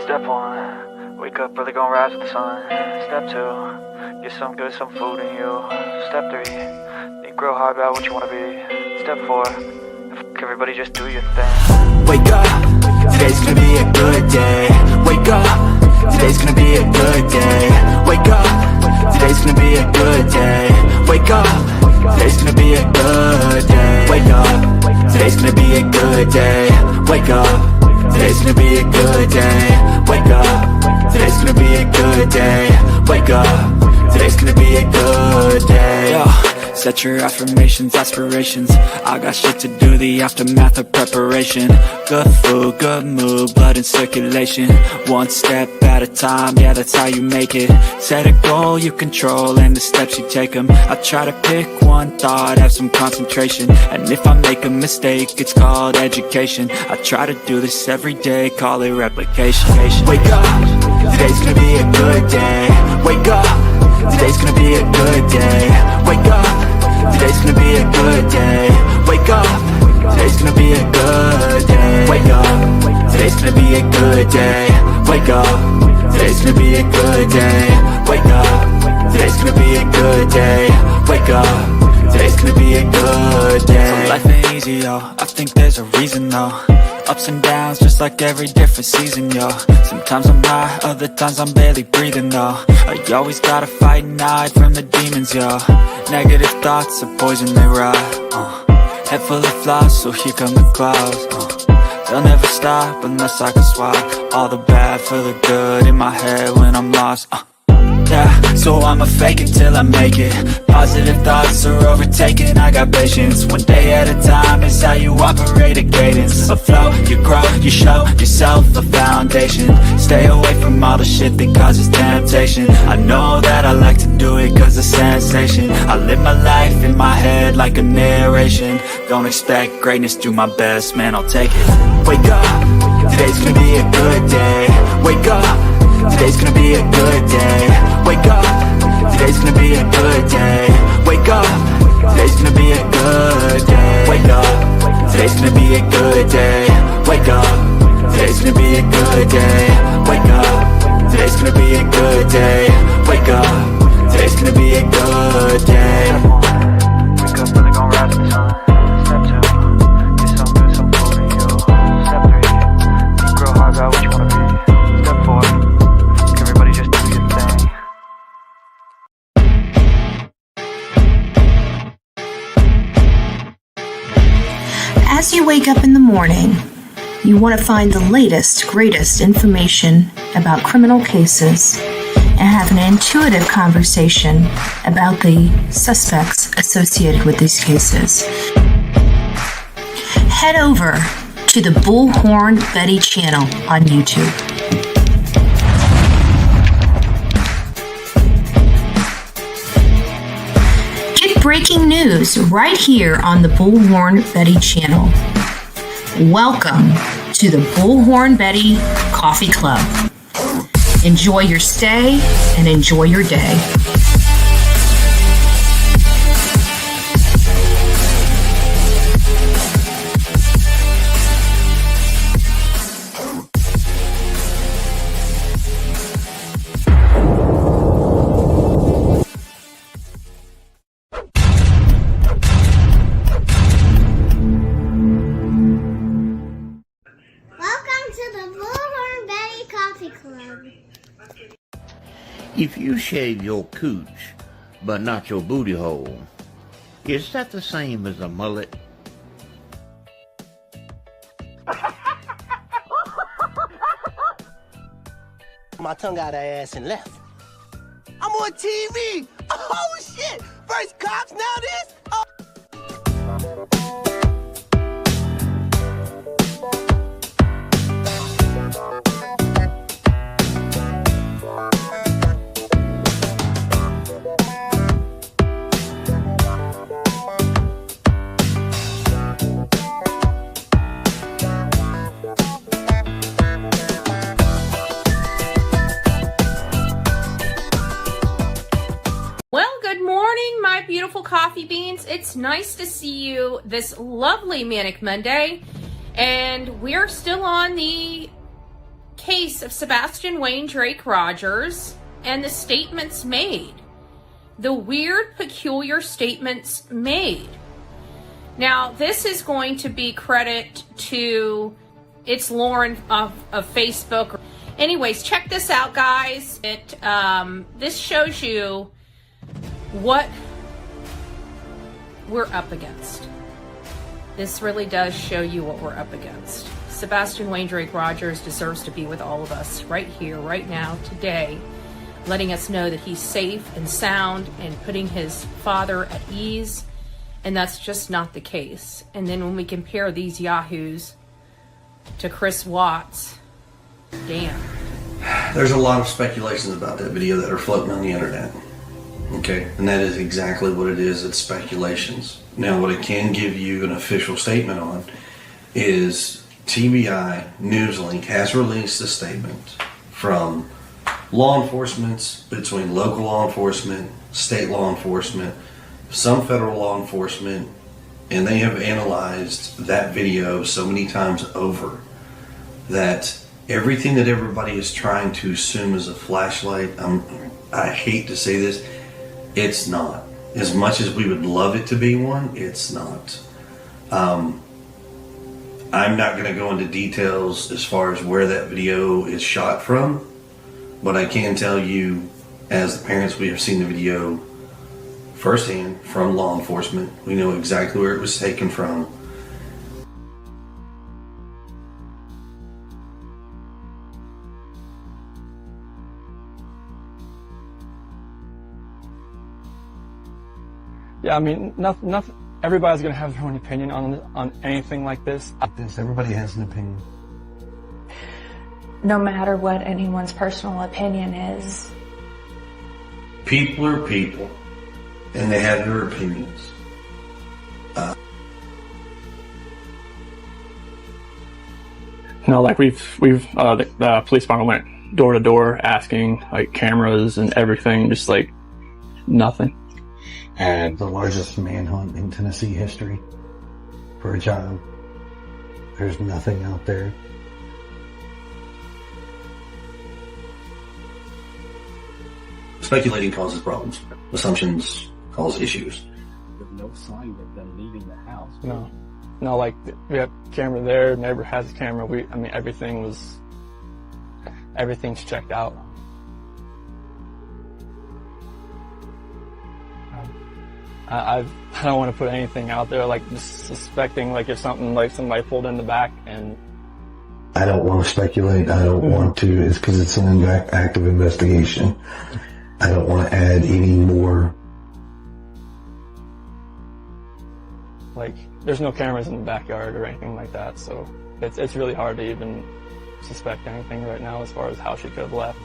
Step 1, wake up early, gonna rise with the sun. Step 2, get some good, some food in you. Step 3, think real hard about what you wanna be. Step 4, everybody just do your thing. Wake up, today's gonna be a good day. Wake up, today's gonna be a good day. Wake up, today's gonna be a good day. Wake up, today's gonna be a good day. Wake up, today's gonna be a good day. Wake up, today's gonna be a good day. Wake up, today's gonna be a good day. Wake up, today's gonna be a good day. Yo, set your affirmations, aspirations. I got shit to do, the aftermath of preparation. Good food, good mood, blood in circulation. One step at a time, yeah, that's how you make it. Set a goal you control and the steps you take them. I try to pick one thought, have some concentration. And if I make a mistake, it's called education. I try to do this every day, call it replication. Wake up, today's gonna be a good day. Wake up, today's gonna be a good day. Wake up, today's gonna be a good day. Wake up, today's gonna be a good day. Wake up, today's gonna be a good day. Wake up, today's gonna be a good day. Wake up, today's gonna be a good day. Wake up, today's gonna be a good day. So life ain't easy, yo, I think there's a reason though. Ups and downs, just like every different season, yo. Sometimes I'm high, other times I'm barely breathing, though. I always gotta fight and hide from the demons, yo. Negative thoughts are poison, they rot. Head full of flies, so here come the clouds. They'll never stop unless I can swap all the bad for the good in my head when I'm lost. Yeah, so I'ma fake it till I make it. Positive thoughts are overtaken, I got patience. One day at a time is how you operate a cadence. A flow, you grow, you show yourself a foundation. Stay away from all the shit that causes temptation. I know that I like to do it cause it's sensation. I live my life in my head like a narration. Don't expect greatness, do my best, man, I'll take it. Wake up, today's gonna be a good day. Wake up, today's gonna be a good day. Wake up, today's gonna be a good day. Wake up, today's gonna be a good day. Wake up, today's gonna be a good day. Wake up, today's gonna be a good day. Wake up, today's gonna be a good day. Wake up, today's gonna be a good day. Wake up early, gonna rise with the sun. Step 2, get some good, some food in you. Step 3, think real hard about what you wanna be. Step 4, everybody just do your thing. As you wake up in the morning, you want to find the latest, greatest information about criminal cases and have an intuitive conversation about the suspects associated with these cases. Head over to the Bullhorn Betty channel on YouTube. Get breaking news right here on the Bullhorn Betty channel. Welcome to the Bullhorn Betty Coffee Club. Enjoy your stay and enjoy your day. If you shave your cooch, but not your booty hole, is that the same as a mullet? My tongue out her ass and left. I'm on TV! Oh shit! First cops, now this? Oh. Beautiful coffee beans, it's nice to see you this lovely Manic Monday, and we're still on the case of Sebastian Wayne Drake Rogers and the statements made. The weird, peculiar statements made. Now, this is going to be credit to it's Lauren of Facebook. Anyways, check this out, guys. This shows you what we're up against. This really does show you what we're up against. Sebastian Wayne Drake Rogers deserves to be with all of us right here, right now, today, letting us know that he's safe and sound and putting his father at ease. And that's just not the case. And then when we compare these yahoos to Chris Watts, damn. There's a lot of speculations about that video that are floating on the internet. Okay, and that is exactly what it is. It's speculations. Now, what I can give you an official statement on is TBI Newslink has released a statement from law enforcement, between local law enforcement, state law enforcement, some federal law enforcement, and they have analyzed that video so many times over that everything that everybody is trying to assume is a flashlight, I hate to say this, it's not. As much as we would love it to be one, it's not. I'm not going to go into details as far as where that video is shot from, but I can tell you, as the parents, we have seen the video firsthand from law enforcement. We know exactly where it was taken from. Yeah, I mean, nothing. Everybody's gonna have their own opinion on anything like this. Everybody has an opinion. No matter what anyone's personal opinion is. People are people, and they have their opinions. No, like the police department went door to door asking, like, cameras and everything, just like nothing. And the largest manhunt in Tennessee history for a child. There's nothing out there. Speculating causes problems. Assumptions cause issues. There's no sign of them leaving the house. No, like, we have camera there, neighbor has a camera. Everything's checked out. I don't want to put anything out there, like, just suspecting, like, if something, like, somebody pulled in the back and... I don't want to speculate. I don't want to. It's because it's an active investigation. I don't want to add any more. Like, there's no cameras in the backyard or anything like that, so it's really hard to even suspect anything right now as far as how she could have left.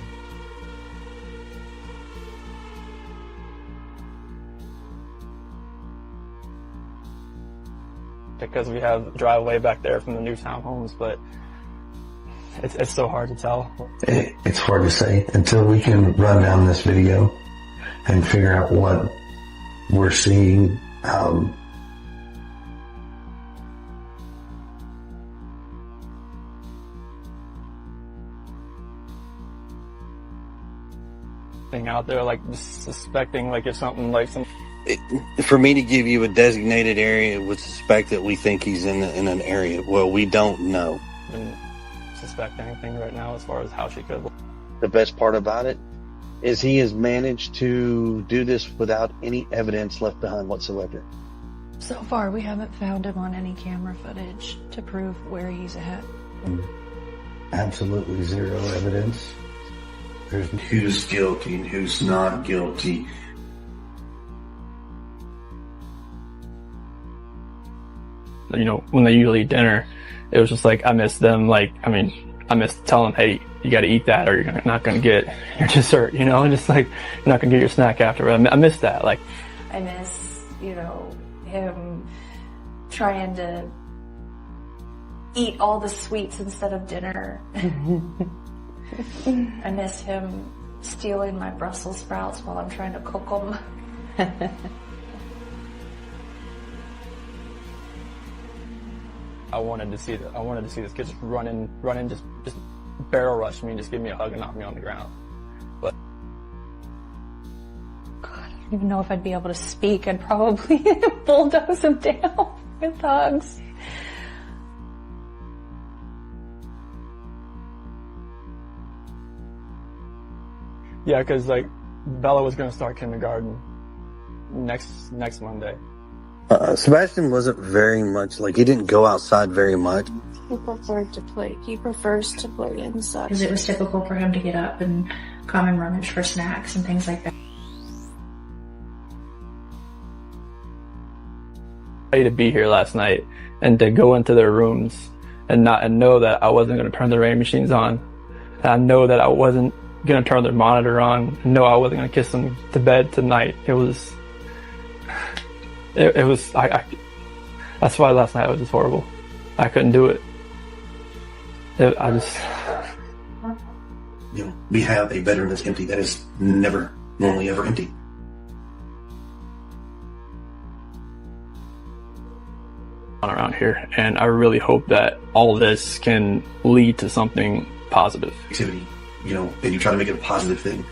Because we have the driveway back there from the new townhomes, but it's so hard to tell. It's hard to say until we can run down this video and figure out what we're seeing. Thing out there, like, just suspecting, like, if something, like, some... For me to give you a designated area would suspect that we think he's in an area. Well, we don't know. Wouldn't suspect anything right now as far as how she could. The best part about it is he has managed to do this without any evidence left behind whatsoever. So far, we haven't found him on any camera footage to prove where he's at. Absolutely zero evidence. There's who's guilty and who's not guilty. You know, when they usually eat dinner, it was just like, I miss them. Like, I mean, I miss telling them, hey, you got to eat that or you're not going to get your dessert, you know, and just like, you're not going to get your snack after. I miss that. Like, I miss, you know, him trying to eat all the sweets instead of dinner. I miss him stealing my Brussels sprouts while I'm trying to cook them. I wanted to see this kid just running, just barrel rush me and just give me a hug and knock me on the ground. But God, I don't even know if I'd be able to speak. I'd probably bulldoze him down with hugs. yeah, because like Bella was going to start kindergarten next Monday. Sebastian wasn't very much, like, he didn't go outside very much. He preferred to play. He prefers to play inside. Because it was typical for him to get up and come and rummage for snacks and things like that. To be here last night and to go into their rooms and know that I wasn't going to turn the rain machines on. And I know that I wasn't going to turn their monitor on. And know I wasn't going to kiss them to bed tonight. It was that's why last night was just horrible. I couldn't do it. We have a bedroom that's empty. That is never, normally ever empty. Around here, and I really hope that all this can lead to something positive. Activity, and you try to make it a positive thing.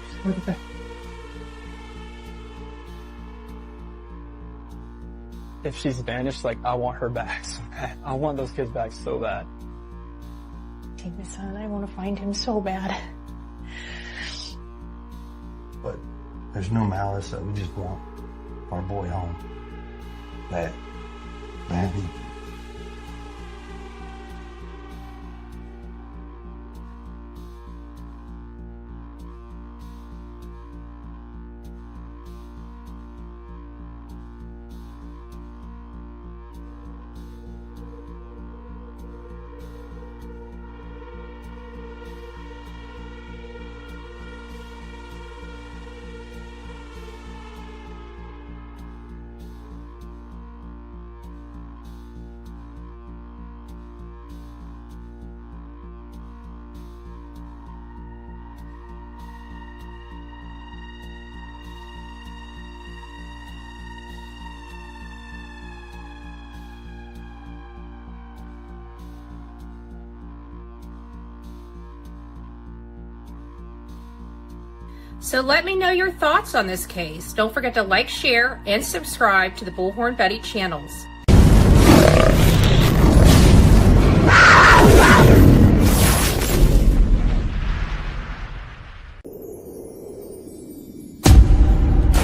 If she's vanished, like, I want her back so bad. I want those kids back so bad. Take my son. I want to find him so bad. But there's no malice. That we just want our boy home. That badly. So let me know your thoughts on this case. Don't forget to like, share, and subscribe to the Bullhorn Betty channels.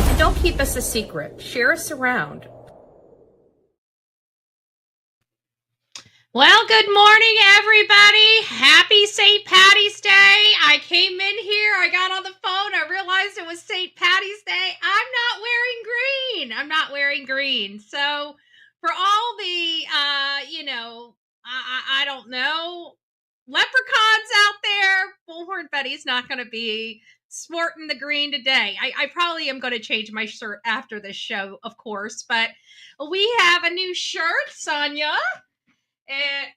And don't keep us a secret. Share us around. Well, good morning, everybody. Happy St. Patty's Day. I came in here, I got on the phone, I realized it was St. Patty's Day. I'm not wearing green. So for all the, I don't know, leprechauns out there, Bullhorn Betty's not going to be sporting the green today. I probably am going to change my shirt after this show, of course, but we have a new shirt, Sonia.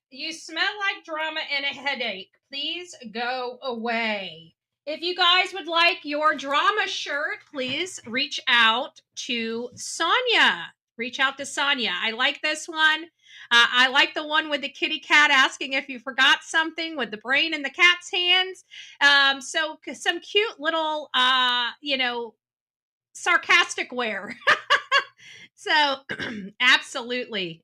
You smell like drama and a headache. Please go away. If you guys would like your drama shirt, please reach out to Sonia. I like this one. I like the one with the kitty cat asking if you forgot something with the brain in the cat's hands. So some cute little, sarcastic wear. So absolutely.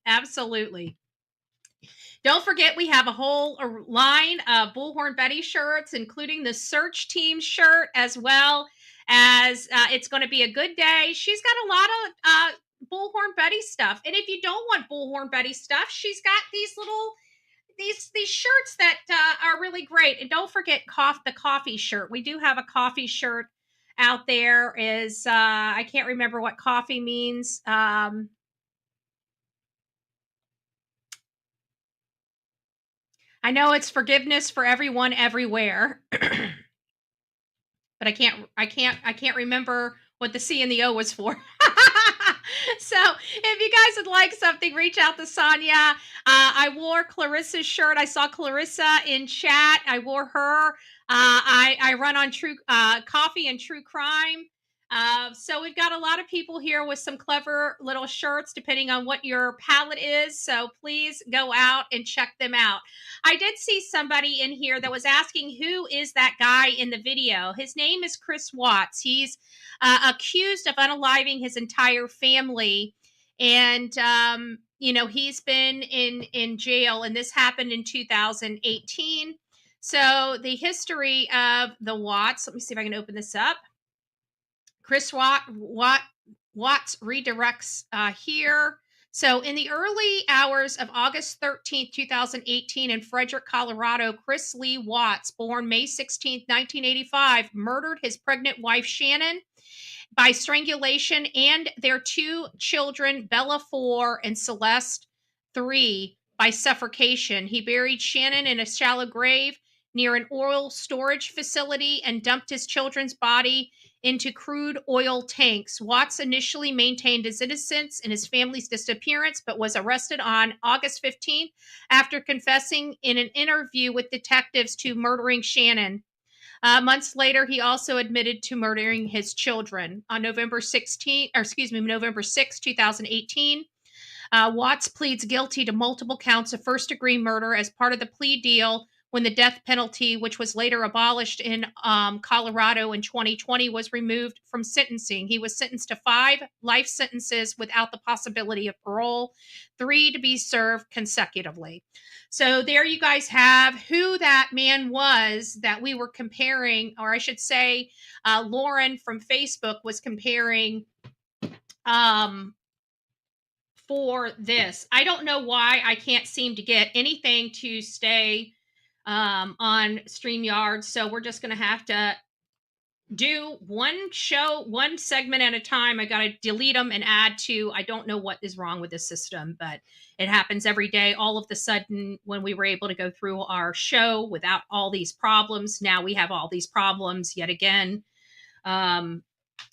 Don't forget, we have a whole line of Bullhorn Betty shirts, including the search team shirt, as well as It's Going to Be a Good Day. She's got a lot of Bullhorn Betty stuff. And if you don't want Bullhorn Betty stuff, she's got these little, these shirts that are really great. And don't forget the coffee shirt. We do have a coffee shirt out there. I can't remember what coffee means. I know it's forgiveness for everyone, everywhere, but I can't remember what the C and the O was for. So if you guys would like something, reach out to Sonia. I wore Clarissa's shirt. I saw Clarissa in chat. I wore her. I run on True Coffee and True Crime. So we've got a lot of people here with some clever little shirts, depending on what your palette is. So please go out and check them out. I did see somebody in here that was asking, who is that guy in the video? His name is Chris Watts. He's accused of unaliving his entire family. And, he's been in jail, and this happened in 2018. So the history of the Watts, let me see if I can open this up. Chris Watts redirects here. So in the early hours of August 13th, 2018 in Frederick, Colorado, Chris Lee Watts, born May 16th, 1985, murdered his pregnant wife, Shannon, by strangulation, and their two children, Bella 4 and Celeste 3, by suffocation. He buried Shannon in a shallow grave near an oil storage facility and dumped his children's body into crude oil tanks. Watts initially maintained his innocence in his family's disappearance, but was arrested on August 15th after confessing in an interview with detectives to murdering Shannon. Months later, he also admitted to murdering his children. On November 6, 2018, Watts pleads guilty to multiple counts of first-degree murder as part of the plea deal when the death penalty, which was later abolished in Colorado in 2020, was removed from sentencing. He was sentenced to 5 life sentences without the possibility of parole, 3 to be served consecutively. So there you guys have who that man was that we were comparing, or I should say, Lauren from Facebook was comparing for this. I don't know why I can't seem to get anything to stay on StreamYard, so we're just going to have to do one segment at a time. I got to delete them and add to. I don't know what is wrong with this system, but it happens every day. All of the sudden, when we were able to go through our show without all these problems, now we have all these problems yet again.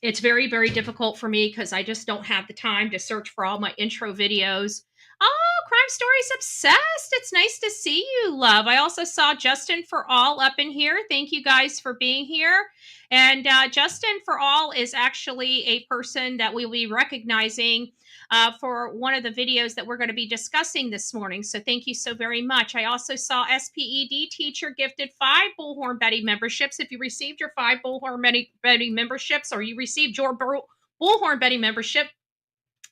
It's very, very difficult for me because I just don't have the time to search for all my intro videos. Oh, Crime Stories Obsessed. It's nice to see you, love. I also saw Justin for All up in here. Thank you guys for being here. And Justin for All is actually a person that we will be recognizing for one of the videos that we're going to be discussing this morning. So thank you so very much. I also saw SPED Teacher gifted 5 Bullhorn Betty memberships. If you received your 5 Bullhorn Betty memberships, or you received your Bullhorn Betty membership,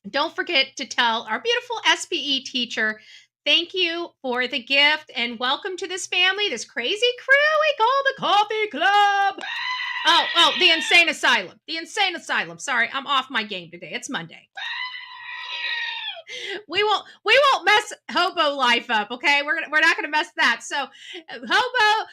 don't forget to tell our beautiful SPE teacher, thank you for the gift and welcome to this family, this crazy crew we call the Coffee Club. Oh, the Insane Asylum. The Insane Asylum. Sorry, I'm off my game today. It's Monday. We won't mess Hobo life up, okay? We're not gonna mess that. So Hobo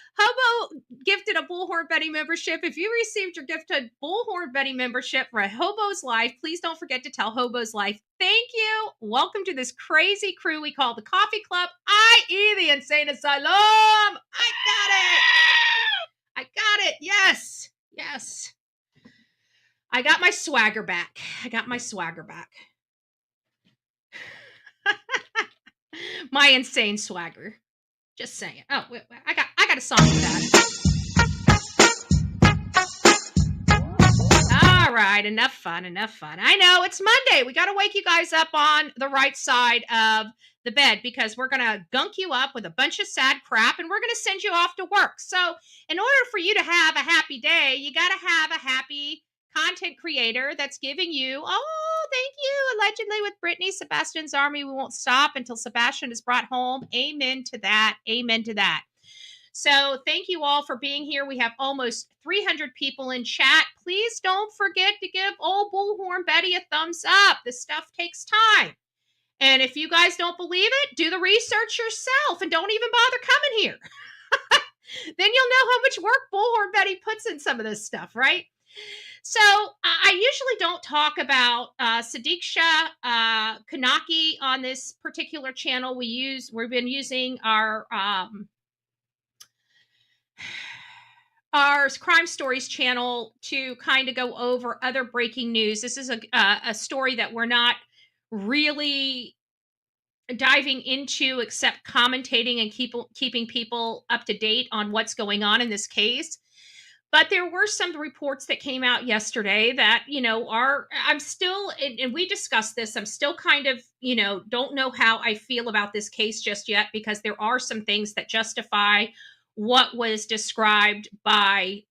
gifted a Bullhorn Betty membership. If you received your gifted Bullhorn Betty membership for a Hobo's Life, please don't forget to tell Hobo's Life thank you. Welcome to this crazy crew we call the Coffee Club, i.e. the Insane Asylum. I got it. Yes. I got my swagger back. My insane swagger. Just saying. Oh, wait, I got a song for that. All right, enough fun. I know it's Monday. We got to wake you guys up on the right side of the bed because we're going to gunk you up with a bunch of sad crap and we're going to send you off to work. So in order for you to have a happy day, you got to have a happy content creator that's giving you, oh, thank you, allegedly with Brittany, Sebastian's army, we won't stop until Sebastian is brought home. Amen to that. So thank you all for being here. We have almost 300 people in chat. Please don't forget to give old Bullhorn Betty a thumbs up. This stuff takes time. And if you guys don't believe it, do the research yourself and don't even bother coming here. Then you'll know how much work Bullhorn Betty puts in some of this stuff, right? So I usually don't talk about Sudiksha Konanki on this particular channel. We've been using our Crime Stories channel to kind of go over other breaking news. This is a story that we're not really diving into except commentating and keeping people up to date on what's going on in this case. But there were some reports that came out yesterday that, I'm still, and we discussed this, I'm still kind of, don't know how I feel about this case just yet, because there are some things that justify what was described by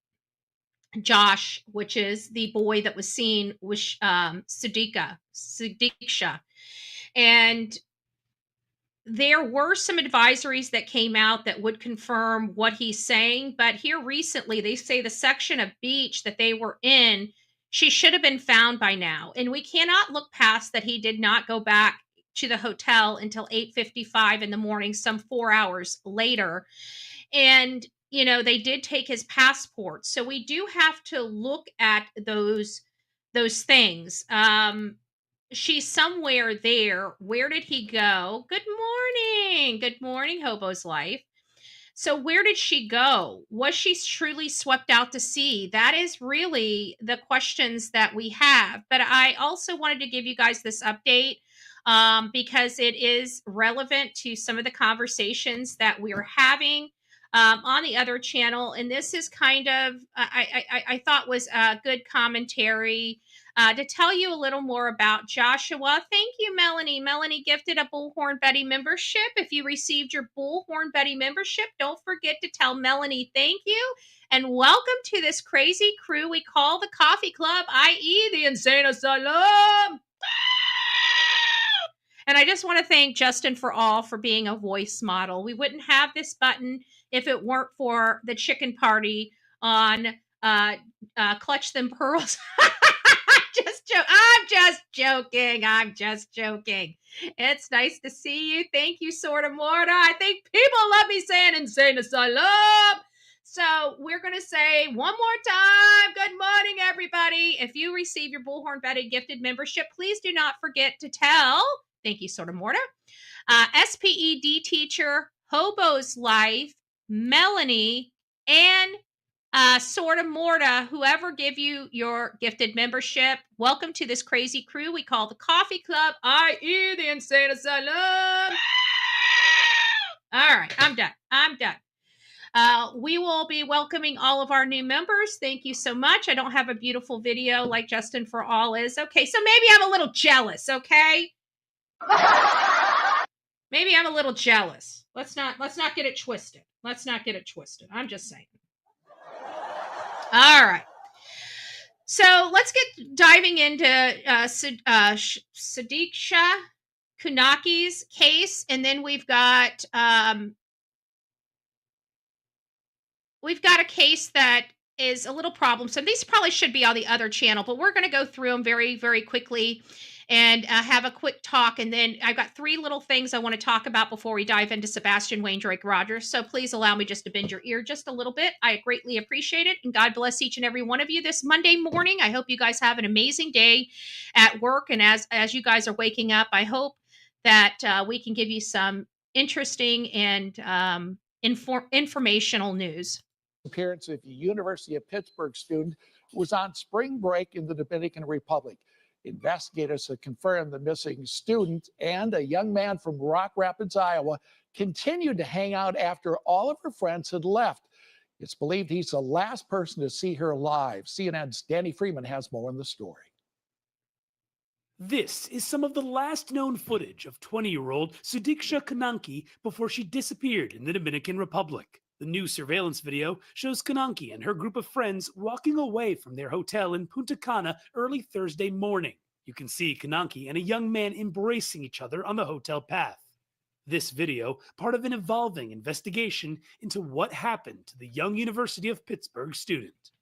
Josh, which is the boy that was seen with Sudiksha. And there were some advisories that came out that would confirm what he's saying, but here recently they say the section of beach that they were in, she should have been found by now. And we cannot look past that he did not go back to the hotel until 8:55 in the morning, some 4 hours later. And they did take his passport. So we do have to look at those things. She's somewhere there. Where did he go? Good morning. Good morning, Hobo's Life. So where did she go? Was she truly swept out to sea? That is really the questions that we have. But I also wanted to give you guys this update because it is relevant to some of the conversations that we're having on the other channel. And this is kind of, I thought was a good commentary to tell you a little more about Joshua. Thank you, Melanie. Melanie gifted a Bullhorn Betty membership. If you received your Bullhorn Betty membership, don't forget to tell Melanie thank you. And welcome to this crazy crew we call the Coffee Club, i.e. the Insane Asylum. And I just want to thank Justin for all for being a voice model. We wouldn't have this button if it weren't for the chicken party on Clutch Them Pearls. I'm just joking. It's nice to see you. Thank you, Sorta Morta. I think people love me saying Insane Asylum. So we're going to say one more time, good morning, everybody. If you receive your Bullhorn Betty gifted membership, please do not forget to tell, thank you, Sorta Morta, SPED teacher, Hobo's Life, Melanie, and Sorta Morta, whoever give you your gifted membership, welcome to this crazy crew we call the Coffee Club, i.e. the Insane Asylum. All right, I'm done. We will be welcoming all of our new members. Thank you so much. I don't have a beautiful video like Justin for All is. Okay, so maybe I'm a little jealous, okay? Maybe I'm a little jealous. Let's not get it twisted. I'm just saying. All right. So let's get diving into Sudiksha Konanki's case, and then we've got a case that is a little problemsome. These probably should be on the other channel, but we're going to go through them very, very quickly and have a quick talk. And then I've got 3 little things I want to talk about before we dive into Sebastian Rogers. So please allow me just to bend your ear just a little bit. I greatly appreciate it. And God bless each and every one of you this Monday morning. I hope you guys have an amazing day at work. And as you guys are waking up, I hope that we can give you some interesting and informational news. Appearance of a University of Pittsburgh student who was on spring break in the Dominican Republic. Investigators have confirmed the missing student and a young man from Rock Rapids, Iowa, continued to hang out after all of her friends had left. It's believed he's the last person to see her alive. CNN's Danny Freeman has more on the story. This is some of the last known footage of 20-year-old Sudiksha Konanki before she disappeared in the Dominican Republic. The new surveillance video shows Konanki and her group of friends walking away from their hotel in Punta Cana early Thursday morning. You can see Konanki and a young man embracing each other on the hotel path. This video, part of an evolving investigation into what happened to the young University of Pittsburgh student.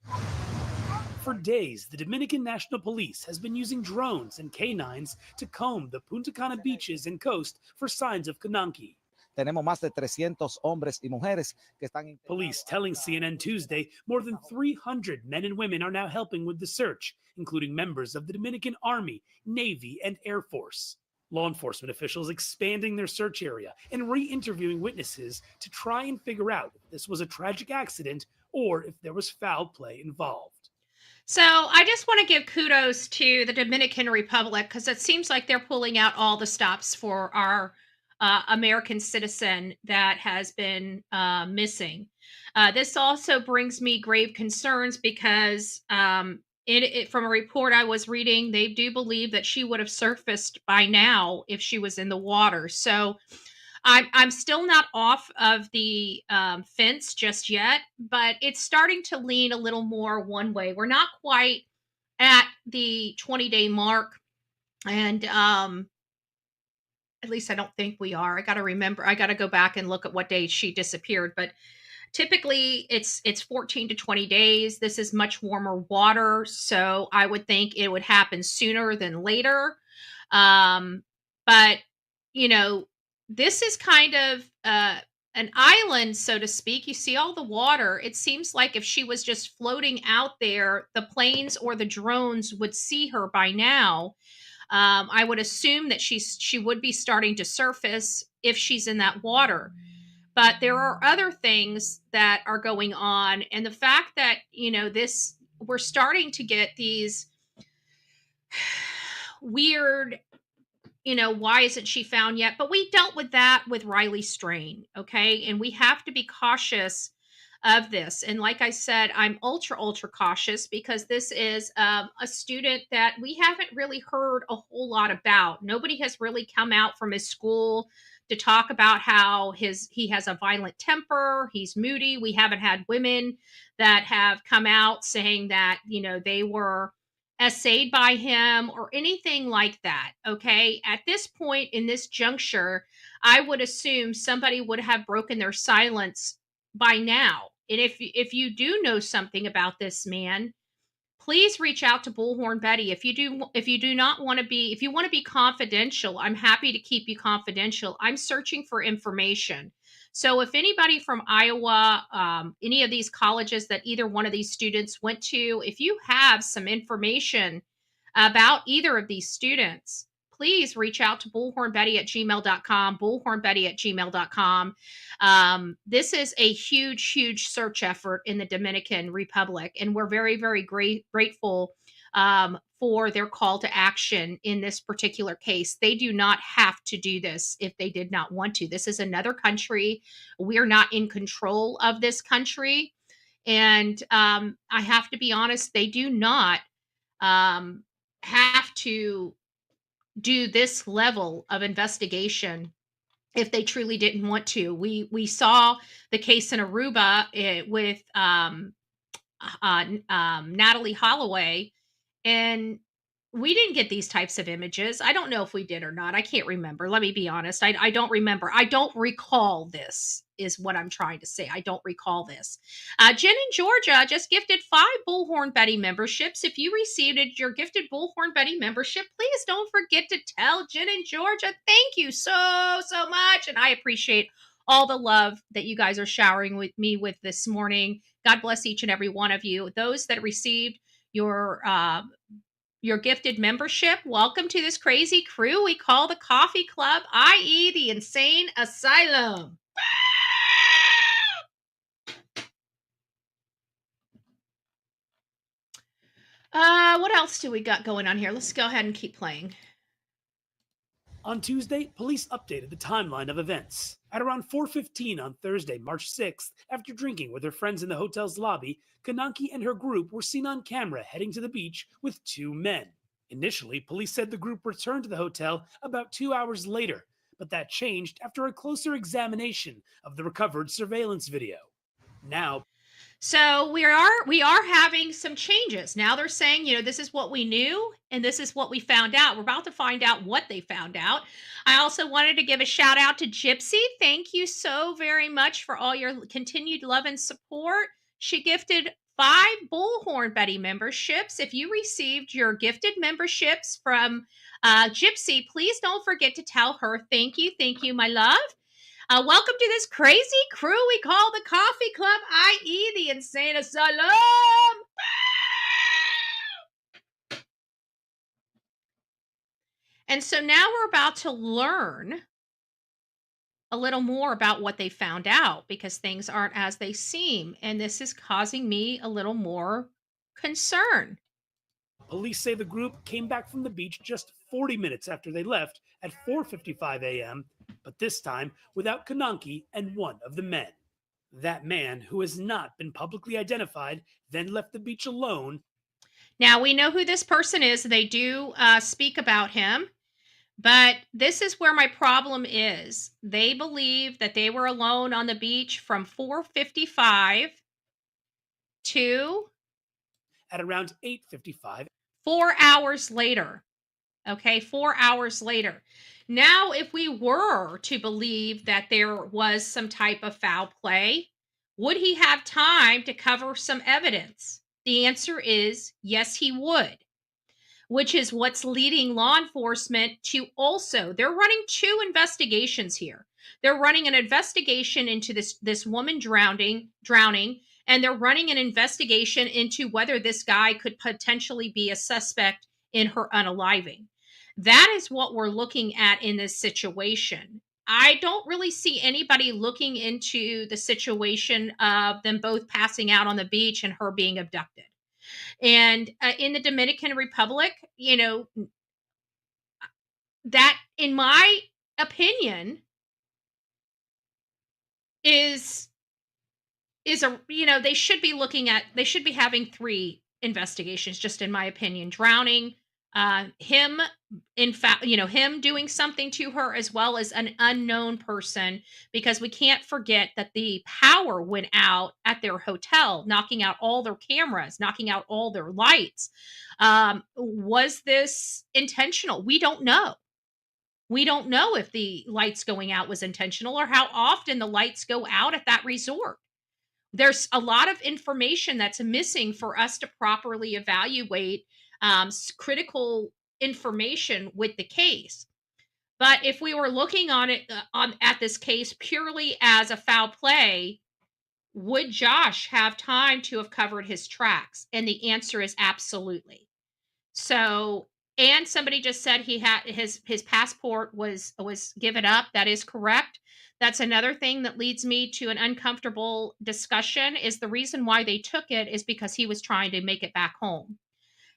For days, the Dominican National Police has been using drones and canines to comb the Punta Cana beaches and coast for signs of Konanki. Tenemos más de 300 hombres y mujeres que están. Police telling CNN Tuesday more than 300 men and women are now helping with the search, including members of the Dominican Army, Navy, and Air Force. Law enforcement officials expanding their search area and re-interviewing witnesses to try and figure out if this was a tragic accident or if there was foul play involved. So I just want to give kudos to the Dominican Republic because it seems like they're pulling out all the stops for our American citizen that has been missing. This also brings me grave concerns because from a report I was reading, they do believe that she would have surfaced by now if she was in the water. So I'm still not off of the fence just yet, but it's starting to lean a little more one way. We're not quite at the 20-day mark, and at least I don't think we are. I got to remember. I got to go back and look at what day she disappeared, but typically it's 14 to 20 days. This is much warmer water, so I would think it would happen sooner than later. But you know, this is kind of an island, so to speak. You see all the water. It seems like if she was just floating out there, the planes or the drones would see her by now. I would assume that she would be starting to surface if she's in that water. But there are other things that are going on, and the fact that we're starting to get these weird, why isn't she found yet? But we dealt with that with Riley Strain, okay? And we have to be cautious of this. And like I said, I'm ultra cautious because this is a student that we haven't really heard a whole lot about. Nobody has really come out from his school to talk about how he has a violent temper, he's moody. We haven't had women that have come out saying that they were essayed by him or anything like that. Okay, at this point in this juncture, I would assume somebody would have broken their silence by now. And if you do know something about this man, please reach out to Bullhorn Betty. If you do not want to be, if you want to be confidential, I'm happy to keep you confidential. I'm searching for information. So if anybody from Iowa, any of these colleges that either one of these students went to, if you have some information about either of these students, please reach out to bullhornbetty@gmail.com, bullhornbetty@gmail.com. This is a huge search effort in the Dominican Republic, and we're very, very grateful for their call to action in this particular case. They do not have to do this if they did not want to. This is another country. We're not in control of this country. And I have to be honest, they do not have to do this level of investigation if they truly didn't want to. We saw the case in Aruba with Natalie Holloway, and we didn't get these types of images. I don't know if we did or not. I can't remember. Let me be honest. I don't remember. I don't recall this, is what I'm trying to say. I don't recall this. Jen in Georgia just gifted 5 Bullhorn Betty memberships. If you received your gifted Bullhorn Betty membership, please don't forget to tell Jen in Georgia thank you so much. And I appreciate all the love that you guys are showering with me with this morning. God bless each and every one of you. Those that received your gifted membership, welcome to this crazy crew we call the Coffee Club, i.e. the Insane Asylum. What else do we got going on here? Let's go ahead and keep playing. On Tuesday, police updated the timeline of events. At around 4:15 on Thursday, March 6th, after drinking with her friends in the hotel's lobby, Konanki and her group were seen on camera heading to the beach with 2 men. Initially, police said the group returned to the hotel about 2 hours later, but that changed after a closer examination of the recovered surveillance video. Now, so we are having some changes. Now they're saying, this is what we knew and this is what we found out. We're about to find out what they found out. I also wanted to give a shout out to Gypsy. Thank you so very much for all your continued love and support. She gifted 5 Bullhorn Betty memberships. If you received your gifted memberships from Gypsy, please don't forget to tell her thank you, my love. Welcome to this crazy crew we call the Coffee Club, i.e. the Insane Asylum. And so now we're about to learn a little more about what they found out, because things aren't as they seem. And this is causing me a little more concern. Police say the group came back from the beach just 40 minutes after they left at 4:55 a.m., but this time without Konanki and one of the men. That man, who has not been publicly identified, then left the beach alone. Now, we know who this person is. They do speak about him. But this is where my problem is. They believe that they were alone on the beach from 4:55 to at around 8:55. 4 hours later. Okay, 4 hours later. Now, if we were to believe that there was some type of foul play, would he have time to cover some evidence? The answer is yes, he would. Which is what's leading law enforcement to also, they're running two investigations here. They're running an investigation into this woman drowning, and they're running an investigation into whether this guy could potentially be a suspect in her unaliving. That is what we're looking at in this situation. I don't really see anybody looking into the situation of them both passing out on the beach and her being abducted. And in the Dominican Republic, you know, that, in my opinion, is a, you know, they should be having three investigations, just in my opinion. Drowning, him, in fact, you know, him doing something to her, as well as an unknown person, because we can't forget that the power went out at their hotel, knocking out all their cameras, knocking out all their lights. Was this intentional? We don't know. We don't know if the lights going out was intentional, or how often the lights go out at that resort. There's a lot of information that's missing for us to properly evaluate critical information with the case. But if we were looking on it at this case purely as a foul play, would Josh have time to have covered his tracks? And the answer is absolutely. So, and somebody just said he had his passport was given up. That is correct. That's another thing that leads me to an uncomfortable discussion. Is the reason why they took it is because he was trying to make it back home.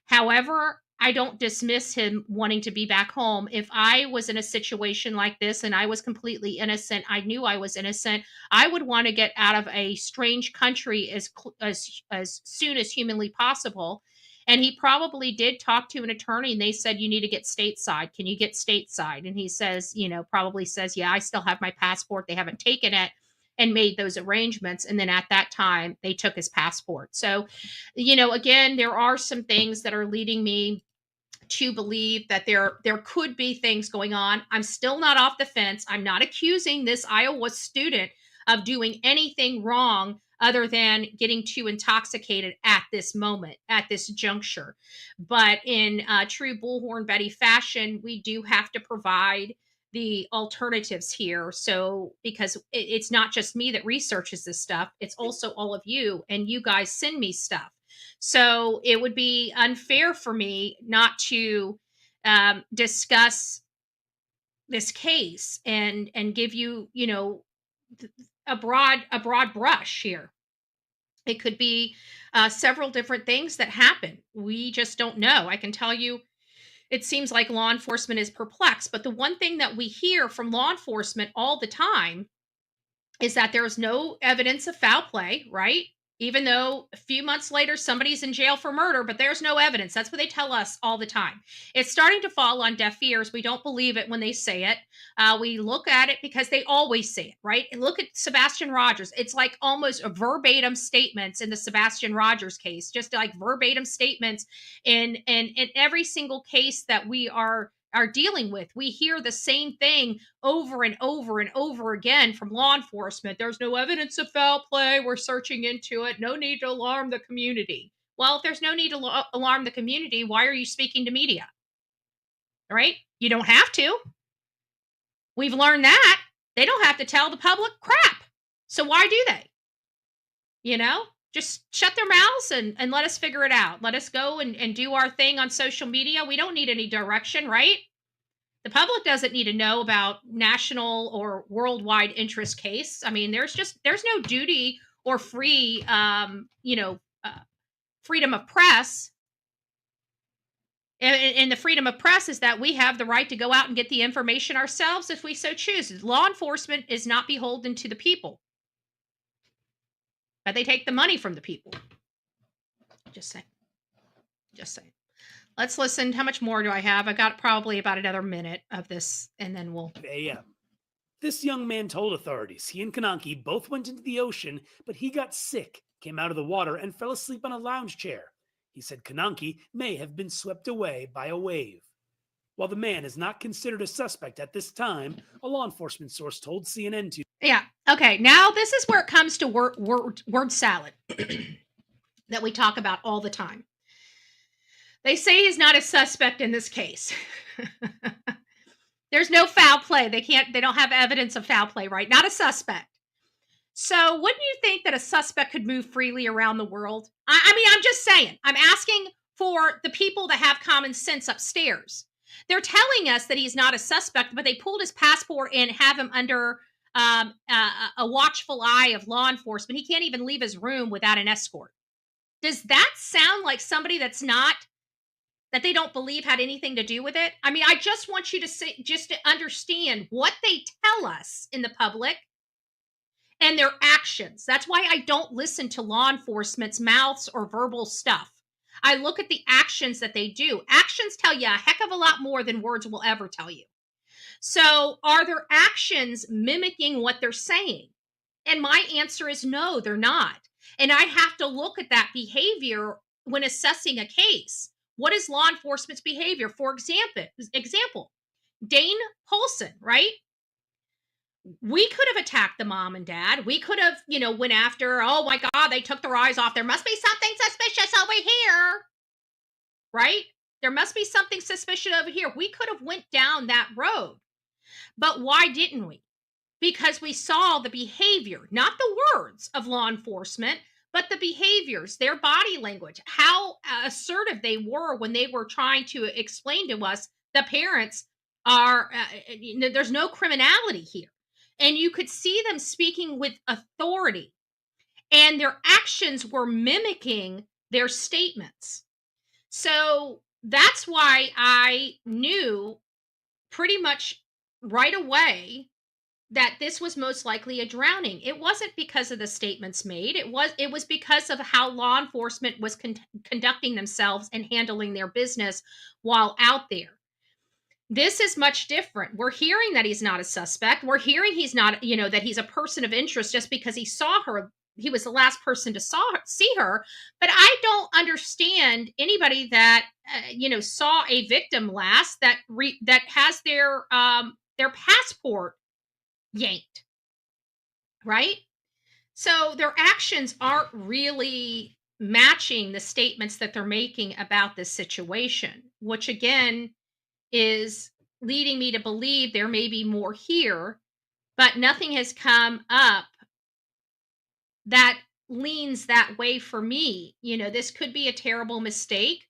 However, I don't dismiss him wanting to be back home. If I was in a situation like this and I was completely innocent, I knew I was innocent, I would want to get out of a strange country as soon as humanly possible. And he probably did talk to an attorney, and they said, you need to get stateside. Can you get stateside? And he says, you know, probably says, yeah, I still have my passport. They haven't taken it, and made those arrangements. And then at that time, they took his passport. So, you know, again, there are some things that are leading me to believe that there could be things going on. I'm still not off the fence. I'm not accusing this Iowa student of doing anything wrong other than getting too intoxicated at this moment, at this juncture. But in true Bullhorn Betty fashion, we do have to provide the alternatives here. So, because it's not just me that researches this stuff, it's also all of you, and you guys send me stuff. So it would be unfair for me not to discuss this case and give you, you know, a broad brush here. It could be several different things that happen. We just don't know. I can tell you, it seems like law enforcement is perplexed. But the one thing that we hear from law enforcement all the time is that there's no evidence of foul play, right? Even though a few months later somebody's in jail for murder, but there's no evidence. That's what they tell us all the time. It's starting to fall on deaf ears. We don't believe it when they say it. We look at it because they always say it, right? And look at Sebastian Rogers. It's like almost a verbatim statements in the Sebastian Rogers case, just like verbatim statements in every single case that we are dealing with. We hear the same thing over and over and over again from law enforcement. There's no evidence of foul play. We're searching into it. No need to alarm the community. Well, if there's no need to alarm the community, why are you speaking to media? All right? You don't have to. We've learned that. They don't have to tell the public crap. So why do they? You know? Just shut their mouths and let us figure it out. Let us go and do our thing on social media. We don't need any direction, right? The public doesn't need to know about national or worldwide interest case. I mean, there's no duty or free, freedom of press And the freedom of press is that we have the right to go out and get the information ourselves if we so choose. Law enforcement is not beholden to the people, but they take the money from the people. Just saying. Just saying. Let's listen. How much more do I have? I got probably about another minute of this, and then we'll. a.m. This young man told authorities he and Konanki both went into the ocean, but he got sick, came out of the water, and fell asleep on a lounge chair. He said Konanki may have been swept away by a wave. While the man is not considered a suspect at this time, a law enforcement source told CNN to. Yeah. Okay. Now this is where it comes to word salad that we talk about all the time. They say he's not a suspect in this case. There's no foul play. They don't have evidence of foul play, right? Not a suspect. So wouldn't you think that a suspect could move freely around the world? I mean, I'm just saying. I'm asking for the people that have common sense upstairs. They're telling us that he's not a suspect, but they pulled his passport and have him under a watchful eye of law enforcement. He can't even leave his room without an escort. Does that sound like somebody that they don't believe had anything to do with it? I mean, I just want you to understand what they tell us in the public and their actions. That's why I don't listen to law enforcement's mouths or verbal stuff. I look at the actions that they do. Actions tell you a heck of a lot more than words will ever tell you. So are their actions mimicking what they're saying? And my answer is no, they're not. And I have to look at that behavior when assessing a case. What is law enforcement's behavior? For example, Dane Paulsen, right? We could have attacked the mom and dad. We could have, went after, oh my God, they took their eyes off. There must be something suspicious over here, right? There must be something suspicious over here. We could have went down that road. But why didn't we? Because we saw the behavior, not the words of law enforcement, but the behaviors, their body language, how assertive they were when they were trying to explain to us the parents are, there's no criminality here. And you could see them speaking with authority, and their actions were mimicking their statements. So that's why I knew pretty much right away that this was most likely a drowning. It wasn't because of the statements made. It was because of how law enforcement was conducting themselves and handling their business while out there. This is much different. We're hearing that he's not a suspect. We're hearing he's not, that he's a person of interest just because he saw her. He was the last person to see her. But I don't understand anybody that, saw a victim last that has their passport yanked, right? So their actions aren't really matching the statements that they're making about this situation, which again is leading me to believe there may be more here, but nothing has come up that leans that way for me. This could be a terrible mistake.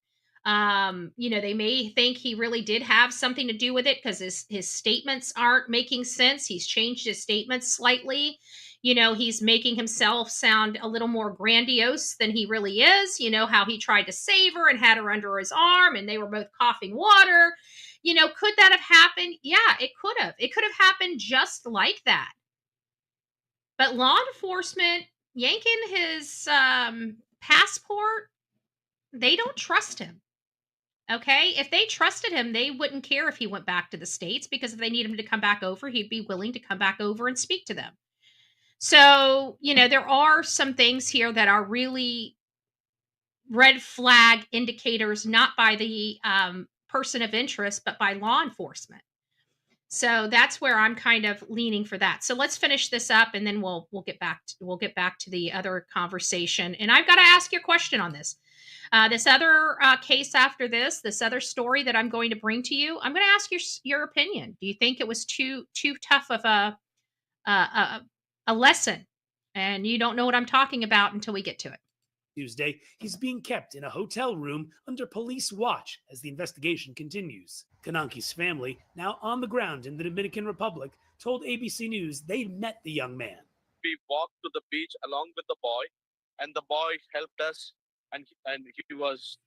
They may think he really did have something to do with it because his statements aren't making sense. He's changed his statements slightly. He's making himself sound a little more grandiose than he really is. How he tried to save her and had her under his arm and they were both coughing water. Could that have happened? Yeah, it could have. It could have happened just like that. But law enforcement yanking his passport, they don't trust him. Okay? If they trusted him, they wouldn't care if he went back to the States, because if they need him to come back over, he'd be willing to come back over and speak to them. So, there are some things here that are really red flag indicators, not by the person of interest, but by law enforcement. So that's where I'm kind of leaning for that. So let's finish this up, and then we'll get back to the other conversation. And I've got to ask you a question on this. This other case after this other story that I'm going to bring to you, I'm going to ask your opinion. Do you think it was too tough of a lesson, and you don't know what I'm talking about until we get to it? Tuesday, he's being kept in a hotel room under police watch as the investigation continues. Konanki's family, now on the ground in the Dominican Republic, told ABC News they met the young man. We walked to the beach along with the boy, and the boy helped us, and he was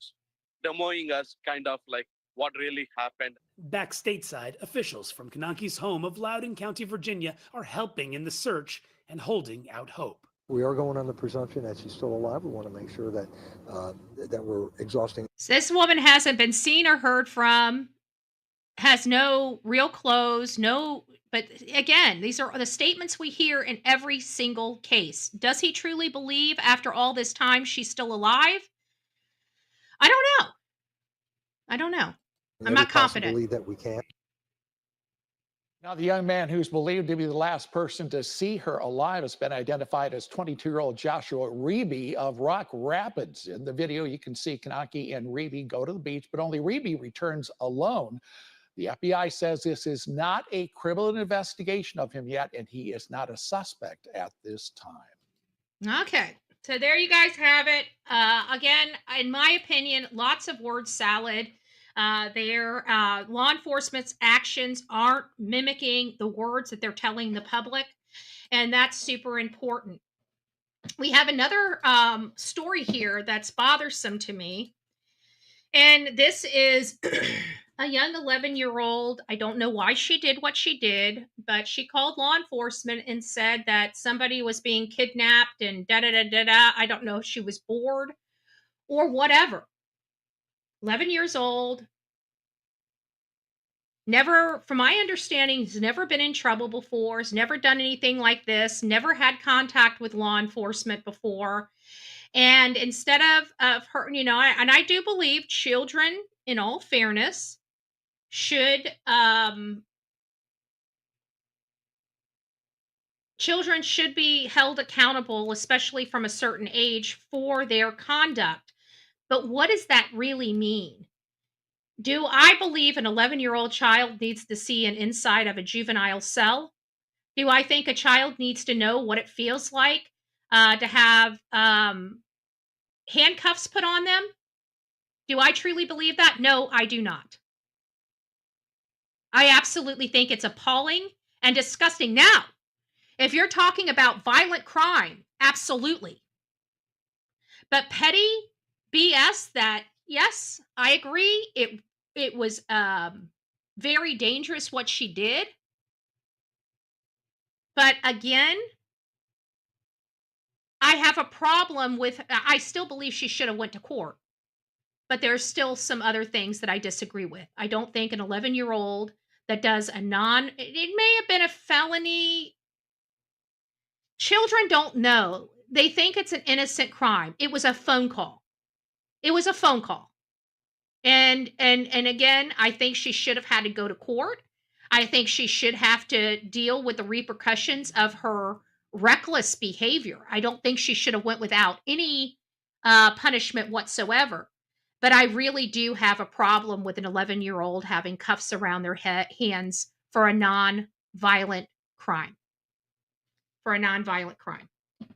demoing us, kind of like what really happened. Back stateside, officials from Konanki's home of Loudoun County, Virginia, are helping in the search and holding out hope. We are going on the presumption that she's still alive. We want to make sure that that we're exhausting. So this woman hasn't been seen or heard from, has no real clothes, but again, these are the statements we hear in every single case. Does he truly believe after all this time she's still alive? I don't know. I'm not confident. Believe that we can. Now, the young man who's believed to be the last person to see her alive has been identified as 22-year-old Joshua Reby of Rock Rapids. In the video, you can see Konanki and Reby go to the beach, but only Reby returns alone. The FBI says this is not a criminal investigation of him yet, and he is not a suspect at this time. Okay, so there you guys have it. Again, in my opinion, lots of word salad. Their law enforcement's actions aren't mimicking the words that they're telling the public, and that's super important. We have another story here that's bothersome to me, and this is a young 11-year-old. I don't know why she did what she did, but she called law enforcement and said that somebody was being kidnapped and da-da-da-da-da. I don't know if she was bored or whatever. 11 years old. Never, from my understanding, has never been in trouble before, has never done anything like this, never had contact with law enforcement before. And instead of her, and I do believe children, in all fairness, children should be held accountable, especially from a certain age, for their conduct. But what does that really mean? Do I believe an 11-year-old child needs to see an inside of a juvenile cell? Do I think a child needs to know what it feels like to have handcuffs put on them? Do I truly believe that? No, I do not. I absolutely think it's appalling and disgusting. Now, if you're talking about violent crime, absolutely. But petty BS, that, yes, I agree. It was very dangerous what she did. But again, I have a problem with, I still believe she should have went to court. But there's still some other things that I disagree with. I don't think an 11-year-old that does it may have been a felony. Children don't know. They think it's an innocent crime. It was a phone call. It was a phone call. And again, I think she should have had to go to court. I think she should have to deal with the repercussions of her reckless behavior. I don't think she should have went without any punishment whatsoever. But I really do have a problem with an 11-year-old having cuffs around their hands for a non-violent crime.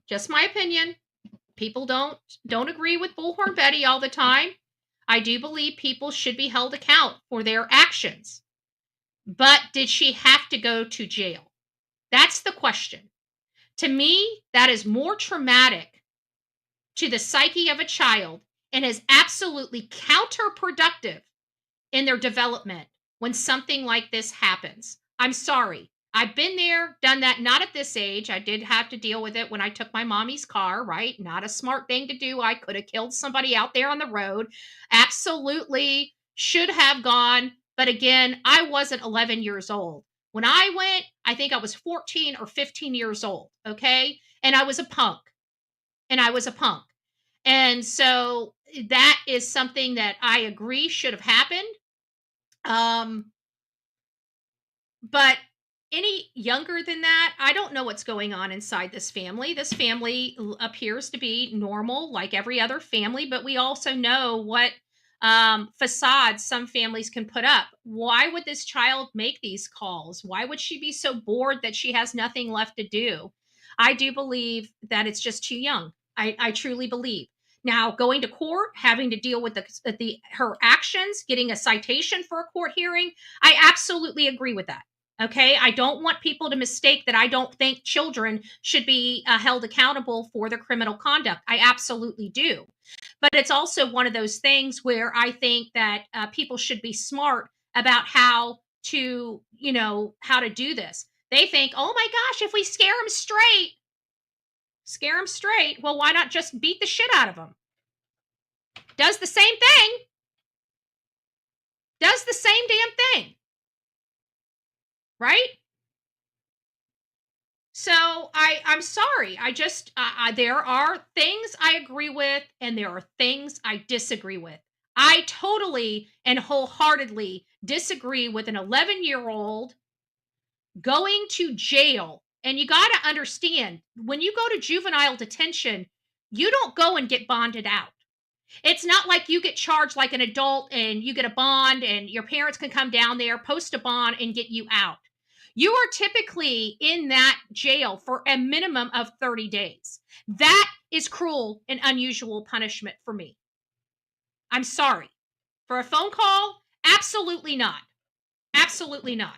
Just my opinion. People don't agree with Bullhorn Betty all the time. I do believe people should be held account for their actions. But did she have to go to jail? That's the question. To me, that is more traumatic to the psyche of a child and is absolutely counterproductive in their development when something like this happens. I'm sorry. I've been there, done that, not at this age. I did have to deal with it when I took my mommy's car, right? Not a smart thing to do. I could have killed somebody out there on the road. Absolutely should have gone. But again, I wasn't 11 years old. When I went, I think I was 14 or 15 years old, okay? And I was a punk. And so that is something that I agree should have happened. But any younger than that, I don't know what's going on inside this family. This family appears to be normal like every other family, but we also know what facades some families can put up. Why would this child make these calls? Why would she be so bored that she has nothing left to do? I do believe that it's just too young. I truly believe. Now, going to court, having to deal with her actions, getting a citation for a court hearing, I absolutely agree with that. Okay, I don't want people to mistake that I don't think children should be held accountable for their criminal conduct. I absolutely do. But it's also one of those things where I think that people should be smart about how to, how to do this. They think, oh my gosh, if we scare them straight, well, why not just beat the shit out of them? Does the same thing. Does the same damn thing. Right? So I'm sorry. I just there are things I agree with and there are things I disagree with. I totally and wholeheartedly disagree with an 11-year-old going to jail. And you got to understand, when you go to juvenile detention, you don't go and get bonded out. It's not like you get charged like an adult and you get a bond and your parents can come down there, post a bond, and get you out. You are typically in that jail for a minimum of 30 days. That is cruel and unusual punishment for me. I'm sorry. For a phone call, absolutely not. Absolutely not.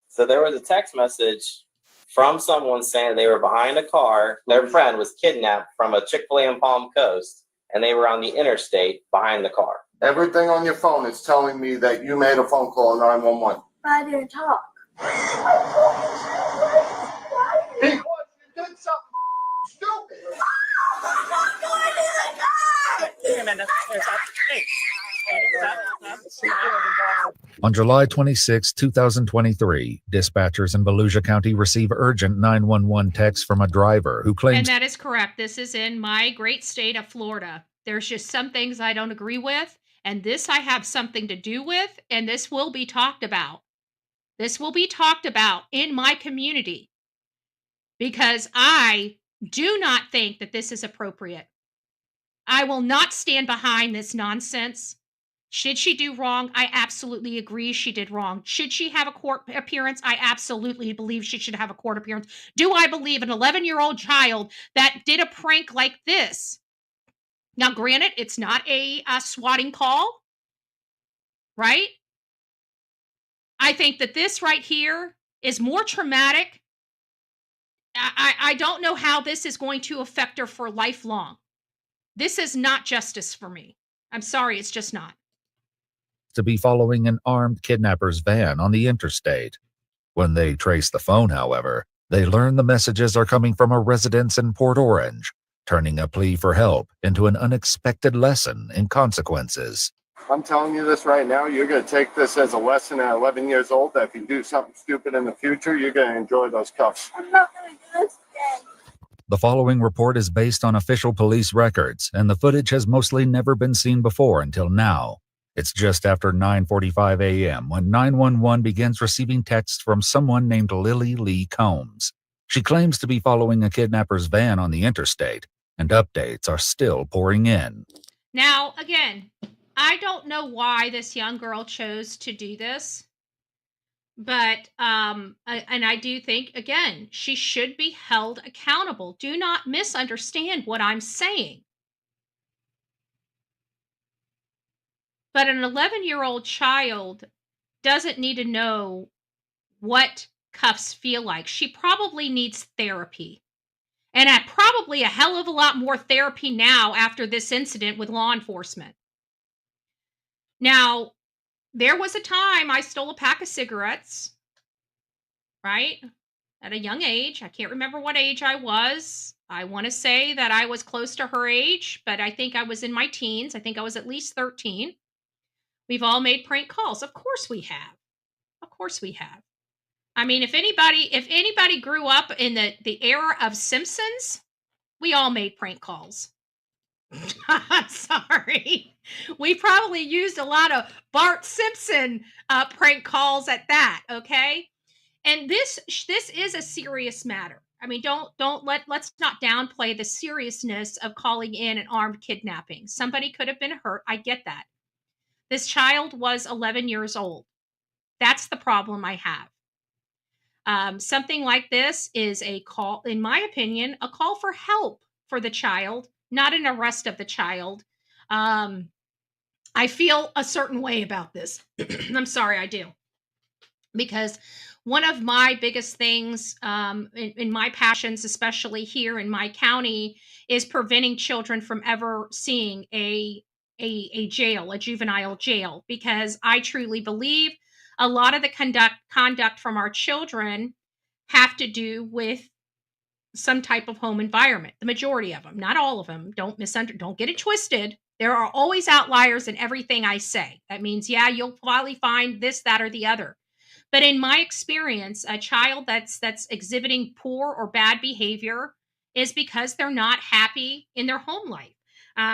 So there was a text message from someone saying they were behind a car. Their friend was kidnapped from a Chick-fil-A in Palm Coast, and they were on the interstate behind the car. Everything on your phone is telling me that you made a phone call 911. I didn't talk. Because you did something stupid. I'm not going to the car! Wait a minute. On July 26, 2023, dispatchers in Volusia County receive urgent 911 text from a driver who claims... And that is correct. This is in my great state of Florida. There's just some things I don't agree with, and this I have something to do with, and this will be talked about. This will be talked about in my community because I do not think that this is appropriate. I will not stand behind this nonsense. Should she do wrong? I absolutely agree she did wrong. Should she have a court appearance? I absolutely believe she should have a court appearance. Do I believe an 11-year-old child that did a prank like this? Now, granted, it's not a swatting call, right? I think that this right here is more traumatic. I don't know how this is going to affect her for lifelong. This is not justice for me. I'm sorry, it's just not. To be following an armed kidnapper's van on the interstate. When they trace the phone, however, they learn the messages are coming from a residence in Port Orange, turning a plea for help into an unexpected lesson in consequences. I'm telling you this right now, you're going to take this as a lesson at 11 years old, that if you do something stupid in the future, you're going to enjoy those cuffs. I'm not going to do this today. The following report is based on official police records, and the footage has mostly never been seen before until now. It's just after 9:45 a.m. when 911 begins receiving texts from someone named Lily Lee Combs. She claims to be following a kidnapper's van on the interstate, and updates are still pouring in. Now, again, I don't know why this young girl chose to do this, but and I do think, again, she should be held accountable. Do not misunderstand what I'm saying. But an 11-year-old child doesn't need to know what cuffs feel like. She probably needs therapy. And probably a hell of a lot more therapy now after this incident with law enforcement. Now, there was a time I stole a pack of cigarettes, right? At a young age. I can't remember what age I was. I want to say that I was close to her age, but I think I was in my teens. I think I was at least 13. We've all made prank calls. Of course we have. Of course we have. I mean, if anybody grew up in the era of Simpsons, we all made prank calls. I'm sorry. We probably used a lot of Bart Simpson prank calls at that, okay? And this is a serious matter. I mean, let's not downplay the seriousness of calling in an armed kidnapping. Somebody could have been hurt. I get that. This child was 11 years old. That's the problem I have. Something like this is a call, in my opinion, a call for help for the child, not an arrest of the child. I feel a certain way about this. I'm sorry, I do. because one of my biggest things in my passions, especially here in my county, is preventing children from ever seeing a jail, a juvenile jail, because I truly believe a lot of the conduct from our children have to do with some type of home environment. The majority of them, not all of them. Don't get it twisted. There are always outliers in everything I say. That means, yeah, you'll probably find this, that, or the other. But in my experience, a child that's exhibiting poor or bad behavior is because they're not happy in their home life.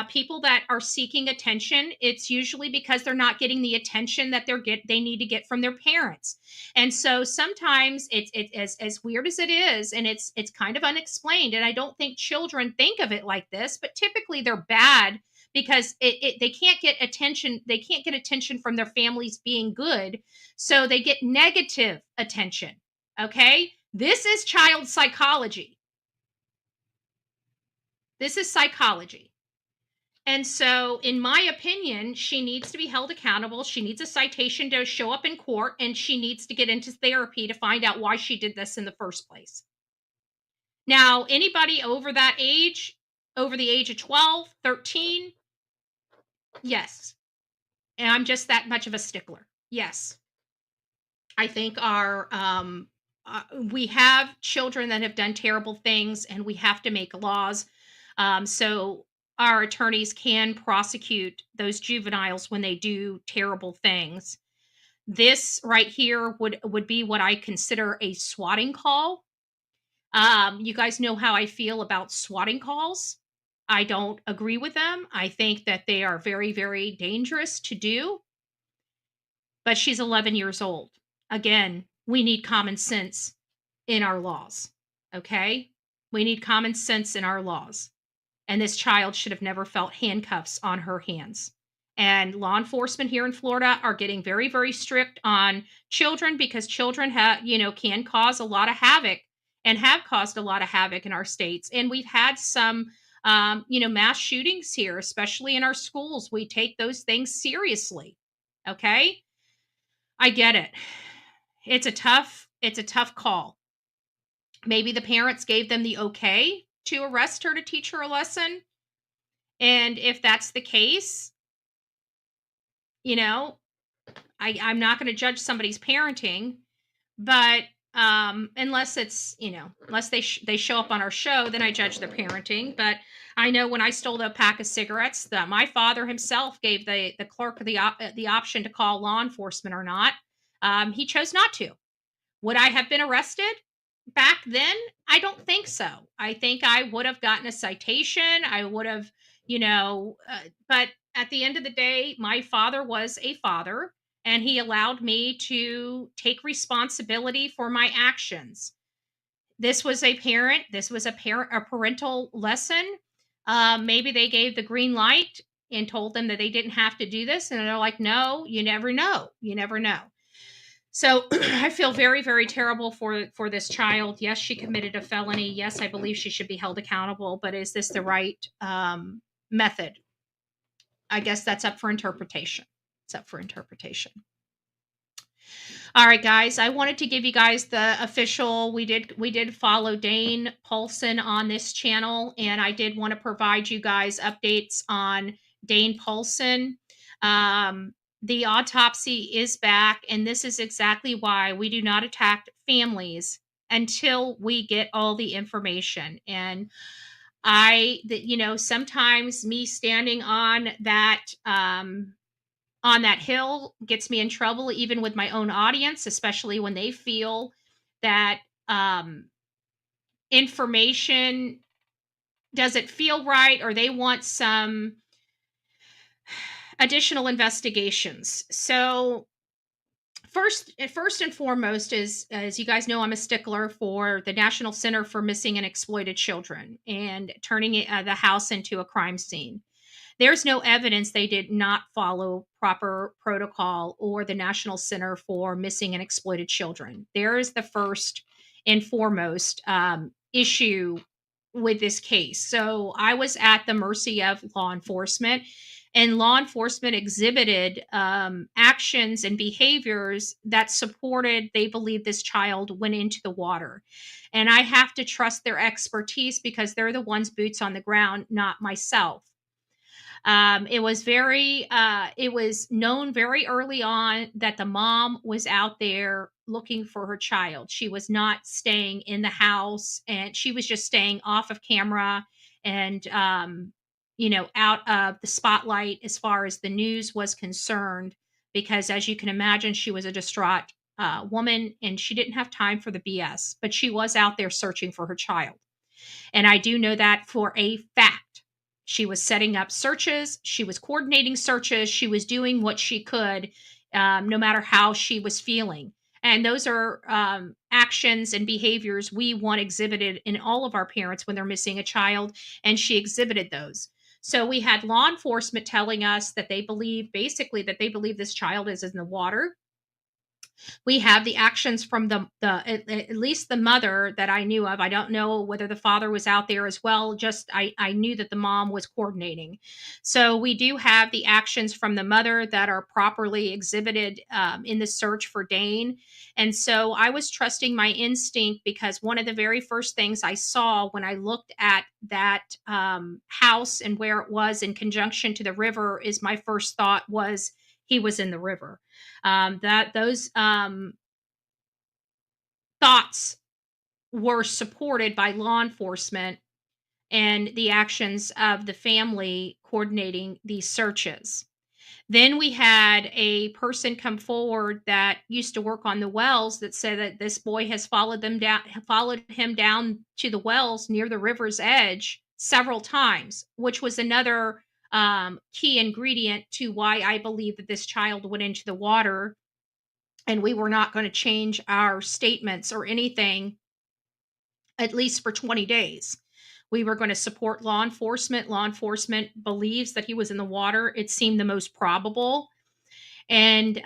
People that are seeking attention, it's usually because they're not getting the attention that they need to get from their parents. And so sometimes it's as weird as it is, and it's kind of unexplained. And I don't think children think of it like this, but typically they're bad because they can't get attention. They can't get attention from their families being good, so they get negative attention. Okay, this is child psychology. This is psychology. And so, in my opinion, she needs to be held accountable. She needs a citation to show up in court, and she needs to get into therapy to find out why she did this in the first place. Now, anybody over that age, over the age of 12, 13, yes. And I'm just that much of a stickler. Yes. I think we have children that have done terrible things, and we have to make laws. So our attorneys can prosecute those juveniles when they do terrible things. This right here would be what I consider a swatting call. You guys know how I feel about swatting calls. I don't agree with them. I think that they are very, very dangerous to do. But she's 11 years old. Again, we need common sense in our laws. Okay? We need common sense in our laws. And this child should have never felt handcuffs on her hands. And law enforcement here in Florida are getting very, very strict on children, because children can cause a lot of havoc and have caused a lot of havoc in our states. And we've had some mass shootings here, especially in our schools. We take those things seriously. Okay? I get it. It's a tough call. Maybe the parents gave them the okay to arrest her to teach her a lesson. And if that's the case, I'm not going to judge somebody's parenting, but unless it's, unless they show up on our show, then I judge their parenting. But I know when I stole a pack of cigarettes, that my father himself gave the clerk the option to call law enforcement or not. He chose not to. Would I have been arrested back then? I don't think so. I think I would have gotten a citation. I would have, but at the end of the day, my father was a father, and he allowed me to take responsibility for my actions. This was a parental lesson. Maybe they gave the green light and told them that they didn't have to do this. And they're like, no, you never know. You never know. So I feel very, very terrible for this child. Yes, she committed a felony. Yes, I believe she should be held accountable. But is this the right method? I guess that's up for interpretation. It's up for interpretation. All right, guys. I wanted to give you guys the official. We did follow Dane Paulsen on this channel, and I did want to provide you guys updates on Dane Paulsen. The autopsy is back, and this is exactly why we do not attack families until we get all the information. And sometimes me standing on that hill gets me in trouble, even with my own audience, especially when they feel that information doesn't feel right, or they want some additional investigations. So first and foremost is, as you guys know, I'm a stickler for the National Center for Missing and Exploited Children and turning the house into a crime scene. There's no evidence they did not follow proper protocol or the National Center for Missing and Exploited Children. There is the first and foremost issue with this case. So I was at the mercy of law enforcement, and law enforcement exhibited actions and behaviors that supported, they believe this child went into the water. And I have to trust their expertise because they're the ones boots on the ground, not myself. It was known very early on that the mom was out there looking for her child. She was not staying in the house, and she was just staying off of camera and, out of the spotlight as far as the news was concerned, because as you can imagine, she was a distraught woman and she didn't have time for the BS, but she was out there searching for her child. And I do know that for a fact. She was setting up searches. She was coordinating searches. She was doing what she could, no matter how she was feeling. And those are actions and behaviors we want exhibited in all of our parents when they're missing a child. And she exhibited those. So we had law enforcement telling us that they believe, basically, that they believe this child is in the water. We have the actions from at least the mother that I knew of. I don't know whether the father was out there as well. Just I knew that the mom was coordinating. So we do have the actions from the mother that are properly exhibited in the search for Dane. And so I was trusting my instinct, because one of the very first things I saw when I looked at that house and where it was in conjunction to the river is my first thought was he was in the river. Those thoughts were supported by law enforcement and the actions of the family coordinating these searches. Then we had a person come forward that used to work on the wells that said that this boy has followed him down to the wells near the river's edge several times, which was another key ingredient to why I believe that this child went into the water. And we were not going to change our statements or anything, at least for 20 days. We were going to support law enforcement. Law enforcement believes that he was in the water. It seemed the most probable. And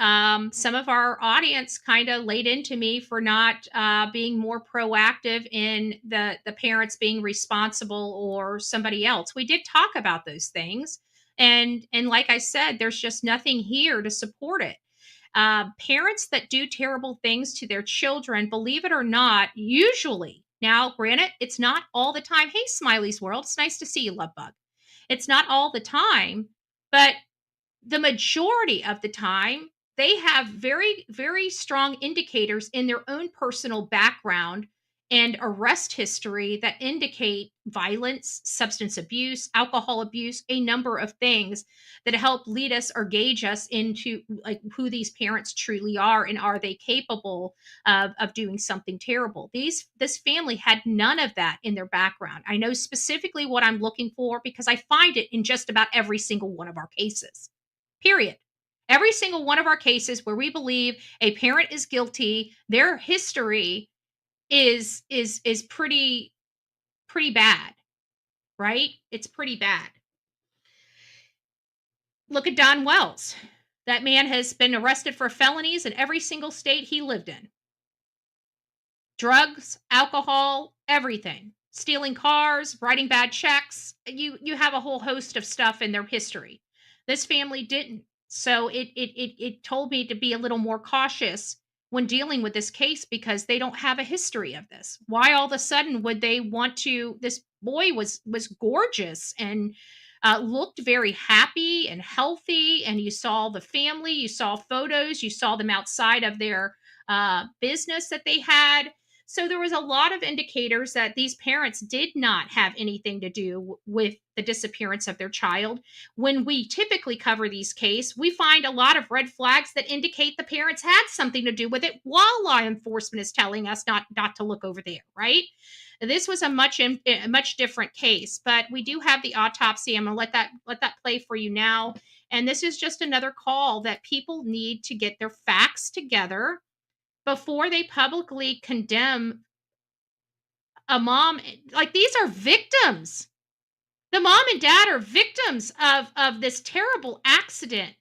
some of our audience kind of laid into me for not being more proactive in the parents being responsible or somebody else. We did talk about those things. And like I said, there's just nothing here to support it. Parents that do terrible things to their children, believe it or not, usually, now granted, it's not all the time. Hey, Smiley's World, it's nice to see you, Love Bug. It's not all the time, but the majority of the time, they have very, very strong indicators in their own personal background and arrest history that indicate violence, substance abuse, alcohol abuse, a number of things that help lead us or gauge us into like who these parents truly are and are they capable of doing something terrible. This family had none of that in their background. I know specifically what I'm looking for because I find it in just about every single one of our cases. Period. Every single one of our cases where we believe a parent is guilty, their history is pretty bad, right? It's pretty bad. Look at Don Wells. That man has been arrested for felonies in every single state he lived in. Drugs, alcohol, everything. Stealing cars, writing bad checks. You have a whole host of stuff in their history. This family didn't. So it told me to be a little more cautious when dealing with this case because they don't have a history of this. Why all of a sudden would they want to? This boy was gorgeous and looked very happy and healthy. And you saw the family, you saw photos, you saw them outside of their business that they had. So there was a lot of indicators that these parents did not have anything to do with the disappearance of their child. When we typically cover these cases, we find a lot of red flags that indicate the parents had something to do with it while law enforcement is telling us not to look over there, right? This was a much different case, but we do have the autopsy. I'm going to let that play for you now. And this is just another call that people need to get their facts together before they publicly condemn a mom. Like, these are victims. The mom and dad are victims of this terrible accident.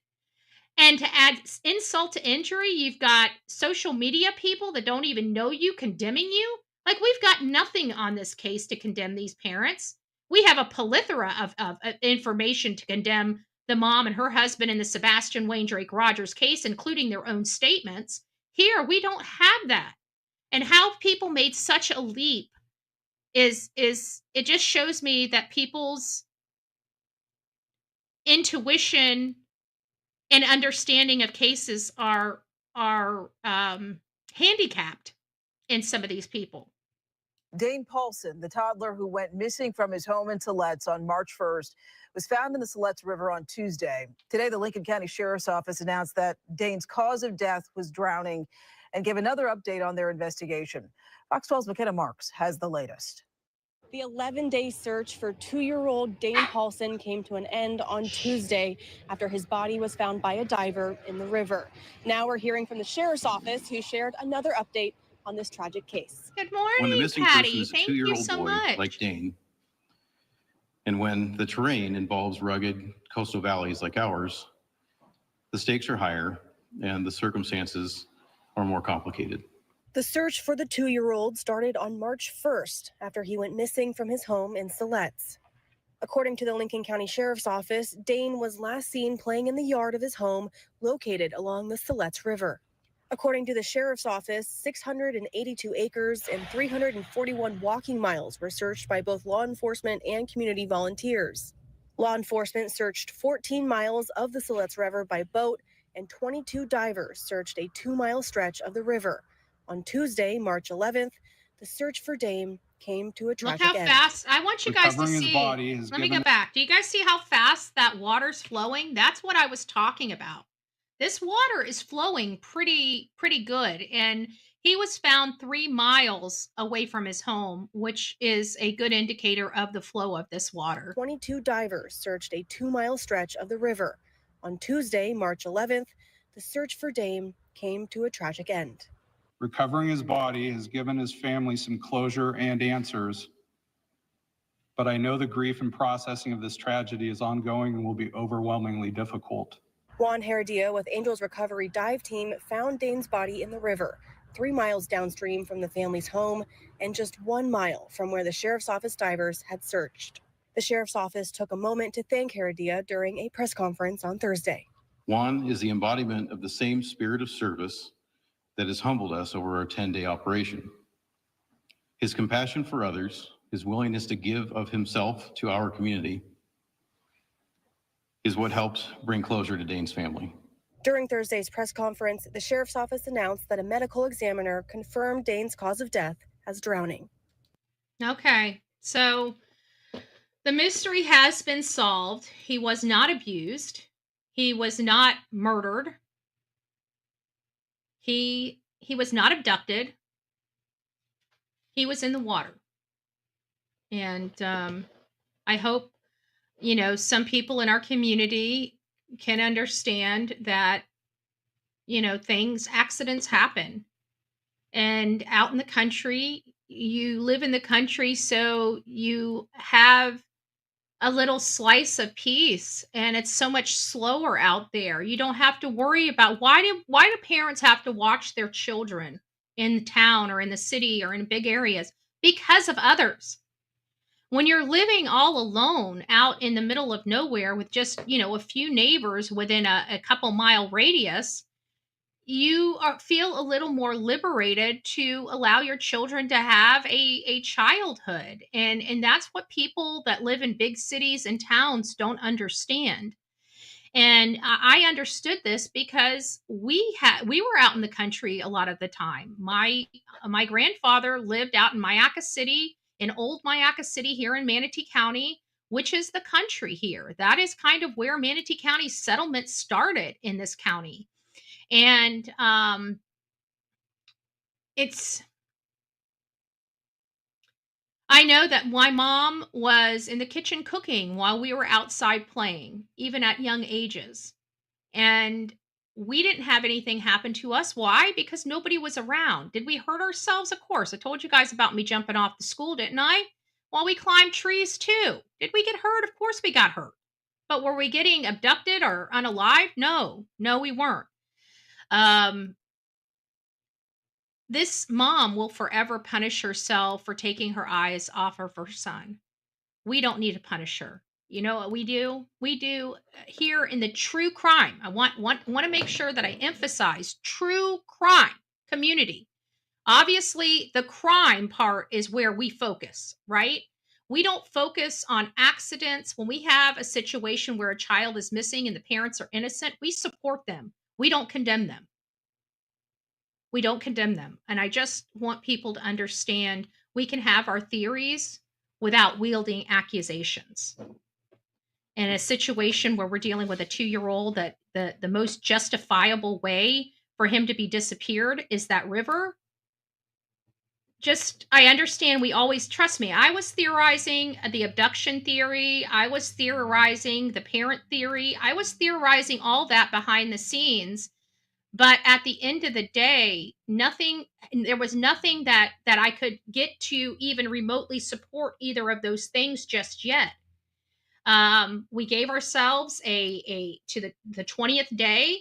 And to add insult to injury, you've got social media people that don't even know you condemning you. Like, we've got nothing on this case to condemn these parents. We have a plethora of information to condemn the mom and her husband in the Sebastian Wayne Drake Rogers case, including their own statements. Here, we don't have that. And how people made such a leap is it just shows me that people's intuition and understanding of cases are handicapped in some of these people. Dane Paulsen, the toddler who went missing from his home in Siletz on March 1st, was found in the Siletz River on Tuesday. Today, the Lincoln County Sheriff's Office announced that Dane's cause of death was drowning and gave another update on their investigation. Fox 12's McKenna Marks has the latest. The 11-day search for 2-year-old Dane Paulsen came to an end on Tuesday after his body was found by a diver in the river. Now we're hearing from the Sheriff's Office, who shared another update on this tragic case. Good morning, when the missing Patty. person is a Thank you 2-year-old so boy much. like Dane, and when the terrain involves rugged coastal valleys like ours, the stakes are higher and the circumstances are more complicated. The search for the 2-year-old started on March 1st after he went missing from his home in Siletz. According to the Lincoln County Sheriff's Office, Dane was last seen playing in the yard of his home located along the Siletz River. According to the Sheriff's Office, 682 acres and 341 walking miles were searched by both law enforcement and community volunteers. Law enforcement searched 14 miles of the Siletz River by boat, and 22 divers searched a 2-mile stretch of the river. On Tuesday, March 11th, the search for Dane came to a tragic Look how end. fast. I want you guys to Recovering his see. body has Let me given- go back. Do you guys see how fast that water's flowing? That's what I was talking about. This water is flowing pretty good. And he was found 3 miles away from his home, which is a good indicator of the flow of this water. 22 divers searched a 2-mile stretch of the river. On Tuesday, March 11th, the search for Dane came to a tragic end. Recovering his body has given his family some closure and answers, but I know the grief and processing of this tragedy is ongoing and will be overwhelmingly difficult. Juan Heredia with Angels Recovery Dive Team found Dane's body in the river, 3 miles downstream from the family's home and just 1 mile from where the Sheriff's Office divers had searched. The Sheriff's Office took a moment to thank Heredia during a press conference on Thursday. Juan is the embodiment of the same spirit of service that has humbled us over our 10-day operation. His compassion for others, his willingness to give of himself to our community, is what helps bring closure to Dane's family. During Thursday's press conference, the Sheriff's Office announced that a medical examiner confirmed Dane's cause of death as drowning. Okay, so the mystery has been solved. He was not abused. He was not murdered. He was not abducted. He was in the water. And I hope, some people in our community can understand that, accidents happen. And out in the country, you live in the country, so you have a little slice of peace, and it's so much slower out there. You don't have to worry about why do parents have to watch their children in the town or in the city or in big areas? Because of others. When you're living all alone out in the middle of nowhere with just, a few neighbors within a couple mile radius, you feel a little more liberated to allow your children to have a childhood. And that's what people that live in big cities and towns don't understand. And I understood this because we were out in the country a lot of the time. My grandfather lived out in Mayaca City, in old Mayaca City here in Manatee County, which is the country here. That is kind of where Manatee County settlement started in this county. And I know that my mom was in the kitchen cooking while we were outside playing, even at young ages. And we didn't have anything happen to us. Why? Because nobody was around. Did we hurt ourselves? Of course. I told you guys about me jumping off the school, didn't I? Well, we climbed trees too. Did we get hurt? Of course we got hurt. But were we getting abducted or unalived? No, we weren't. this mom will forever punish herself for taking her eyes off of her son. We don't need to punish her. You know what we do? We do here in the true crime. I want to make sure that I emphasize true crime community. Obviously, the crime part is where we focus, right? We don't focus on accidents. When we have a situation where a child is missing and the parents are innocent, we support them. We don't condemn them. We don't condemn them. And I just want people to understand we can have our theories without wielding accusations. In a situation where we're dealing with a 2-year-old, that the most justifiable way for him to be disappeared is that river. Just, I understand we always, trust me, I was theorizing the abduction theory. I was theorizing the parent theory. I was theorizing all that behind the scenes. But at the end of the day, there was nothing that I could get to even remotely support either of those things just yet. We gave ourselves to the 20th day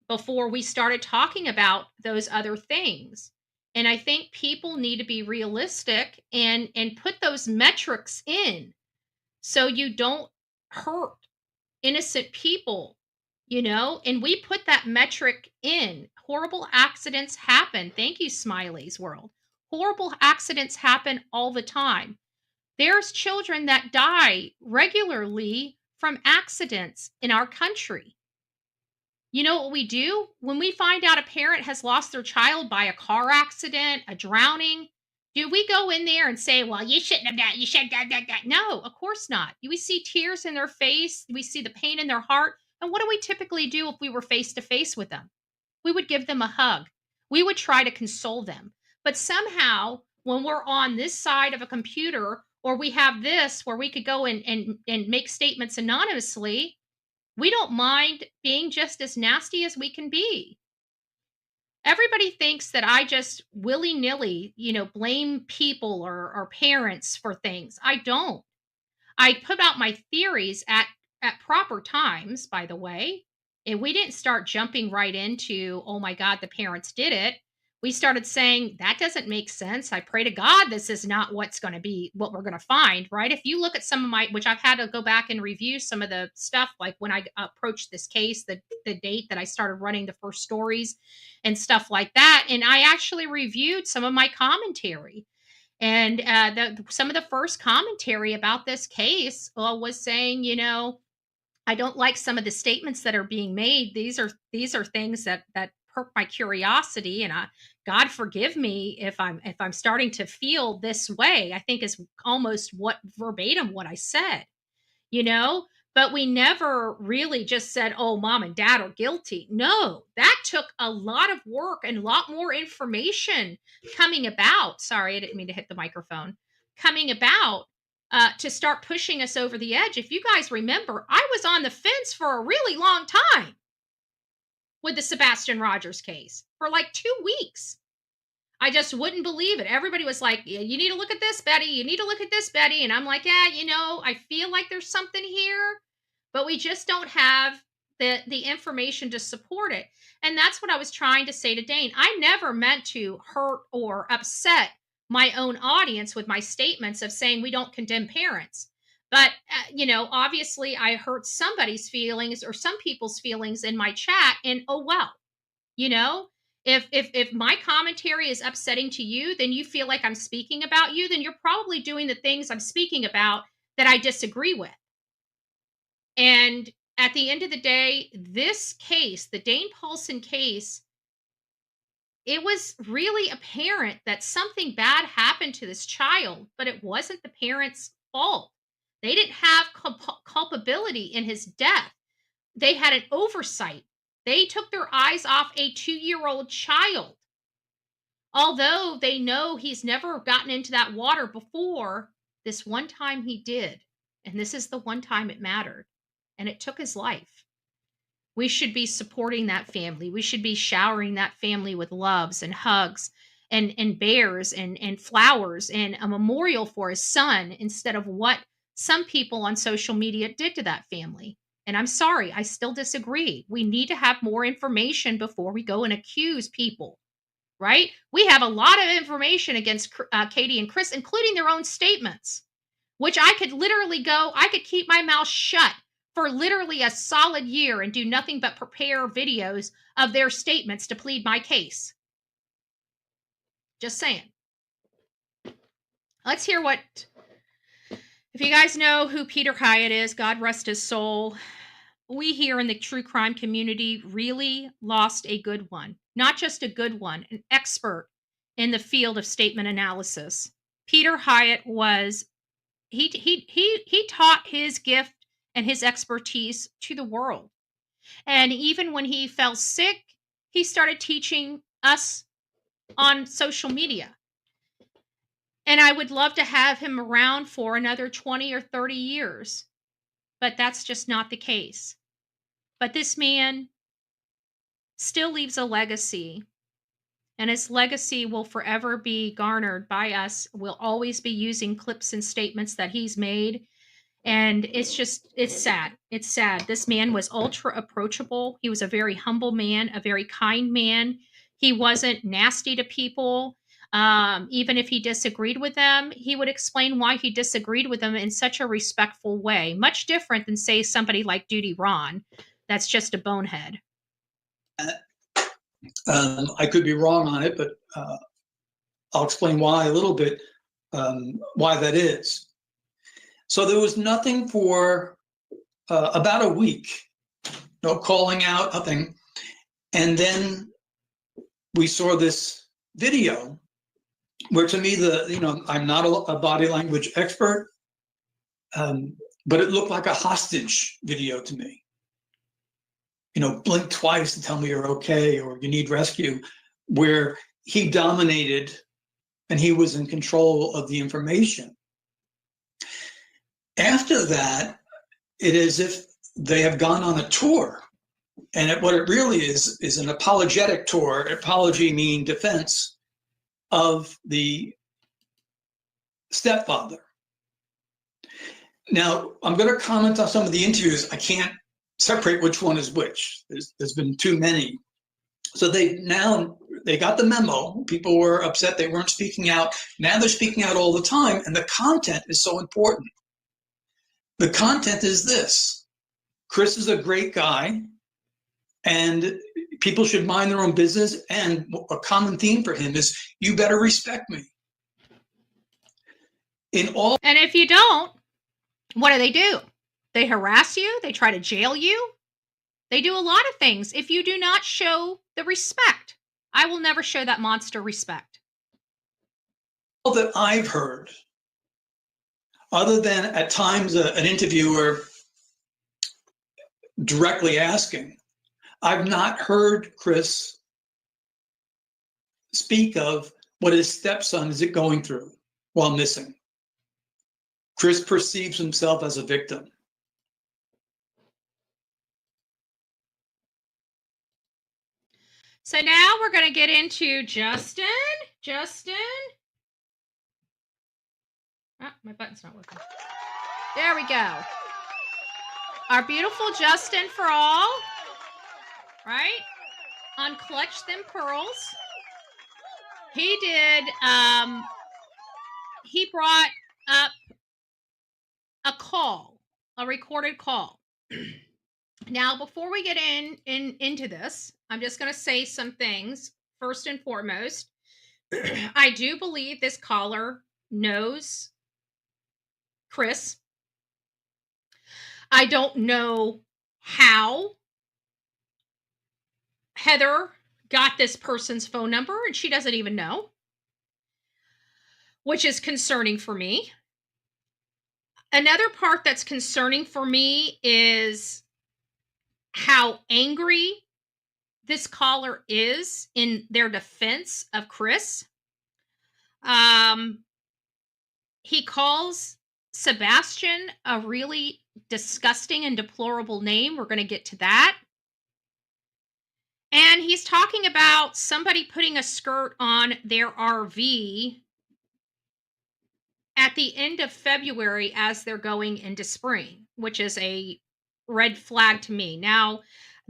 before we started talking about those other things. And I think people need to be realistic and put those metrics in so you don't hurt innocent people, and we put that metric in. Horrible accidents happen. Thank you, Smiley's World. Horrible accidents happen all the time. There's children that die regularly from accidents in our country. You know what we do? When we find out a parent has lost their child by a car accident, a drowning, do we go in there and say, well, you shouldn't have done, you should have done that? No, of course not. We see tears in their face. We see the pain in their heart. And what do we typically do if we were face to face with them? We would give them a hug. We would try to console them. But somehow, when we're on this side of a computer, or we have this where we could go and make statements anonymously, we don't mind being just as nasty as we can be. Everybody thinks that I just willy-nilly, blame people or parents for things. I don't. I put out my theories at proper times, by the way. And we didn't start jumping right into, oh my God, the parents did it. We started saying, that doesn't make sense. I pray to God this is not what we're going to find, right? If you look at some of which I've had to go back and review some of the stuff, like when I approached this case, the date that I started running the first stories and stuff like that. And I actually reviewed some of my commentary. And some of the first commentary about this case was saying, I don't like some of the statements that are being made. These are things that perk my curiosity, and God forgive me if I'm starting to feel this way. I think is almost verbatim what I said, But we never really just said, oh, mom and dad are guilty. No, that took a lot of work and a lot more information coming about. Sorry, I didn't mean to hit the microphone. Coming about to start pushing us over the edge. If you guys remember, I was on the fence for a really long time with the Sebastian Rogers case for like 2 weeks. I just wouldn't believe it. Everybody was like, you need to look at this, Betty. You need to look at this, Betty. And I'm like, yeah, I feel like there's something here, but we just don't have the information to support it. And that's what I was trying to say to Dane. I never meant to hurt or upset my own audience with my statements of saying we don't condemn parents. But, obviously I hurt somebody's feelings or some people's feelings in my chat. And oh, well, if my commentary is upsetting to you, then you feel like I'm speaking about you, then you're probably doing the things I'm speaking about that I disagree with. And at the end of the day, this case, the Dane Paulsen case, it was really apparent that something bad happened to this child, but it wasn't the parents' fault. They didn't have culpability in his death. They had an oversight. They took their eyes off a 2-year-old child. Although they know he's never gotten into that water before, this one time he did. And this is the one time it mattered. And it took his life. We should be supporting that family. We should be showering that family with loves and hugs and bears and flowers and a memorial for his son instead of what some people on social media did to that family. And I'm sorry, I still disagree. We need to have more information before we go and accuse people, right? We have a lot of information against Katie and Chris, including their own statements, which I could keep my mouth shut for literally a solid year and do nothing but prepare videos of their statements to plead my case. Just saying. Let's hear what, if you guys know who Peter Hyatt is, God rest his soul, we here in the true crime community really lost a good one. Not just a good one, an expert in the field of statement analysis. Peter Hyatt was, he taught his gift and his expertise to the world. And even when he fell sick, he started teaching us on social media. And I would love to have him around for another 20 or 30 years. But that's just not the case. But this man still leaves a legacy. And his legacy will forever be garnered by us. We'll always be using clips and statements that he's made. And it's sad. It's sad. This man was ultra approachable. He was a very humble man, a very kind man. He wasn't nasty to people. Even if he disagreed with them, he would explain why he disagreed with them in such a respectful way. Much different than, say, somebody like Duty Ron. That's just a bonehead. I could be wrong on it, but I'll explain why a little bit, why that is. So there was nothing for about a week, no calling out, nothing. And then we saw this video where, to me, I'm not a body language expert, but it looked like a hostage video to me. Blink twice to tell me you're okay or you need rescue, where he dominated and he was in control of the information. After that, it is as if they have gone on a tour. And what it really is an apologetic tour, apology meaning defense of the stepfather. Now, I'm going to comment on some of the interviews. I can't separate which one is which. There's been too many. So they got the memo. People were upset they weren't speaking out. Now they're speaking out all the time, and the content is so important. The content is this: Chris is a great guy, and people should mind their own business. And a common theme for him is, you better respect me. And if you don't, what do? They harass you. They try to jail you. They do a lot of things if you do not show the respect. I will never show that monster respect. All that I've heard, other than at times an interviewer directly asking, I've not heard Chris speak of what his stepson is going through while missing. Chris perceives himself as a victim. So now we're going to get into Justin. Oh, my button's not working. There we go. Our beautiful Justin for all, right? On Clutch Them Pearls. He did, he brought up a recorded call. Now, before we get into this, I'm just going to say some things. First and foremost, I do believe this caller knows Chris. I don't know how Heather got this person's phone number, and she doesn't even know, which is concerning for me. Another part that's concerning for me is how angry this caller is in their defense of Chris. He calls Sebastian a really disgusting and deplorable name. We're going to get to that. And he's talking about somebody putting a skirt on their RV at the end of February as they're going into spring, which is a red flag to me. Now,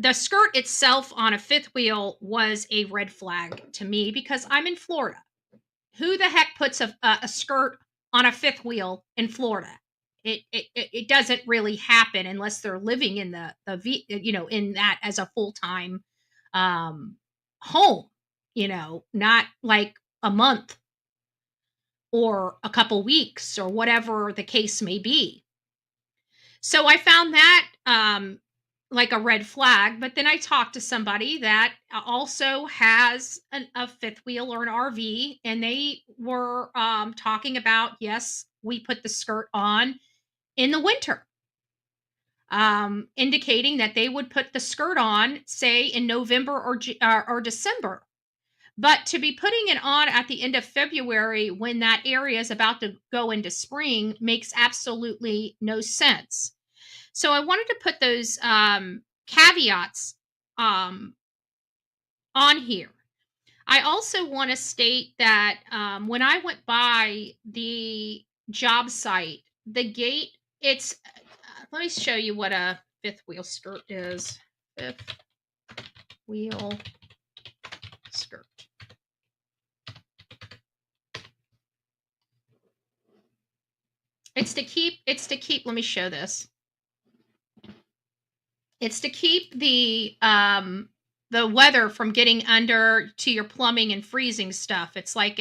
the skirt itself on a fifth wheel was a red flag to me because I'm in Florida. Who the heck puts a skirt on a fifth wheel in Florida? It doesn't really happen unless they're living in in that as a full-time home, not like a month or a couple weeks or whatever the case may be. So I found that like a red flag, but then I talked to somebody that also has a fifth wheel or an RV, and they were talking about, yes, we put the skirt on in the winter, indicating that they would put the skirt on, say, in November or December. But to be putting it on at the end of February when that area is about to go into spring makes absolutely no sense. So I wanted to put those caveats on here. I also want to state that when I went by the job site, the gate, let me show you what a fifth wheel skirt is. Fifth wheel skirt. It's to keep, let me show this. It's to keep the weather from getting under to your plumbing and freezing stuff. It's like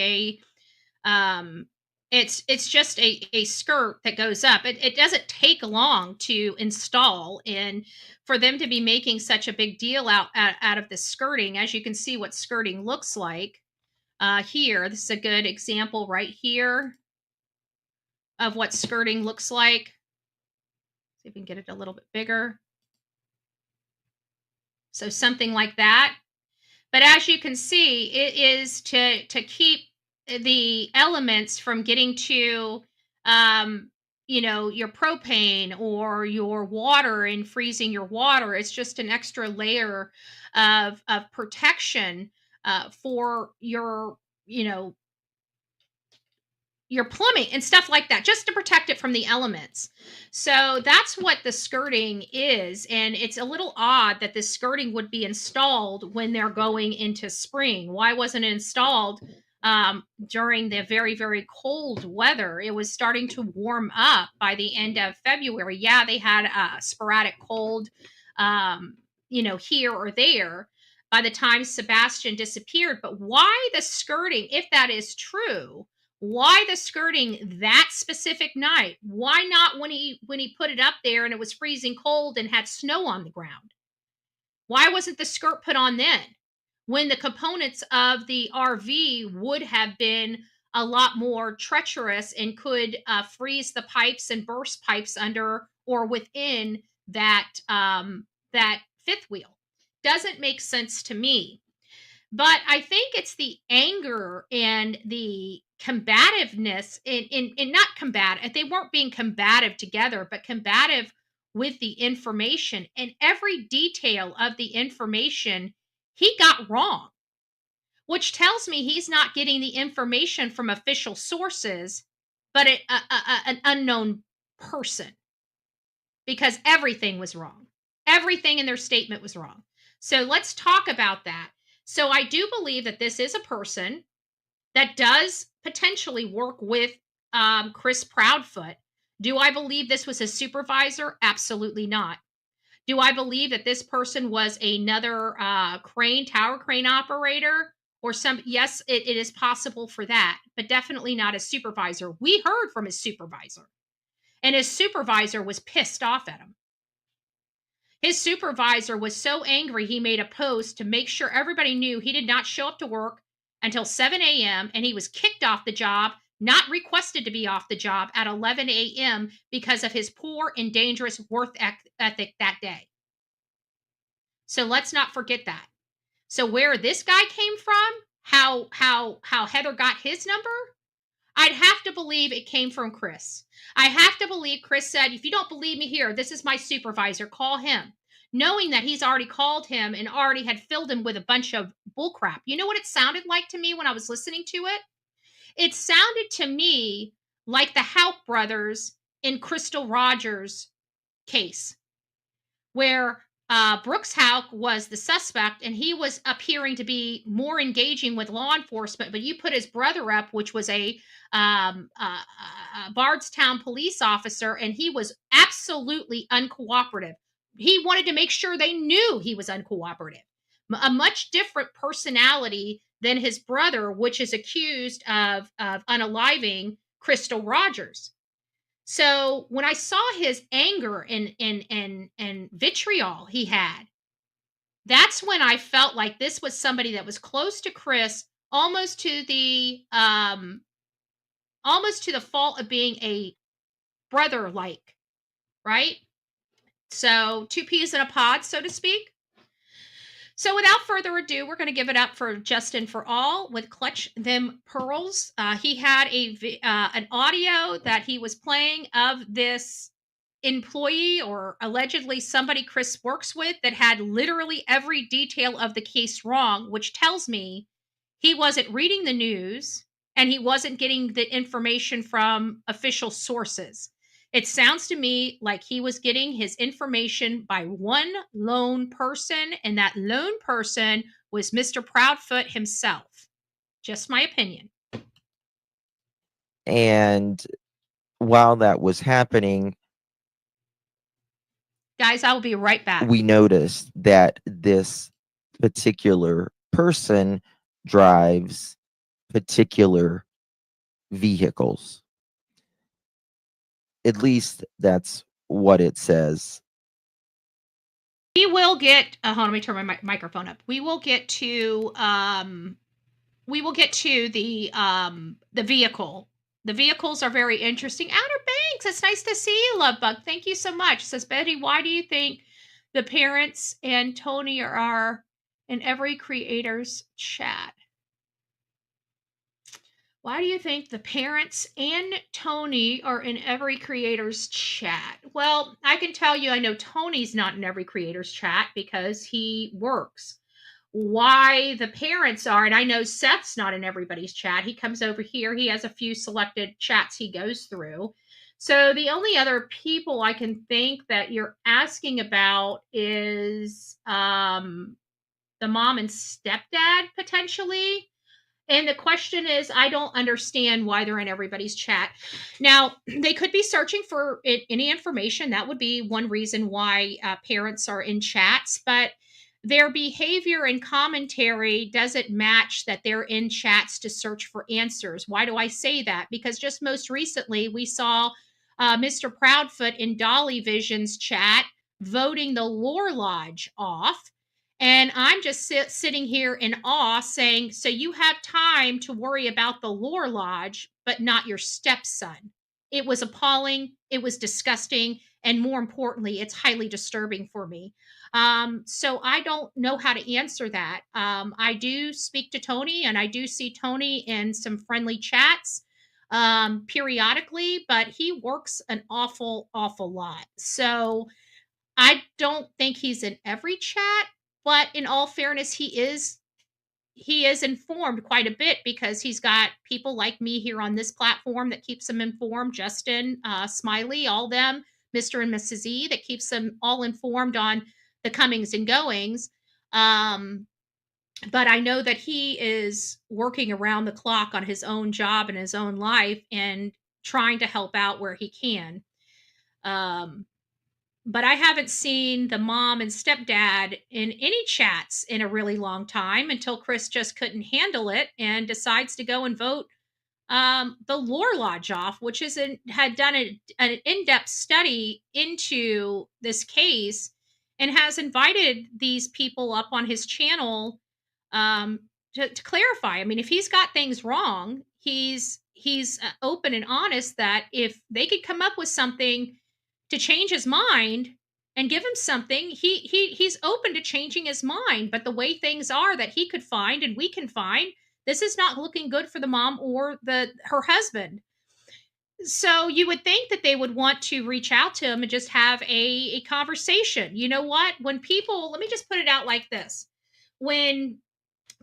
it's just a skirt that goes up. It doesn't take long to install, and for them to be making such a big deal out of the skirting, as you can see what skirting looks like here. This is a good example right here of what skirting looks like. See if we can get it a little bit bigger. So something like that. But as you can see, it is to keep the elements from getting to, your propane or your water and freezing your water. It's just an extra layer of protection for your plumbing and stuff like that, just to protect it from the elements. So that's what the skirting is. And it's a little odd that the skirting would be installed when they're going into spring. Why wasn't it installed during the very, very cold weather? It was starting to warm up by the end of February. Yeah, they had a sporadic cold, here or there by the time Sebastian disappeared. But why the skirting, if that is true? Why the skirting that specific night? Why not when he put it up there and it was freezing cold and had snow on the ground? Why wasn't the skirt put on then, when the components of the RV would have been a lot more treacherous and could freeze the pipes and burst pipes under or within that fifth wheel? Doesn't make sense to me. But I think it's the anger and the combativeness in not combative. They weren't being combative together, but combative with the information, and every detail of the information he got wrong, which tells me he's not getting the information from official sources, but an unknown person, because everything was wrong. Everything in their statement was wrong. So let's talk about that. So I do believe that this is a person that does potentially work with Chris Proudfoot. Do I believe this was his supervisor? Absolutely not. Do I believe that this person was another tower crane operator or some? Yes, it is possible for that, but definitely not a supervisor. We heard from his supervisor, and his supervisor was pissed off at him. His supervisor was so angry, he made a post to make sure everybody knew he did not show up to work until 7 a.m. and he was kicked off the job, not requested to be off the job at 11 a.m. because of his poor and dangerous work ethic that day. So let's not forget that. So where this guy came from, how Heather got his number, I'd have to believe it came from Chris. I have to believe Chris said, if you don't believe me here, this is my supervisor, call him. Knowing that he's already called him and already had filled him with a bunch of bullcrap. You know what it sounded like to me when I was listening to it? It sounded to me like the Houck brothers in Crystal Rogers' case, where Brooks Hauk was the suspect, and he was appearing to be more engaging with law enforcement. But you put his brother up, which was a Bardstown police officer, and he was absolutely uncooperative. He wanted to make sure they knew he was uncooperative. A much different personality than his brother, which is accused of unaliving Crystal Rogers. So when I saw his anger and vitriol he had, that's when I felt like this was somebody that was close to Chris, almost to the fault of being a brother like, right? So 2 peas in a pod, so to speak. So without further ado, we're going to give it up for Justin for All with Clutch Them Pearls. He had an audio that he was playing of this employee or allegedly somebody Chris works with that had literally every detail of the case wrong, which tells me he wasn't reading the news and he wasn't getting the information from official sources. It sounds to me like he was getting his information by one lone person, and that lone person was Mr. Proudfoot himself. Just my opinion. And while that was happening, guys, I will be right back. We noticed that this particular person drives particular vehicles. At least that's what it says. We will get. Hold on, let me turn my microphone up. We will get to. The vehicle. The vehicles are very interesting. Outer Banks, it's nice to see you, Lovebug. Thank you so much. Says Betty, why do you think the parents and Tony are in every creator's chat? Why do you think the parents and Tony are in every creator's chat? Well, I can tell you, I know Tony's not in every creator's chat because he works. Why the parents are, and I know Seth's not in everybody's chat. He comes over here. He has a few selected chats he goes through. So the only other people I can think that you're asking about is the mom and stepdad, potentially. And the question is, I don't understand why they're in everybody's chat. Now, they could be searching for any information. That would be one reason why parents are in chats. But their behavior and commentary doesn't match that they're in chats to search for answers. Why do I say that? Because just most recently, we saw Mr. Proudfoot in Dolly Vision's chat voting the Lore Lodge off. And I'm just sitting here in awe saying, so you have time to worry about the Lore Lodge, but not your stepson. It was appalling. It was disgusting. And more importantly, it's highly disturbing for me. So I don't know how to answer that. I do speak to Tony, and I do see Tony in some friendly chats periodically, but he works an awful lot. So I don't think he's in every chat. But in all fairness, he is informed quite a bit because he's got people like me here on this platform that keeps him informed. Justin, Smiley, all them, Mr. and Mrs. E, that keeps them all informed on the comings and goings. But I know that he is working around the clock on his own job and his own life and trying to help out where he can. But I haven't seen the mom and stepdad in any chats in a really long time until Chris just couldn't handle it and decides to go and vote the Lore Lodge off, which had done an in-depth study into this case and has invited these people up on his channel to clarify. I mean, if he's got things wrong, he's open and honest that if they could come up with something to change his mind and give him something, he's open to changing his mind. But the way things are that he could find and we can find, this is not looking good for the mom or her husband. So you would think that they would want to reach out to him and just have a conversation. You know what? When people, let me just put it out like this. When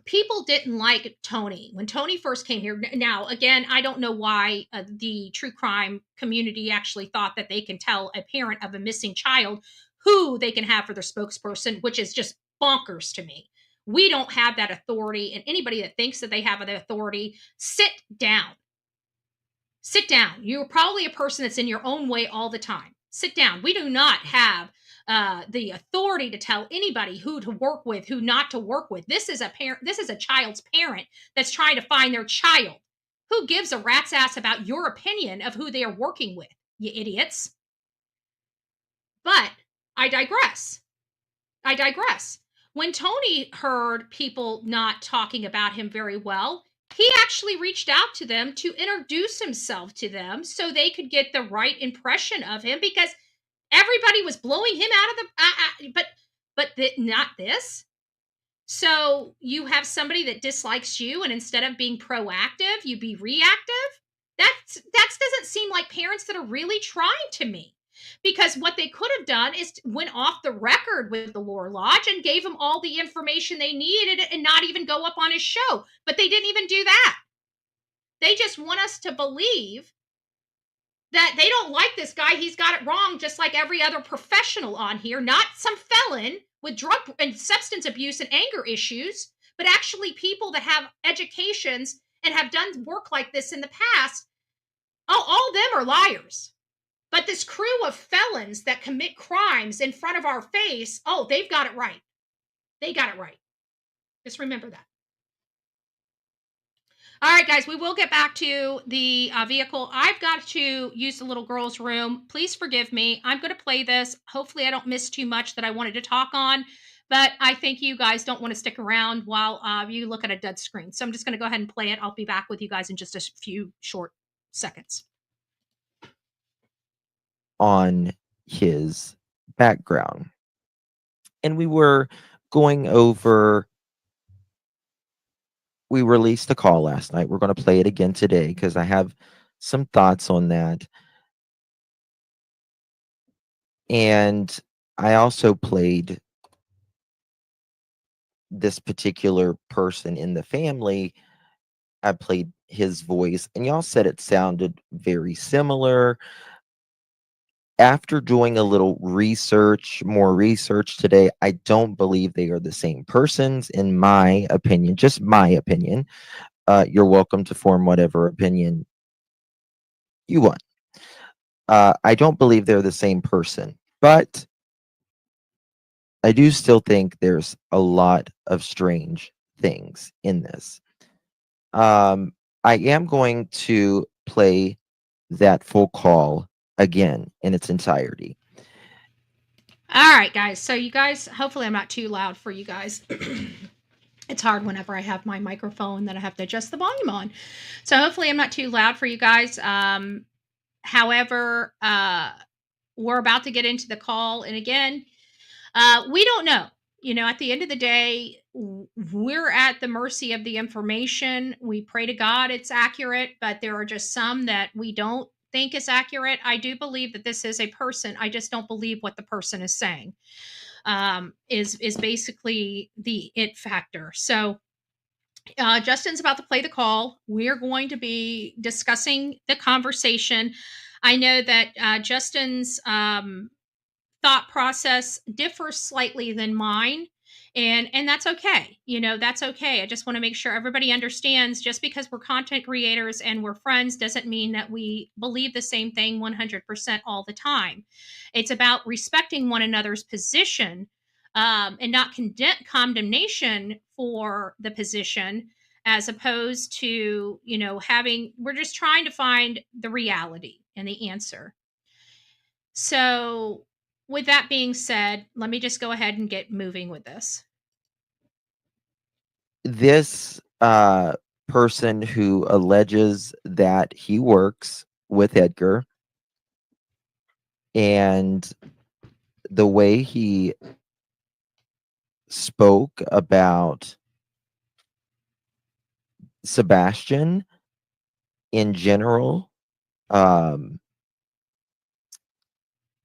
people didn't like Tony when Tony first came here. Now, again, I don't know why the true crime community actually thought that they can tell a parent of a missing child who they can have for their spokesperson, which is just bonkers to me. We don't have that authority, and anybody that thinks that they have the authority, sit down. Sit down. You're probably a person that's in your own way all the time. Sit down. We do not have the authority to tell anybody who to work with, who not to work with. This is a parent. This is a child's parent that's trying to find their child. Who gives a rat's ass about your opinion of who they are working with, you idiots? But I digress. I digress. When Tony heard people not talking about him very well, he actually reached out to them to introduce himself to them so they could get the right impression of him, because everybody was blowing him out of the not this. So you have somebody that dislikes you, and instead of being proactive, you be reactive. That doesn't seem like parents that are really trying to me. Because what they could have done is went off the record with the Lore Lodge and gave him all the information they needed and not even go up on his show. But they didn't even do that. They just want us to believe that they don't like this guy. He's got it wrong, just like every other professional on here, not some felon with drug and substance abuse and anger issues, but actually people that have educations and have done work like this in the past. Oh, all of them are liars. But this crew of felons that commit crimes in front of our face, oh, they've got it right. They got it right. Just remember that. All right, guys, we will get back to the vehicle. I've got to use the little girl's room. Please forgive me. I'm going to play this. Hopefully I don't miss too much that I wanted to talk on, but I think you guys don't want to stick around while you look at a dead screen. So I'm just going to go ahead and play it. I'll be back with you guys in just a few short seconds. On his background. And we were going over, we released a call last night. We're going to play it again today because I have some thoughts on that. And I also played this particular person in the family. I played his voice, and y'all said it sounded very similar. After doing a little research, more research today, I don't believe they are the same persons, in my opinion, just my opinion. You're welcome to form whatever opinion you want. I don't believe they're the same person, but I do still think there's a lot of strange things in this. I am going to play that full call again in its entirety. All right, guys. So you guys, hopefully I'm not too loud for you guys. It's hard whenever I have my microphone that I have to adjust the volume on. So hopefully I'm not too loud for you guys. However, we're about to get into the call. And again, we don't know. You know, at the end of the day, we're at the mercy of the information. We pray to God it's accurate, but there are just some that we don't think is accurate. I do believe that this is a person. I just don't believe what the person is saying. Is basically the it factor. So Justin's about to play the call. We're going to be discussing the conversation. I know that Justin's thought process differs slightly than mine. And that's okay. You know, that's okay. I just want to make sure everybody understands, just because we're content creators and we're friends doesn't mean that we believe the same thing 100% all the time. It's about respecting one another's position and not condemnation for the position, as opposed to, you know, we're just trying to find the reality and the answer. So with that being said, let me just go ahead and get moving with this. This person who alleges that he works with Edgar, and the way he spoke about Sebastian in general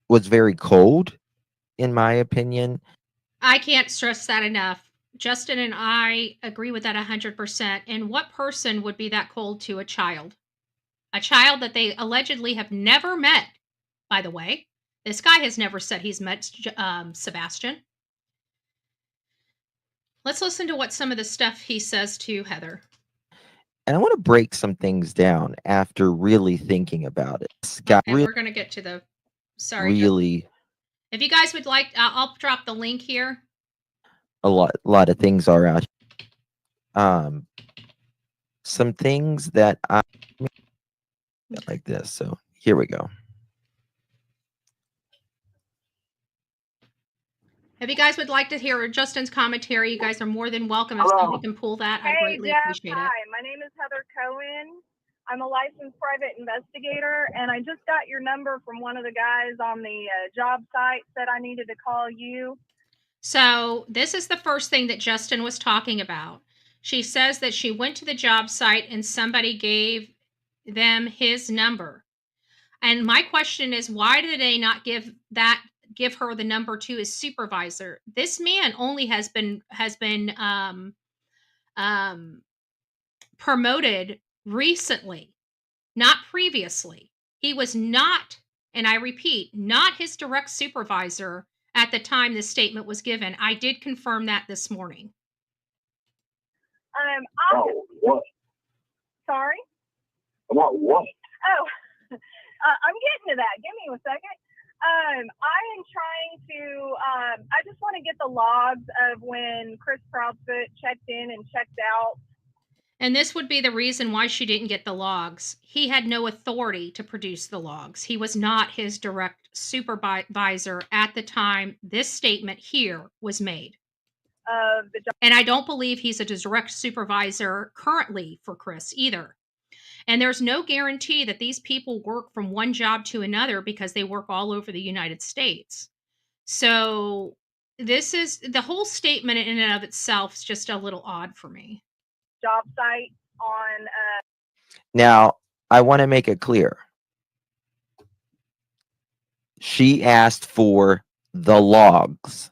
was very cold, in my opinion. I can't stress that enough. Justin and I agree with that 100%. And what person would be that cold to a child? A child that they allegedly have never met, by the way. This guy has never said he's met Sebastian. Let's listen to what some of the stuff he says to Heather. And I want to break some things down after really thinking about it. Scott, Okay, we're going to get to the, sorry. really, if you guys would like, I'll drop the link here. a lot of things are out. Some things that I like this. So here we go. If you guys would like to hear Justin's commentary, you guys are more than welcome. If Hello. somebody can pull that, I Hey, greatly Jeff. appreciate Hi, it. my name is Heather Cohen. I'm a licensed private investigator, and I just got your number from one of the guys on the job site. Said I needed to call you. So this is the first thing that Justin was talking about. She says that she went to the job site and somebody gave them his number. And my question is, why did they not give her the number to his supervisor? This man only has been promoted recently, not previously. He was not, and I repeat, not his direct supervisor at the time this statement was given. I did confirm that this morning. What? Sorry? What? Oh, I'm getting to that. Give me a second. I am trying to, I just want to get the logs of when Chris Proudfoot checked in and checked out. And this would be the reason why she didn't get the logs. He had no authority to produce the logs. He was not his direct supervisor at the time this statement here was made. And I don't believe he's a direct supervisor currently for Chris either. And there's no guarantee that these people work from one job to another because they work all over the United States. So this is the whole statement in and of itself is just a little odd for me. Job site on. Now, I want to make it clear. She asked for the logs.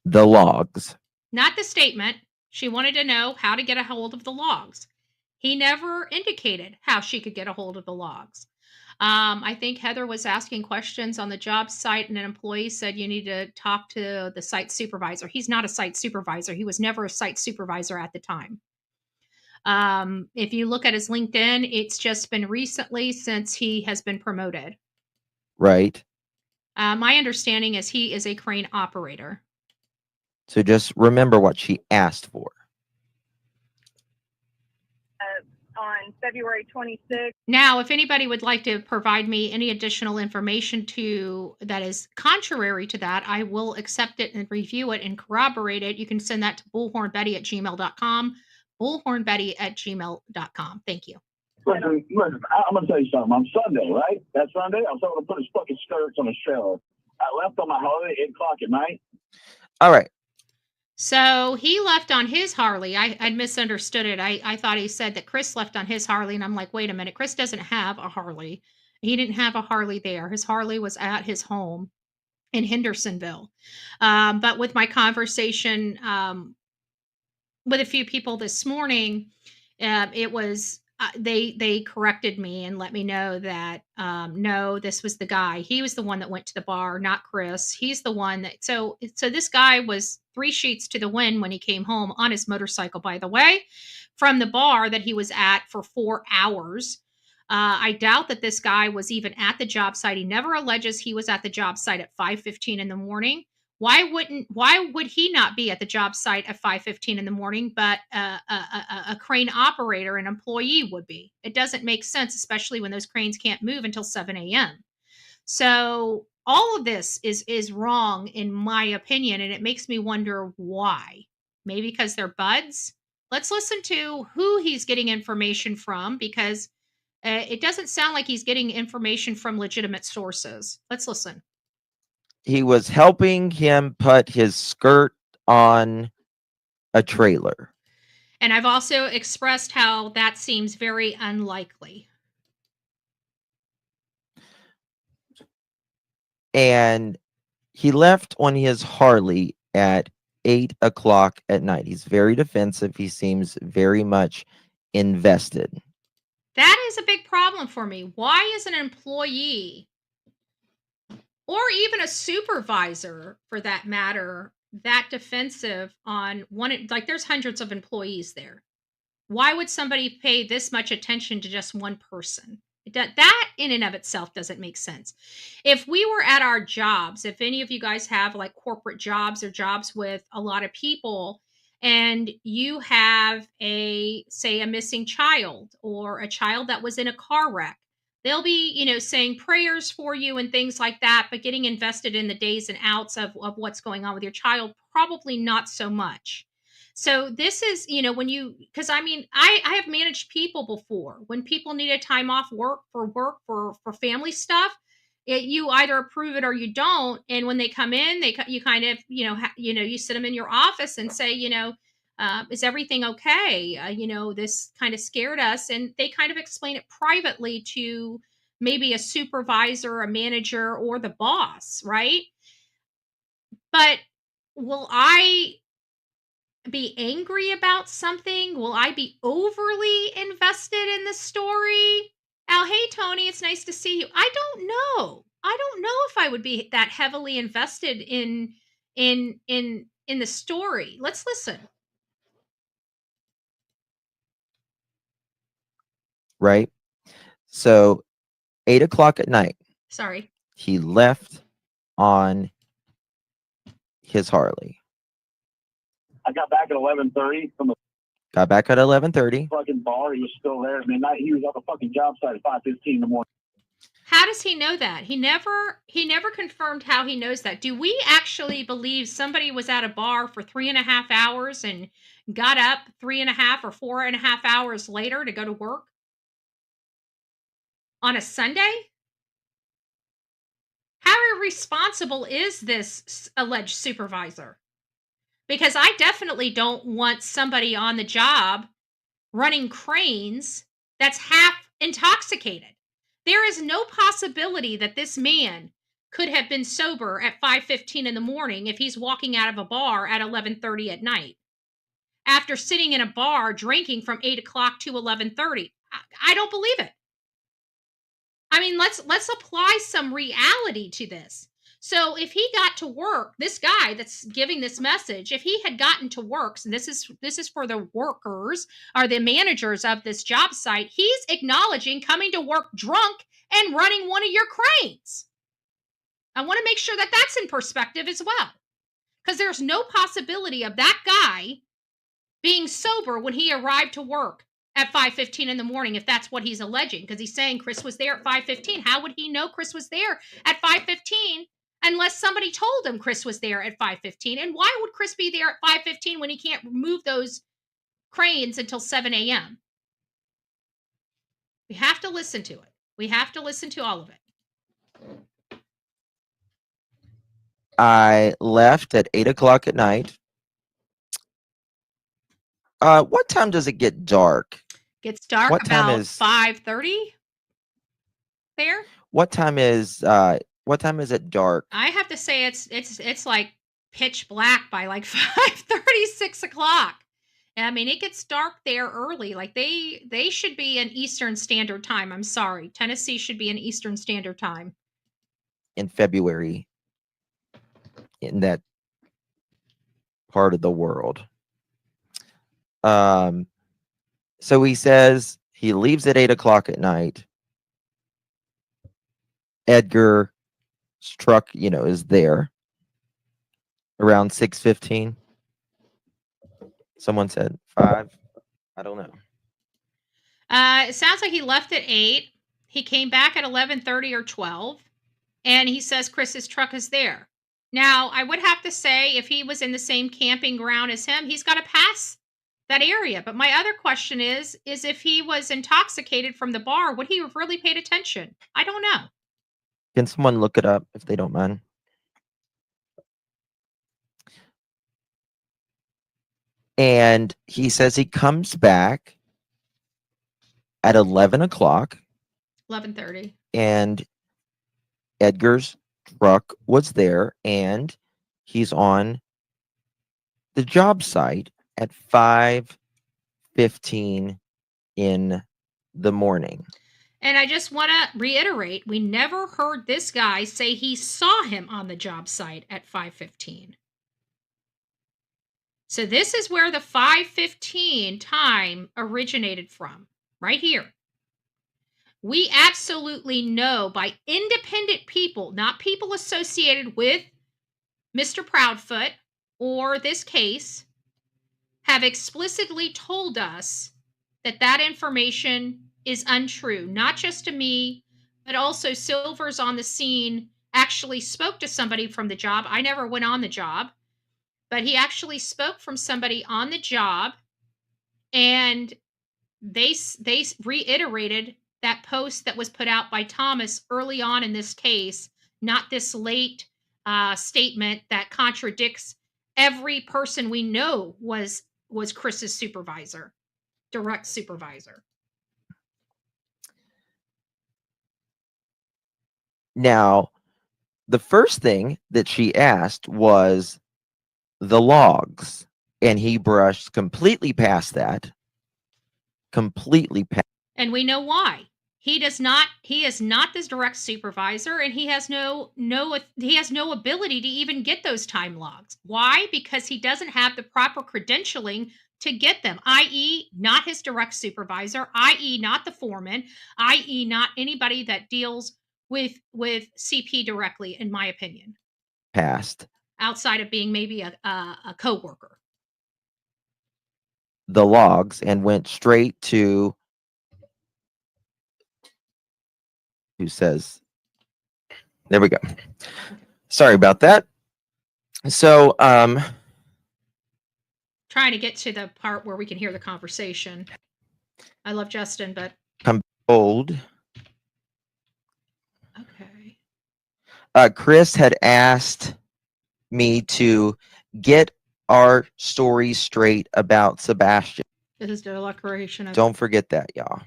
The logs. Not the statement. She wanted to know how to get a hold of the logs. He never indicated how she could get a hold of the logs. I think Heather was asking questions on the job site, and an employee said you need to talk to the site supervisor. He's not a site supervisor. He was never a site supervisor at the time. If you look at his LinkedIn, it's just been recently since he has been promoted. Right. My understanding is he is a crane operator. So just remember what she asked for. On February 26th. Now, if anybody would like to provide me any additional information that is contrary to that, I will accept it and review it and corroborate it. You can send that to bullhornbetty@gmail.com, bullhornbetty@gmail.com. Thank you. Listen, I'm going to tell you something. On Sunday, right? That Sunday, I was able to put his fucking skirts on his trailer. I left on my holiday at 8 o'clock at night. All right. So he left on his Harley. I misunderstood it. I thought he said that Chris left on his Harley, and I'm like, wait a minute. Chris doesn't have a Harley. He didn't have a Harley there. His Harley was at his home in Hendersonville. But with my conversation with a few people this morning, it was they corrected me and let me know that no, this was the guy. He was the one that went to the bar, not Chris. He's the one that so this guy was 3 sheets to the wind when he came home on his motorcycle, by the way, from the bar that he was at for 4 hours. I doubt that this guy was even at the job site. He never alleges he was at the job site at 5:15 in the morning. Why would he not be at the job site at 5:15 in the morning, but a crane operator, an employee would be? It doesn't make sense, especially when those cranes can't move until 7 a.m. So all of this is wrong in my opinion, and it makes me wonder why. Maybe because they're buds. Let's listen to who he's getting information from, because it doesn't sound like he's getting information from legitimate sources. Let's listen. He was helping him put his skirt on a trailer. And I've also expressed how that seems very unlikely. And he left on his Harley at 8 o'clock at night. He's very defensive. He seems very much invested. That is a big problem for me. Why is an employee or even a supervisor for that matter, that defensive on one, like there's hundreds of employees there. Why would somebody pay this much attention to just one person? That in and of itself doesn't make sense. If we were at our jobs, if any of you guys have like corporate jobs or jobs with a lot of people, and you have say a missing child or a child that was in a car wreck, they'll be, saying prayers for you and things like that, but getting invested in the days and outs of what's going on with your child, probably not so much. So this is, when because I have managed people before. When people needed time off work for family stuff, you either approve it or you don't. And when they come in, you kind of, you sit them in your office and say, is everything okay? This kind of scared us, and they kind of explain it privately to maybe a supervisor, a manager, or the boss, right? But will I be angry about something? Will I be overly invested in the story? Oh, hey Tony, it's nice to see you. I don't know. I don't know if I would be that heavily invested in the story. Let's listen. Right. So 8 o'clock at night, Sorry. he left on his Harley. I got back at 11:30 from the Got back at 11:30. fucking bar. He was still there at midnight. He was on the fucking job site at 5:15 in the morning. How does he know that? He never confirmed how he knows that. Do we actually believe somebody was at a bar for 3.5 hours and got up 3.5 or 4.5 hours later to go to work on a Sunday? How irresponsible is this alleged supervisor? Because I definitely don't want somebody on the job running cranes that's half intoxicated. There is no possibility that this man could have been sober at 5:15 in the morning if he's walking out of a bar at 11:30 at night after sitting in a bar drinking from 8 o'clock to 11:30. I don't believe it. I mean, let's apply some reality to this. So if he got to work, this guy that's giving this message, if he had gotten to work, so this is for the workers or the managers of this job site, he's acknowledging coming to work drunk and running one of your cranes. I want to make sure that that's in perspective as well, because there's no possibility of that guy being sober when he arrived to work at 5:15 in the morning, if that's what he's alleging, because he's saying Chris was there at 5:15. How would he know Chris was there at 5:15 unless somebody told him Chris was there at 5:15? And why would Chris be there at 5:15 when he can't move those cranes until 7 a.m.? We have to listen to it. We have to listen to all of it. I left at 8 o'clock at night. What time does it get dark? Gets dark What time about is 5:30 there. what time is it dark? I have to say it's like pitch black by like 5:30, 6 o'clock. I mean, it gets dark there early. Like they should be in Eastern Standard Time. I'm sorry. Tennessee should be in Eastern Standard Time. In February in that part of the world. So he says he leaves at 8 o'clock at night. Edgar's truck, is there around 6:15. Someone said 5. I don't know. It sounds like he left at 8. He came back at 11:30 or 12, and he says Chris's truck is there. Now, I would have to say if he was in the same camping ground as him, he's got to pass that area. But my other question is if he was intoxicated from the bar, would he have really paid attention? I don't know. Can someone look it up if they don't mind? And he says he comes back at 11 o'clock. 11:30. And Edgar's truck was there, and he's on the job site at 5:15 in the morning. And I just want to reiterate, we never heard this guy say he saw him on the job site at 5:15. So this is where the 5:15 time originated from, right here. We absolutely know by independent people, not people associated with Mr. Proudfoot or this case, have explicitly told us that that information is untrue, not just to me, but also Silver's on the scene actually spoke to somebody from the job. I never went on the job, but he actually spoke from somebody on the job, and they reiterated that post that was put out by Thomas early on in this case, not this late statement that contradicts every person we know was Chris's supervisor, direct supervisor. Now, the first thing that she asked was the logs, and he brushed completely past that. Completely past. And we know why. He is not this direct supervisor, and he has no ability to even get those time logs. Why? Because he doesn't have the proper credentialing to get them, i.e. not his direct supervisor, i.e. not the foreman, i.e. not anybody that deals with CP directly, in my opinion. Past. Outside of being maybe a coworker. The logs and went straight to who says, there we go. Sorry about that. So, trying to get to the part where we can hear the conversation. I love Justin, but come old. Okay. Chris had asked me to get our story straight about Sebastian. This is the declaration of. Don't forget that, y'all.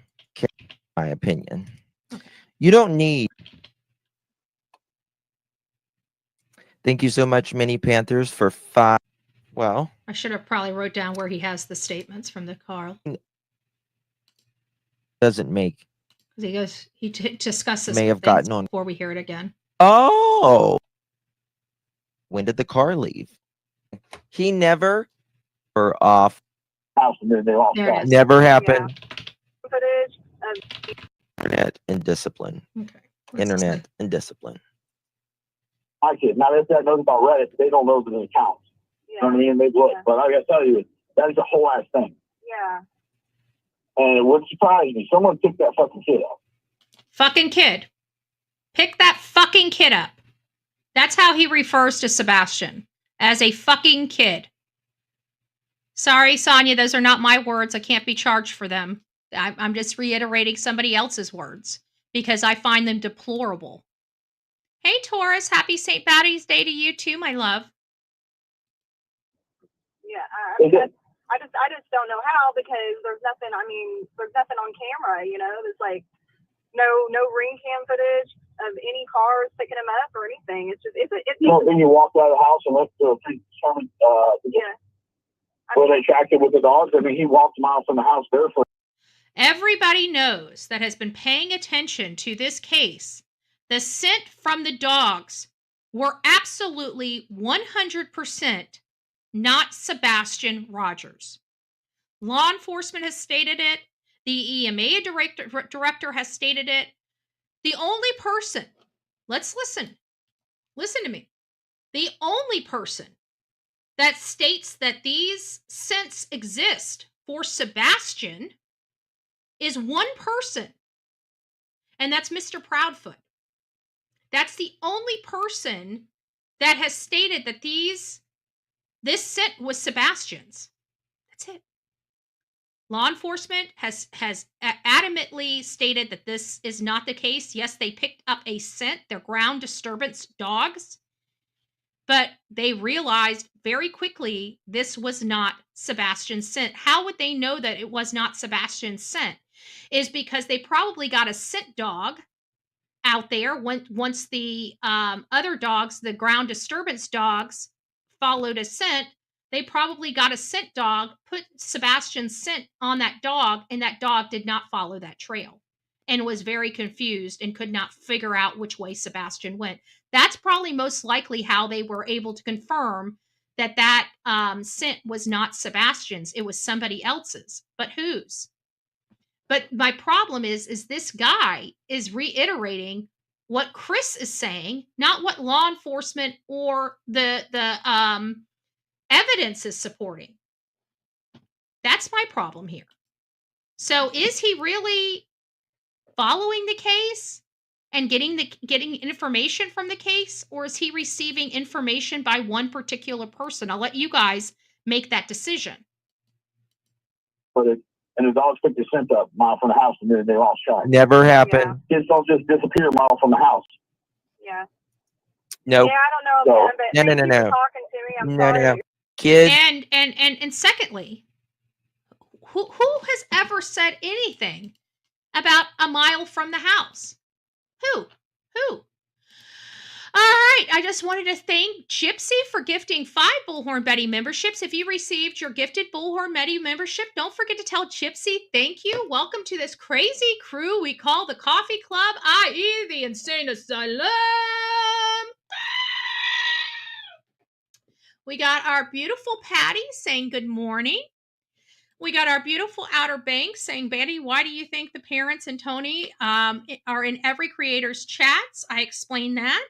My opinion. Okay. You don't need. Thank you so much, Mini Panthers, for 5. Well, I should have probably wrote down where he has the statements from the car. Doesn't make. He discusses. May have gotten on before we hear it again. Oh. When did the car leave? He never were off. Never happened. Footage of Internet and discipline. Okay. Internet and discipline. I kid. Now, if that knows about Reddit, they don't know the accounts. You know what I mean? They look. But I got to tell you, that is a whole ass thing. Yeah. And it would surprise me. Someone picked that fucking kid up. Fucking kid. Pick that fucking kid up. That's how he refers to Sebastian. As a fucking kid. Sorry, Sonia, those are not my words. I can't be charged for them. I'm just reiterating somebody else's words because I find them deplorable. Hey, Taurus, happy St. Patty's Day to you too, my love. Yeah, I just don't know how, because there's nothing on camera, you know. There's like no ring cam footage of any cars picking him up or anything. It's just then you walked out of the house and went to a predetermined where they tracked it with the dogs. I mean, he walked miles from the house barefoot. Everybody knows that has been paying attention to this case. The scent from the dogs were absolutely 100% not Sebastian Rogers. Law enforcement has stated it. The EMA director has stated it. The only person, let's listen to me. The only person that states that these scents exist for Sebastian is one person, and that's Mr. Proudfoot. That's the only person that has stated that this scent was Sebastian's. That's it. Law enforcement has adamantly stated that this is not the case. Yes, they picked up a scent. They're ground disturbance dogs. But they realized very quickly this was not Sebastian's scent. How would they know that it was not Sebastian's scent? Is because they probably got a scent dog out there once the other dogs, the ground disturbance dogs, followed a scent. They probably got a scent dog, put Sebastian's scent on that dog, and that dog did not follow that trail. and was very confused and could not figure out which way Sebastian went. That's probably most likely how they were able to confirm that scent was not Sebastian's. It was somebody else's. But whose? But my problem is this guy is reiterating what Chris is saying, not what law enforcement or the evidence is supporting. That's my problem here. So is he really following the case and getting information from the case, or is he receiving information by one particular person? I'll let you guys make that decision. And his dogs took the scent up a mile from the house, and they all shot. Never happened. Kids don't just disappear a mile from the house. Yeah. No. Yeah, I don't know, man, but No, thank you for no. talking to me. I'm No, sorry. no. Kids. And secondly, who has ever said anything about a mile from the house? Who? All right. I just wanted to thank Gypsy for gifting 5 Bullhorn Betty memberships. If you received your gifted Bullhorn Betty membership, don't forget to tell Gypsy thank you. Welcome to this crazy crew we call the Coffee Club, i.e. the Insane Asylum. We got our beautiful Patty saying good morning. We got our beautiful Outer Banks saying, Betty, why do you think the parents and Tony are in every creator's chats? I explained that.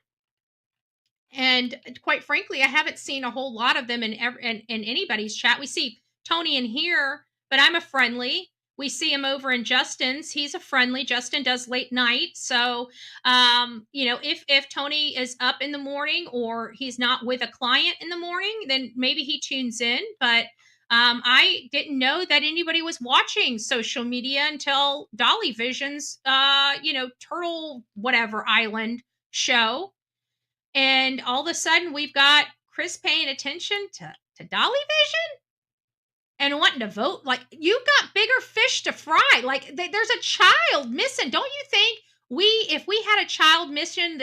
And quite frankly, I haven't seen a whole lot of them in anybody's chat. We see Tony in here, but I'm a friendly. We see him over in Justin's. He's a friendly. Justin does late night. So, if Tony is up in the morning or he's not with a client in the morning, then maybe he tunes in. But I didn't know that anybody was watching social media until Dolly Vision's, Turtle whatever Island show. And all of a sudden, we've got Chris paying attention to Dolly Vision and wanting to vote. Like, you've got bigger fish to fry. Like, there's a child missing. Don't you think if we had a child missing,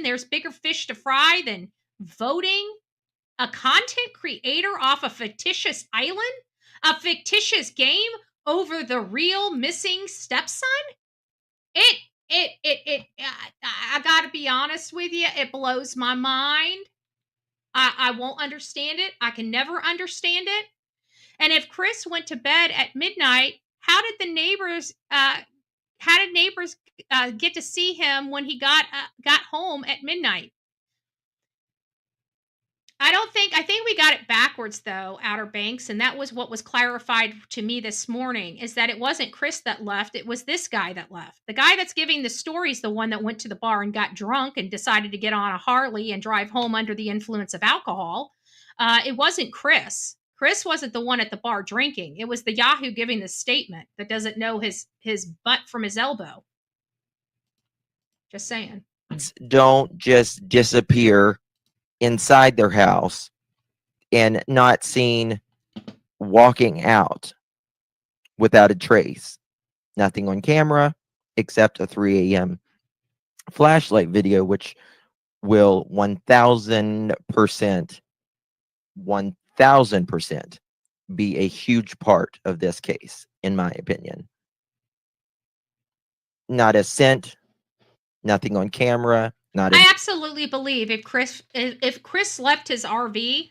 there's bigger fish to fry than voting a content creator off a fictitious island, a fictitious game over the real missing stepson? I gotta be honest with you, it blows my mind. I won't understand it. I can never understand it. And if Chris went to bed at midnight, how did neighbors get to see him when he got home at midnight? I think we got it backwards though, Outer Banks, and that was what was clarified to me this morning, is that it wasn't Chris that left, it was this guy that left. The guy that's giving the story is the one that went to the bar and got drunk and decided to get on a Harley and drive home under the influence of alcohol. It wasn't Chris. Chris wasn't the one at the bar drinking. It was the Yahoo giving the statement that doesn't know his butt from his elbow. Just saying. Don't just disappear inside their house and not seen walking out without a trace. Nothing on camera except a 3 a.m. flashlight video, which will 1000% be a huge part of this case, in my opinion. Not a scent, nothing on camera. I absolutely believe if Chris left his RV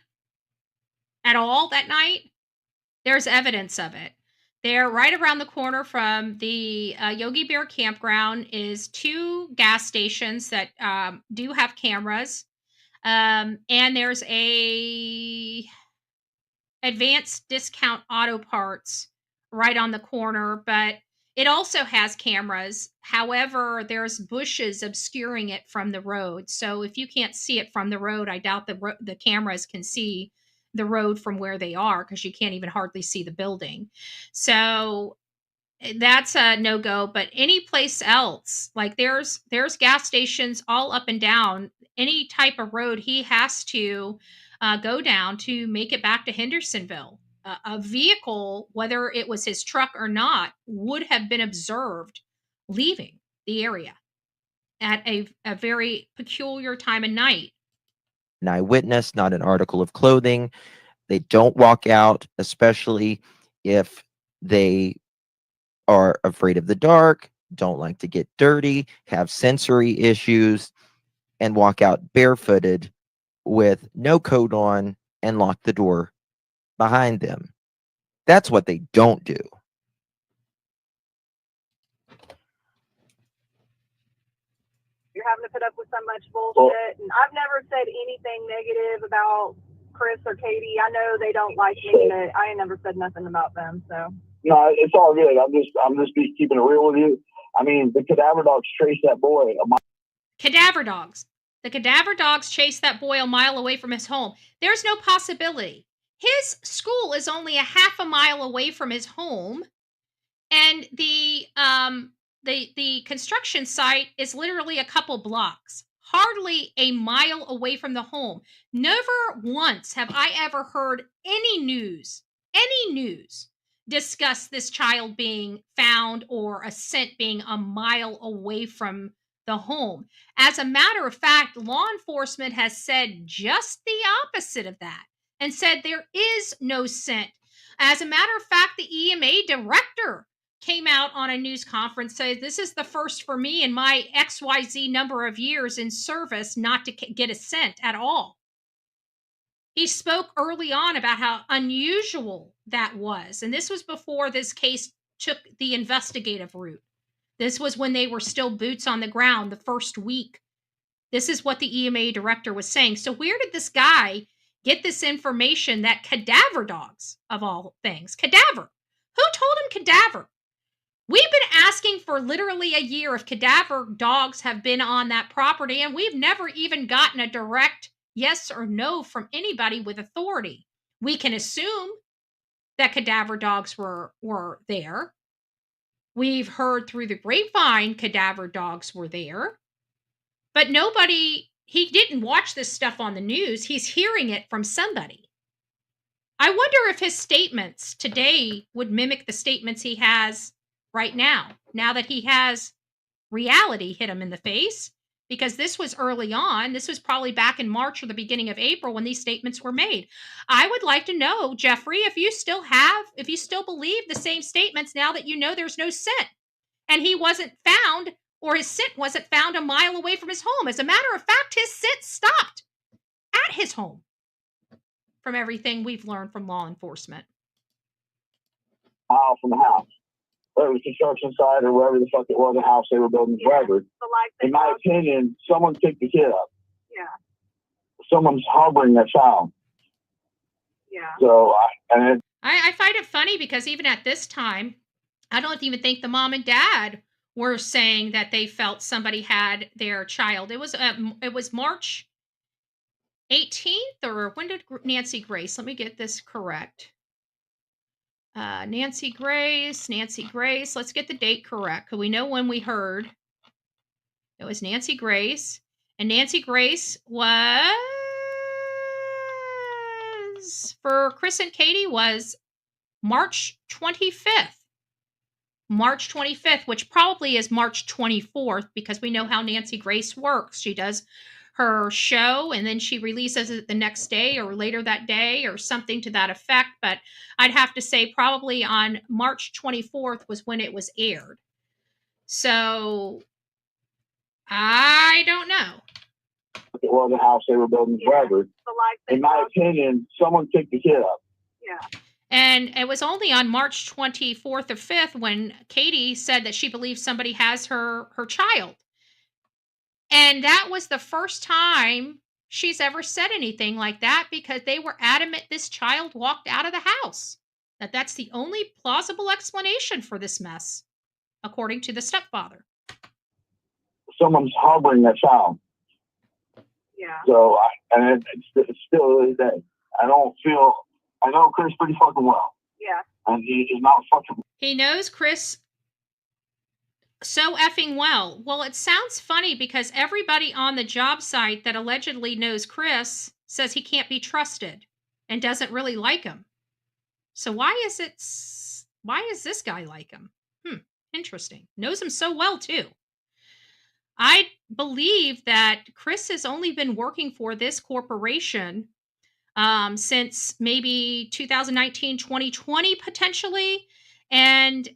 at all that night, there's evidence of it. There, right around the corner from the Yogi Bear campground, is 2 gas stations that do have cameras, and there's a Advanced Discount Auto Parts right on the corner, but it also has cameras. However, there's bushes obscuring it from the road. So if you can't see it from the road, I doubt the cameras can see the road from where they are, because you can't even hardly see the building. So that's a no-go. But any place else, like there's gas stations all up and down any type of road he has to go down to make it back to Hendersonville. A vehicle, whether it was his truck or not, would have been observed leaving the area at a very peculiar time of night. An eyewitness, not an article of clothing. They don't walk out, especially if they are afraid of the dark, don't like to get dirty, have sensory issues, and walk out barefooted with no coat on and lock the door behind them. That's what they don't do. You're having to put up with so much bullshit. And I've never said anything negative about Chris or Katie. I know they don't like me, but I ain't never said nothing about them. So No, it's all good. I'm just keeping it real with you. I mean, the cadaver dogs chased that boy a mile. Cadaver dogs. The cadaver dogs chased that boy a mile away from his home. There's no possibility. His school is only a half a mile away from his home, and the construction site is literally a couple blocks, hardly a mile away from the home. Never once have I ever heard any news discuss this child being found or a scent being a mile away from the home. As a matter of fact, law enforcement has said just the opposite of that and said there is no scent. As a matter of fact, the EMA director came out on a news conference saying, this is the first for me in my XYZ number of years in service not to get a scent at all. He spoke early on about how unusual that was. And this was before this case took the investigative route. This was when they were still boots on the ground the first week. This is what the EMA director was saying. So where did this guy get this information that cadaver dogs, of all things, cadaver? Who told him cadaver? We've been asking for literally a year if cadaver dogs have been on that property, and we've never even gotten a direct yes or no from anybody with authority. We can assume that cadaver dogs were there. We've heard through the grapevine cadaver dogs were there. But nobody, he didn't watch this stuff on the news. He's hearing it from somebody. I wonder if his statements today would mimic the statements he has right now that he has reality hit him in the face, because this was early on. This was probably back in March or the beginning of April when these statements were made. I would like to know, Jeffrey, if you still believe the same statements now that you know there's no scent and he wasn't found, or his scent wasn't found a mile away from his home. As a matter of fact, his scent stopped at his home, from everything we've learned from law enforcement. Mile from the house. Whether it was construction site or wherever the fuck it was, a house they were building forever. In my opinion, someone picked the kid up. Yeah. Someone's harboring that child. Yeah. So I find it funny because even at this time, I don't even think the mom and dad were saying that they felt somebody had their child. It was March 18th, or when did Nancy Grace? Let me get this correct. Nancy Grace. Let's get the date correct, because we know when we heard. It was Nancy Grace. And Nancy Grace was, for Chris and Katie, was March 25th. March 25th, which probably is March 24th, because we know how Nancy Grace works. She does her show and then she releases it the next day or later that day or something to that effect. But I'd have to say probably on March 24th was when it was aired. So I don't know. it was a house they were building forever. In my opinion, someone picked the kid up. Yeah. And it was only on March 24th or 5th when Katie said that she believes somebody has her child. And that was the first time she's ever said anything like that, because they were adamant this child walked out of the house. That's the only plausible explanation for this mess, according to the stepfather. Someone's harboring that child. Yeah. So, and it's still to this day. I know Chris pretty fucking well. Yeah. And he is not fucking. He knows Chris so effing well. Well, it sounds funny because everybody on the job site that allegedly knows Chris says he can't be trusted and doesn't really like him. So why is this guy like him? Interesting. Knows him so well too. I believe that Chris has only been working for this corporation since maybe 2019, 2020 potentially. And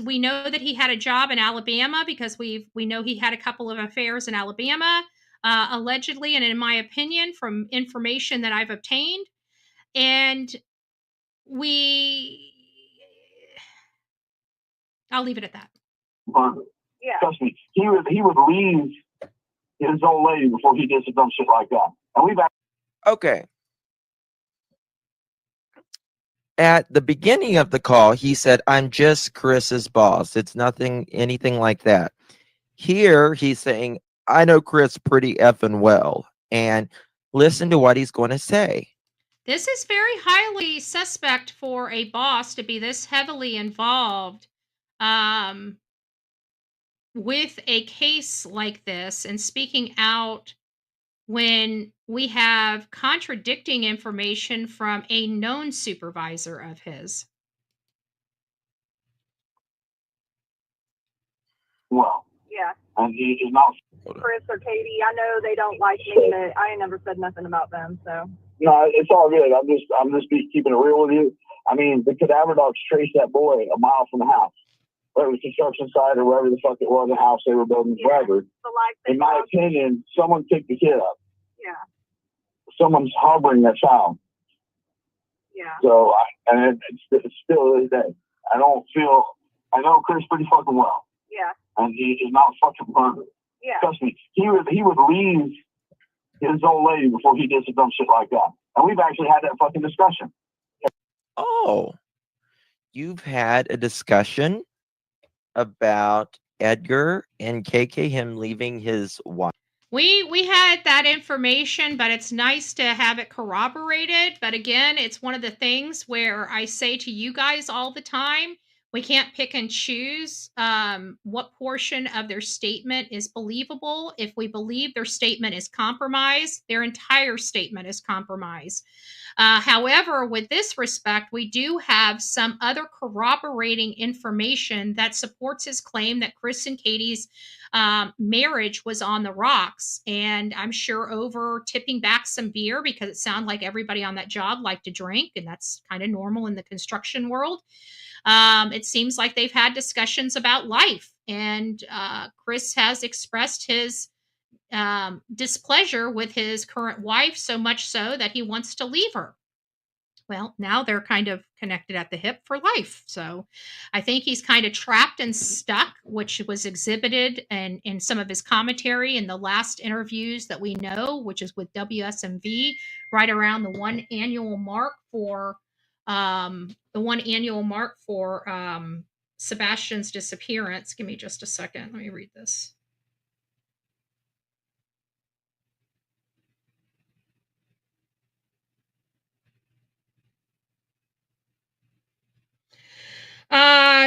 we know that he had a job in Alabama because we know he had a couple of affairs in Alabama, allegedly, and in my opinion, from information that I've obtained. And I'll leave it at that. Yeah. Trust me, he would leave his old lady before he did some dumb shit like that. And we've Okay. At the beginning of the call, he said, "I'm just Chris's boss. It's anything like that." Here, he's saying, "I know Chris pretty effing well." And listen to what he's going to say. This is very highly suspect for a boss to be this heavily involved with a case like this and speaking out when we have contradicting information from a known supervisor of his. Well, Yeah. and he is not. Chris or Katie, I know they don't like me, but I ain't never said nothing about them, so. No, it's all good. I'm just keeping it real with you. I mean, the cadaver dogs traced that boy a mile from the house, whether it was construction site or wherever the fuck it was, the house they were building, wherever. So like In my opinion, someone picked the kid up. Yeah. Someone's harboring that child. Yeah. So, it's still to this day. I know Chris pretty fucking well. Yeah. And he is not fucking perfect. Yeah. Trust me, he would leave his old lady before he did some dumb shit like that. And we've actually had that fucking discussion. Oh, you've had a discussion about Edgar and KK, him leaving his wife. We had that information, but it's nice to have it corroborated. But again, it's one of the things where I say to you guys all the time, we can't pick and choose what portion of their statement is believable. If we believe their statement is compromised, their entire statement is compromised. However, with this respect, we do have some other corroborating information that supports his claim that Chris and Katie's marriage was on the rocks. And I'm sure over tipping back some beer, because it sounded like everybody on that job liked to drink, and that's kind of normal in the construction world. It seems like they've had discussions about life, and Chris has expressed his displeasure with his current wife, so much so that he wants to leave her. Well, now they're kind of connected at the hip for life. So I think he's kind of trapped and stuck, which was exhibited in some of his commentary in the last interviews that we know, which is with WSMV, right around the one annual mark for Sebastian's disappearance. Give me just a second. Let me read this.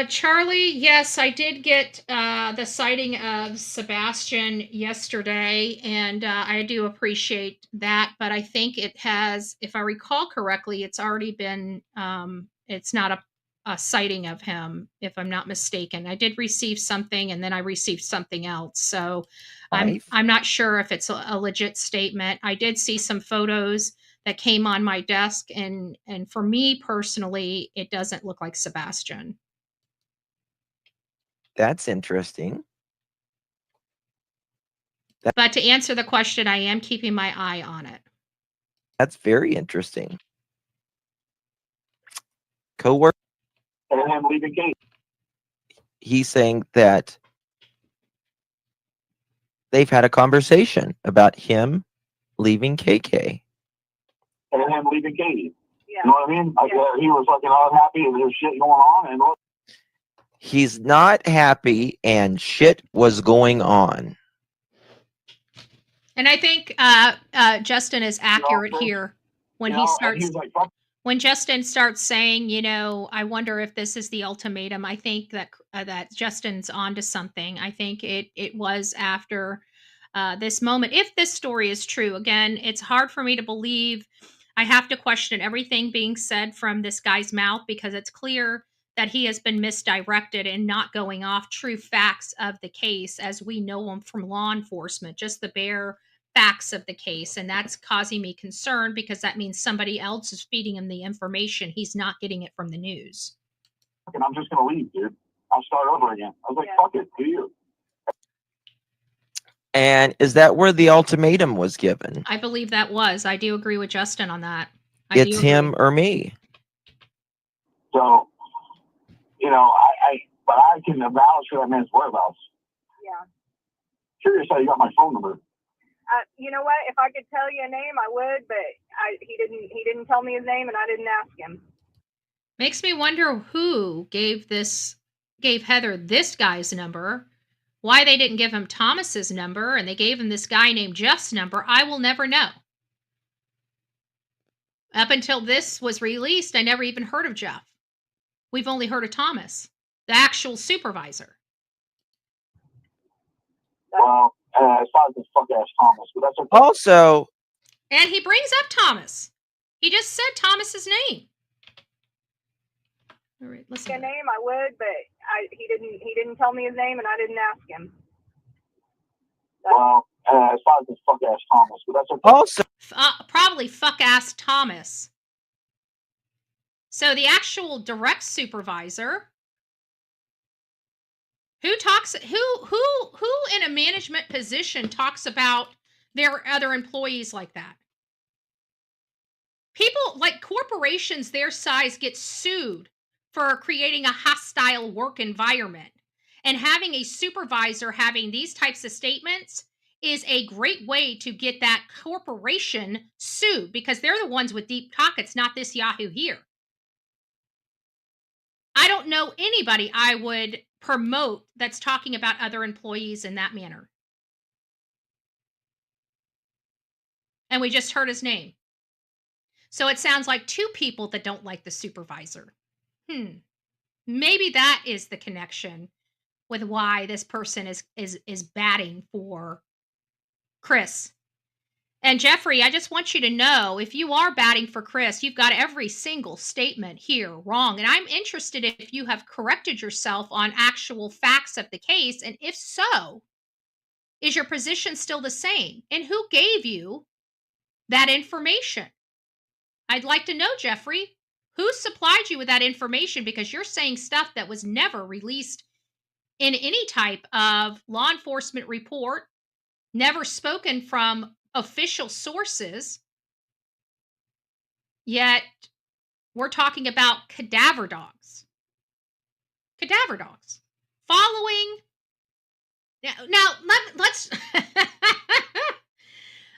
Charlie, yes, I did get the sighting of Sebastian yesterday, and I do appreciate that. But I think it has, if I recall correctly, it's already been, it's not a sighting of him, if I'm not mistaken. I did receive something, and then I received something else. So I'm not sure if it's a legit statement. I did see some photos that came on my desk, and for me personally, it doesn't look like Sebastian. That's interesting. But to answer the question, I am keeping my eye on it. That's very interesting. Coworker. And him leaving Kate. He's saying that they've had a conversation about him leaving KK. And him leaving Katie. Yeah. You know what I mean? Like, he was fucking unhappy and there's shit going on. And look. He's not happy and shit was going on. And I think Justin is accurate here when he starts. When Justin starts saying, you know, I wonder if this is the ultimatum. I think that that Justin's onto something. I think it was after this moment. If this story is true, again, it's hard for me to believe. I have to question everything being said from this guy's mouth, because it's clear that he has been misdirected and not going off true facts of the case as we know them from law enforcement, just the bare facts of the case. And that's causing me concern, because that means somebody else is feeding him the information. He's not getting it from the news. and I'm just going to leave, dude. I'll start over again. I was like, fuck it, do you? And is that where the ultimatum was given? I believe that was. I do agree with Justin on that. It's him or me. So, you know, but I can vouch for that man's whereabouts. Yeah. Curious how you got my phone number. You know what? If I could tell you a name, I would, but he didn't tell me his name, and I didn't ask him. Makes me wonder who gave Heather this guy's number. Why they didn't give him Thomas's number and they gave him this guy named Jeff's number, I will never know. Up until this was released, I never even heard of Jeff. We've only heard of Thomas, the actual supervisor. Well, it's not this fuck ass Thomas, but that's okay. Also, and he brings up Thomas. He just said Thomas's name. All right, listen. A name, I would, but he didn't tell me his name, and I didn't ask him. Well, it's not this fuck ass Thomas, but that's okay. Also, probably fuck ass Thomas. So the actual direct supervisor, who in a management position talks about their other employees like that? People like corporations their size get sued for creating a hostile work environment. And having a supervisor having these types of statements is a great way to get that corporation sued because they're the ones with deep pockets, not this Yahoo here. I don't know anybody I would promote that's talking about other employees in that manner. And we just heard his name. So it sounds like two people that don't like the supervisor. Maybe that is the connection with why this person is batting for Chris. And Jeffrey, I just want you to know, if you are batting for Chris, you've got every single statement here wrong. And I'm interested if you have corrected yourself on actual facts of the case. And if so, is your position still the same? And who gave you that information? I'd like to know, Jeffrey, who supplied you with that information? Because you're saying stuff that was never released in any type of law enforcement report, never spoken from official sources. Yet we're talking about cadaver dogs. Cadaver dogs following. Now let's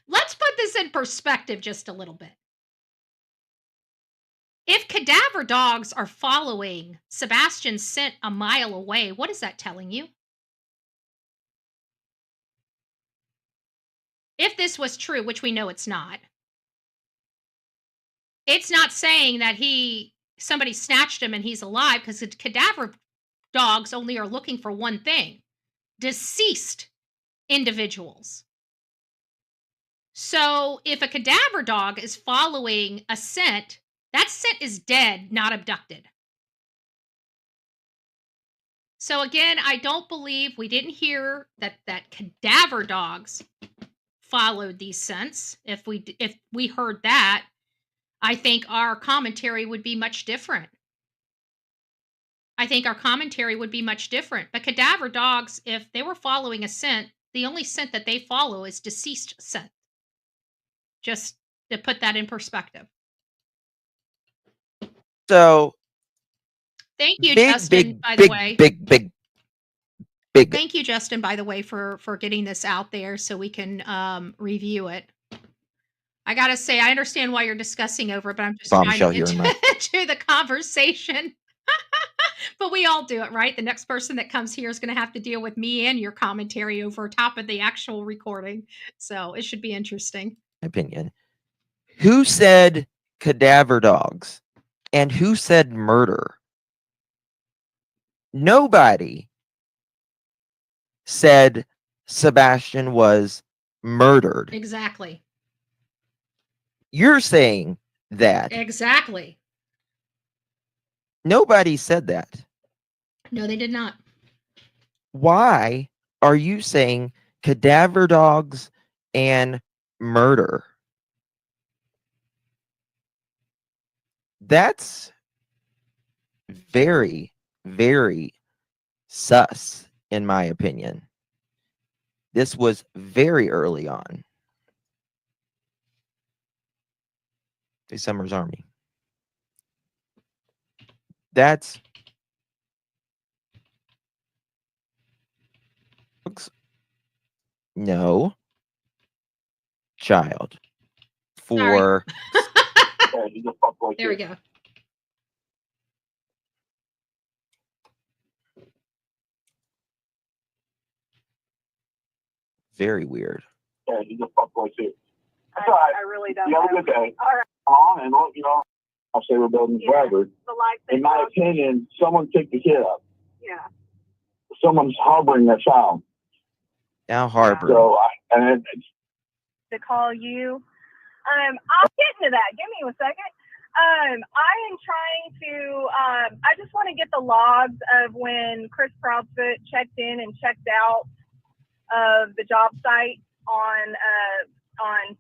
let's put this in perspective just a little bit. If cadaver dogs are following Sebastian's scent a mile away, what is that telling you? If this was true, which we know it's not saying that somebody snatched him and he's alive, because the cadaver dogs only are looking for one thing: deceased individuals. So if a cadaver dog is following a scent, that scent is dead, not abducted. So again, I don't believe we didn't hear that cadaver dogs followed these scents. If we heard that, I think our commentary would be much different. But cadaver dogs, if they were following a scent, the only scent that they follow is deceased scent. Just to put that in perspective. So thank you, Justin, by the way. Thank you, Justin, by the way, for getting this out there so we can review it. I gotta say, I understand why you're discussing over it, but I'm just trying to get to the conversation. But we all do it, right? The next person that comes here is going to have to deal with me and your commentary over top of the actual recording. So it should be interesting. Opinion. Who said cadaver dogs? And who said murder? Nobody said Sebastian was murdered. Exactly. You're saying that. Exactly. Nobody said that. No, they did not. Why are you saying cadaver dogs and murder? That's very very sus, in my opinion. This was very early on. The Summers Army. That's no child for There we go. very weird. Yeah, he's a fuckboy too. That's all right. I really don't You have a know. good day. All right. On and on, you know, I'll say we're building forever. The life In my opinion, someone picked the kid up. Yeah. Someone's harboring that child. Now harboring. So, and it's To call you. I'll get into that. Give me a second. I am trying to, I just want to get the logs of when Chris Proudfoot checked in and checked out of the job site on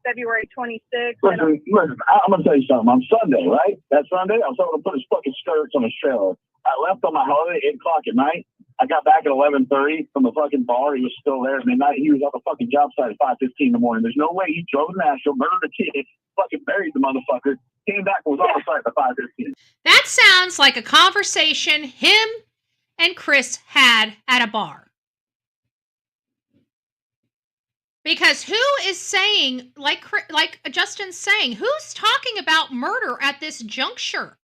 February 26th. Listen, I'm going to tell you something. On Sunday, right? That Sunday, I was able to put his fucking skirts on his trailer. I left on my holiday at 8 o'clock at night. I got back at 11:30 from the fucking bar. He was still there at midnight. He was at the fucking job site at 5:15 in the morning. There's no way he drove to Nashville, murdered a kid, fucking buried the motherfucker, came back and was on the site at 5:15. That sounds like a conversation him and Chris had at a bar. Because who is saying, like Justin's saying, who's talking about murder at this juncture?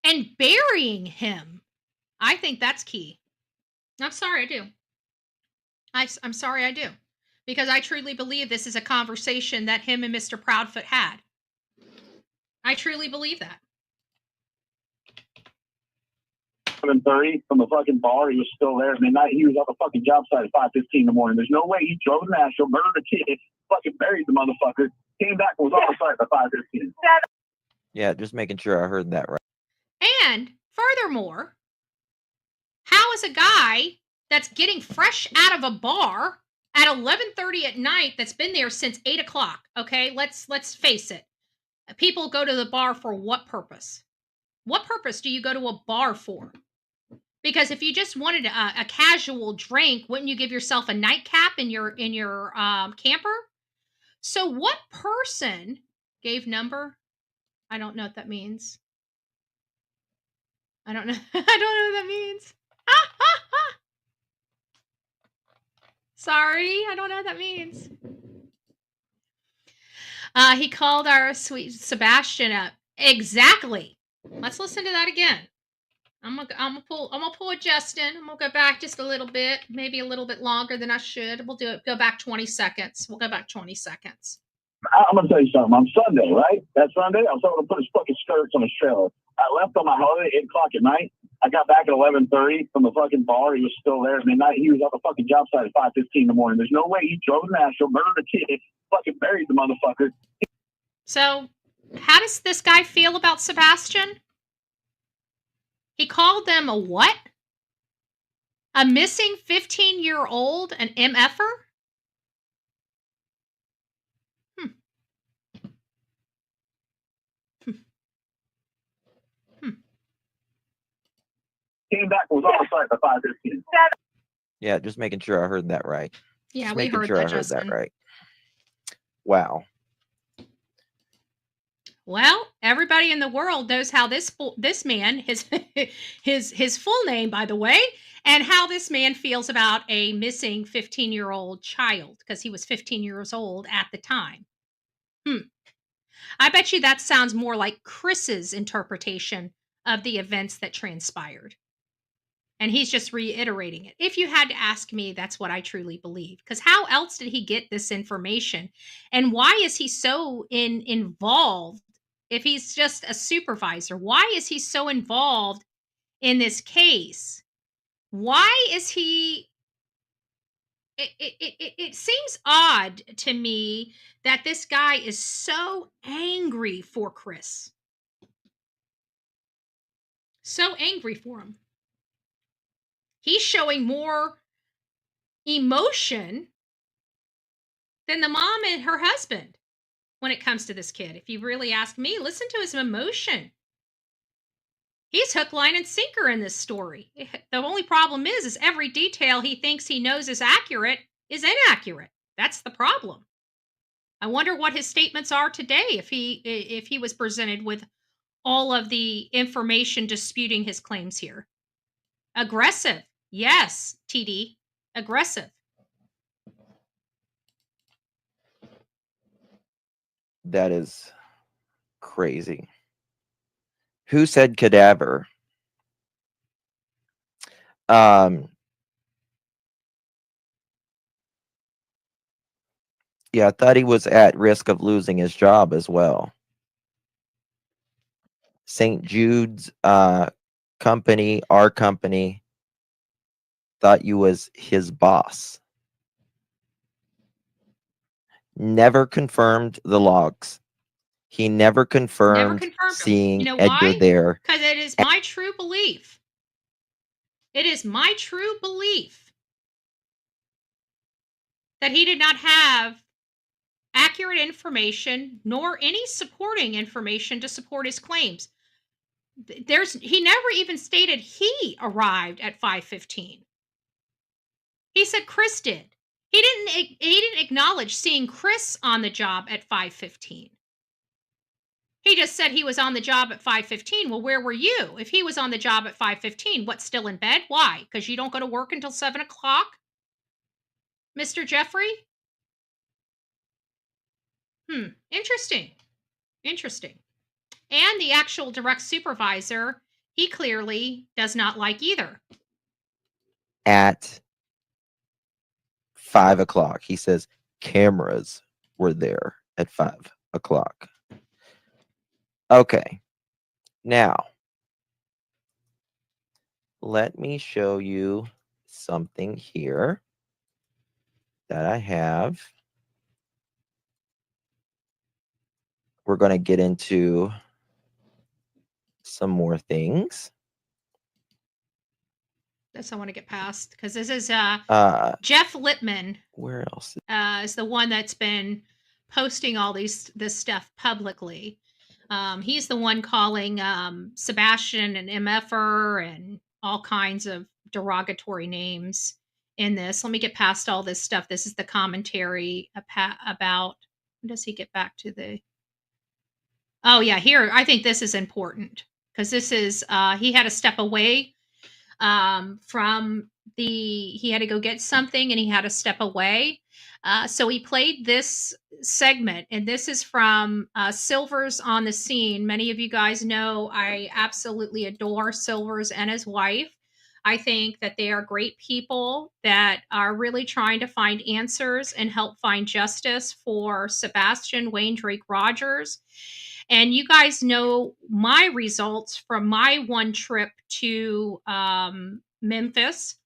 And burying him. I think that's key. I'm sorry, I do. I'm sorry, I do. Because I truly believe this is a conversation that him and Mr. Proudfoot had. I truly believe that. 11:30 from the fucking bar. He was still there at midnight. He was at the fucking job site at 5:15 in the morning. There's no way he drove to Nashville, murdered a kid, fucking buried the motherfucker, came back and was on the site at 5:15. Yeah, just making sure I heard that right. And furthermore, how is a guy that's getting fresh out of a bar at 11:30 at night that's been there since 8 o'clock? Okay, let's face it. People go to the bar for what purpose? What purpose do you go to a bar for? Because if you just wanted a casual drink, wouldn't you give yourself a nightcap in your camper? So what person gave number? I don't know what that means. I don't know. I don't know what that means. Sorry, I don't know what that means. He called our sweet Sebastian up. Exactly. Let's listen to that again. I'm gonna pull a Justin. I'm gonna go back just a little bit, maybe a little bit longer than I should. We'll do it. Go back 20 seconds. We'll go back 20 seconds. I'm going to tell you something. On Sunday, right? That Sunday, I was able to put his fucking skirts on his trailer. I left on my holiday at 8 o'clock at night. I got back at 11:30 from the fucking bar. He was still there at midnight. He was at the fucking job site at 5:15 in the morning. There's no way he drove to Nashville, murdered a kid, fucking buried the motherfucker. So, how does this guy feel about Sebastian? He called them a what? A missing 15-year-old, an MFer? Came back and was on the site at 5:15. Yeah, just making sure I heard that right. Yeah, Just we making heard sure that, I heard Justin. that right. Wow. Well, everybody in the world knows how this man, his full name, by the way, and how this man feels about a missing 15-year-old child, because he was 15 years old at the time. I bet you that sounds more like Chris's interpretation of the events that transpired. And he's just reiterating it. If you had to ask me, that's what I truly believe. Because how else did he get this information? And why is he so involved? If he's just a supervisor, why is he so involved in this case? Why is he... It seems odd to me that this guy is so angry for Chris. So angry for him. He's showing more emotion than the mom and her husband when it comes to this kid. If you really ask me, listen to his emotion. He's hook, line, and sinker in this story. The only problem is every detail he thinks he knows is accurate is inaccurate. That's the problem. I wonder what his statements are today if he was presented with all of the information disputing his claims here. Aggressive. Yes, TD. Aggressive. That is crazy. Who said cadaver? Yeah, I thought he was at risk of losing his job as well. St. Jude's company, our company, thought you was his boss. Never confirmed the logs. He never confirmed, seeing You know Edgar why? there. Because it is my true belief. It is my true belief that he did not have accurate information nor any supporting information to support his claims. He never even stated he arrived at 5:15. He said Chris did. He didn't acknowledge seeing Chris on the job at 5:15. He just said he was on the job at 5:15. Well, where were you? If he was on the job at 5:15, what, still in bed? Why? Because you don't go to work until 7 o'clock, Mr. Jeffrey? Interesting. Interesting. And the actual direct supervisor, he clearly does not like either. At 5 o'clock. He says cameras were there at 5 o'clock. Okay. Now, let me show you something here that I have. We're going to get into some more things. This I want to get past because this is Jeff Lippman. Where else? Is the one that's been posting all this stuff publicly. He's the one calling Sebastian an MFer and all kinds of derogatory names in this. Let me get past all this stuff. This is the commentary about. When does he get back to the? Oh yeah, here I think this is important because this is he had to step away from he had to go get something and he had to step away. So he played this segment, and this is from Silvers on the Scene. Many of you guys know I absolutely adore Silvers and his wife. I think that they are great people that are really trying to find answers and help find justice for Sebastian Wayne Rogers. And you guys know my results from my one trip to Memphis.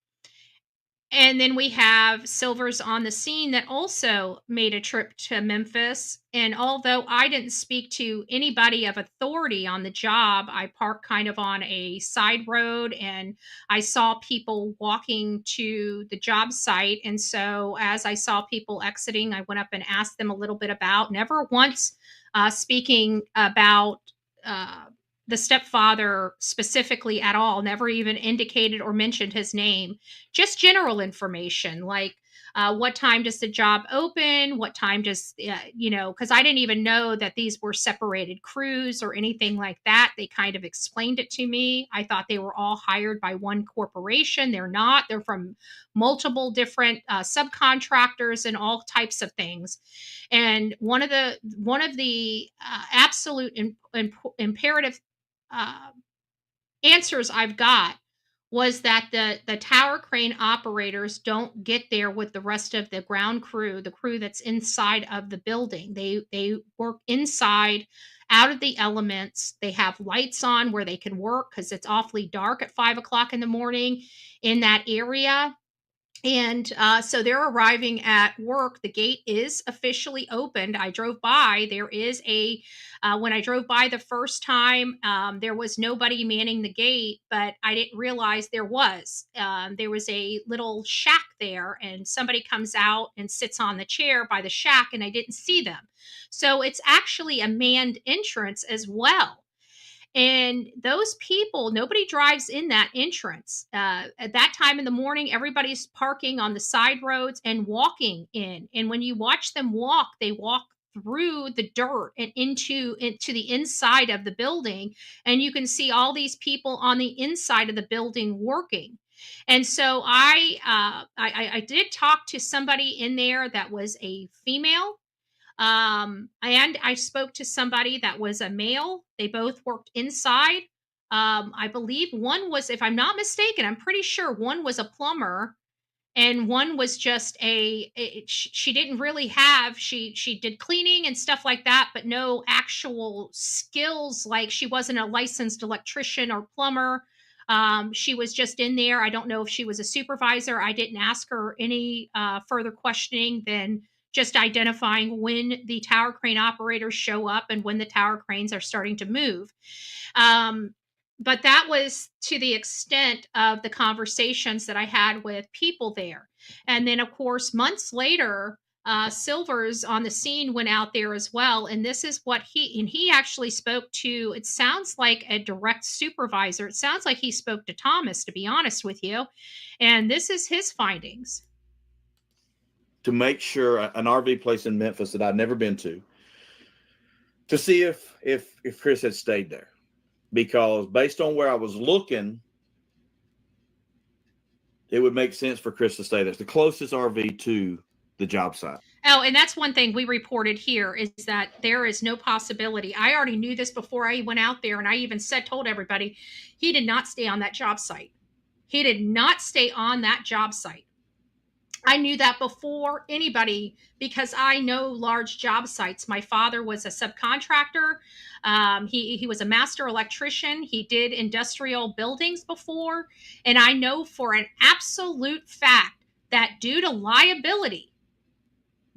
And then we have Silvers on the Scene that also made a trip to Memphis. And although I didn't speak to anybody of authority on the job, I parked kind of on a side road and I saw people walking to the job site. And so as I saw people exiting, I went up and asked them a little bit about, never once speaking about the stepfather specifically at all, never even indicated or mentioned his name, just general information like what time does the job open? What time does, because I didn't even know that these were separated crews or anything like that. They kind of explained it to me. I thought they were all hired by one corporation. They're not. They're from multiple different subcontractors and all types of things. And one of the absolute imperative answers I've got was that the tower crane operators don't get there with the rest of the ground crew, the crew that's inside of the building. They work inside, out of the elements. They have lights on where they can work because it's awfully dark at 5 o'clock in the morning in that area. And so they're arriving at work. The gate is officially opened. I drove by. There is when I drove by the first time, there was nobody manning the gate, but I didn't realize there was. There was a little shack there, and somebody comes out and sits on the chair by the shack, and I didn't see them. So it's actually a manned entrance as well. And those people, nobody drives in that entrance. At that time in the morning, everybody's parking on the side roads and walking in. And when you watch them walk, they walk through the dirt and into the inside of the building, and you can see all these people on the inside of the building working. And so I did talk to somebody in there that was a female, and I spoke to somebody that was a male. They both worked inside. I believe one was, if I'm not mistaken, I'm pretty sure one was a plumber and one was just she didn't really have, she did cleaning and stuff like that, but no actual skills. Like, she wasn't a licensed electrician or plumber. She was just in there. I don't know if she was a supervisor. I didn't ask her any further questioning than just identifying when the tower crane operators show up and when the tower cranes are starting to move. But that was to the extent of the conversations that I had with people there. And then, of course, months later, Silvers on the scene went out there as well. And this is what he actually spoke to. It sounds like a direct supervisor. It sounds like he spoke to Thomas, to be honest with you. And this is his findings. To make sure, an RV place in Memphis that I'd never been to see if Chris had stayed there. Because based on where I was looking, it would make sense for Chris to stay there. It's the closest RV to the job site. Oh, and that's one thing we reported here, is that there is no possibility. I already knew this before I went out there, and I even told everybody, he did not stay on that job site. He did not stay on that job site. I knew that before anybody, because I know large job sites. My father was a subcontractor. He was a master electrician. He did industrial buildings before. And I know for an absolute fact that due to liability,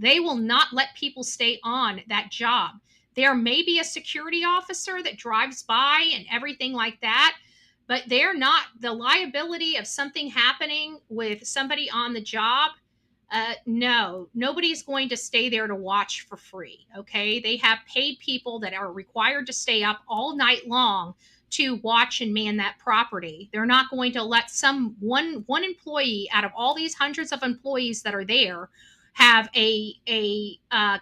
they will not let people stay on that job. There may be a security officer that drives by and everything like that, but they're not, the liability of something happening with somebody on the job. No, nobody's going to stay there to watch for free. Okay. They have paid people that are required to stay up all night long to watch and man that property. They're not going to let one employee out of all these hundreds of employees that are there have a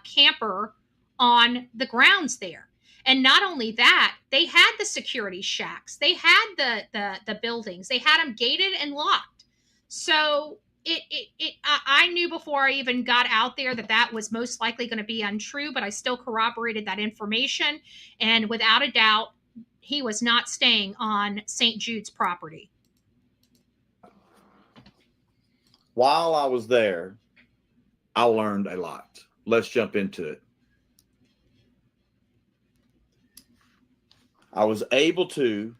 camper on the grounds there. And not only that, they had the security shacks, they had the buildings, they had them gated and locked. So I knew before I even got out there that was most likely going to be untrue, but I still corroborated that information. And without a doubt, he was not staying on St. Jude's property. While I was there, I learned a lot. Let's jump into it. I was able to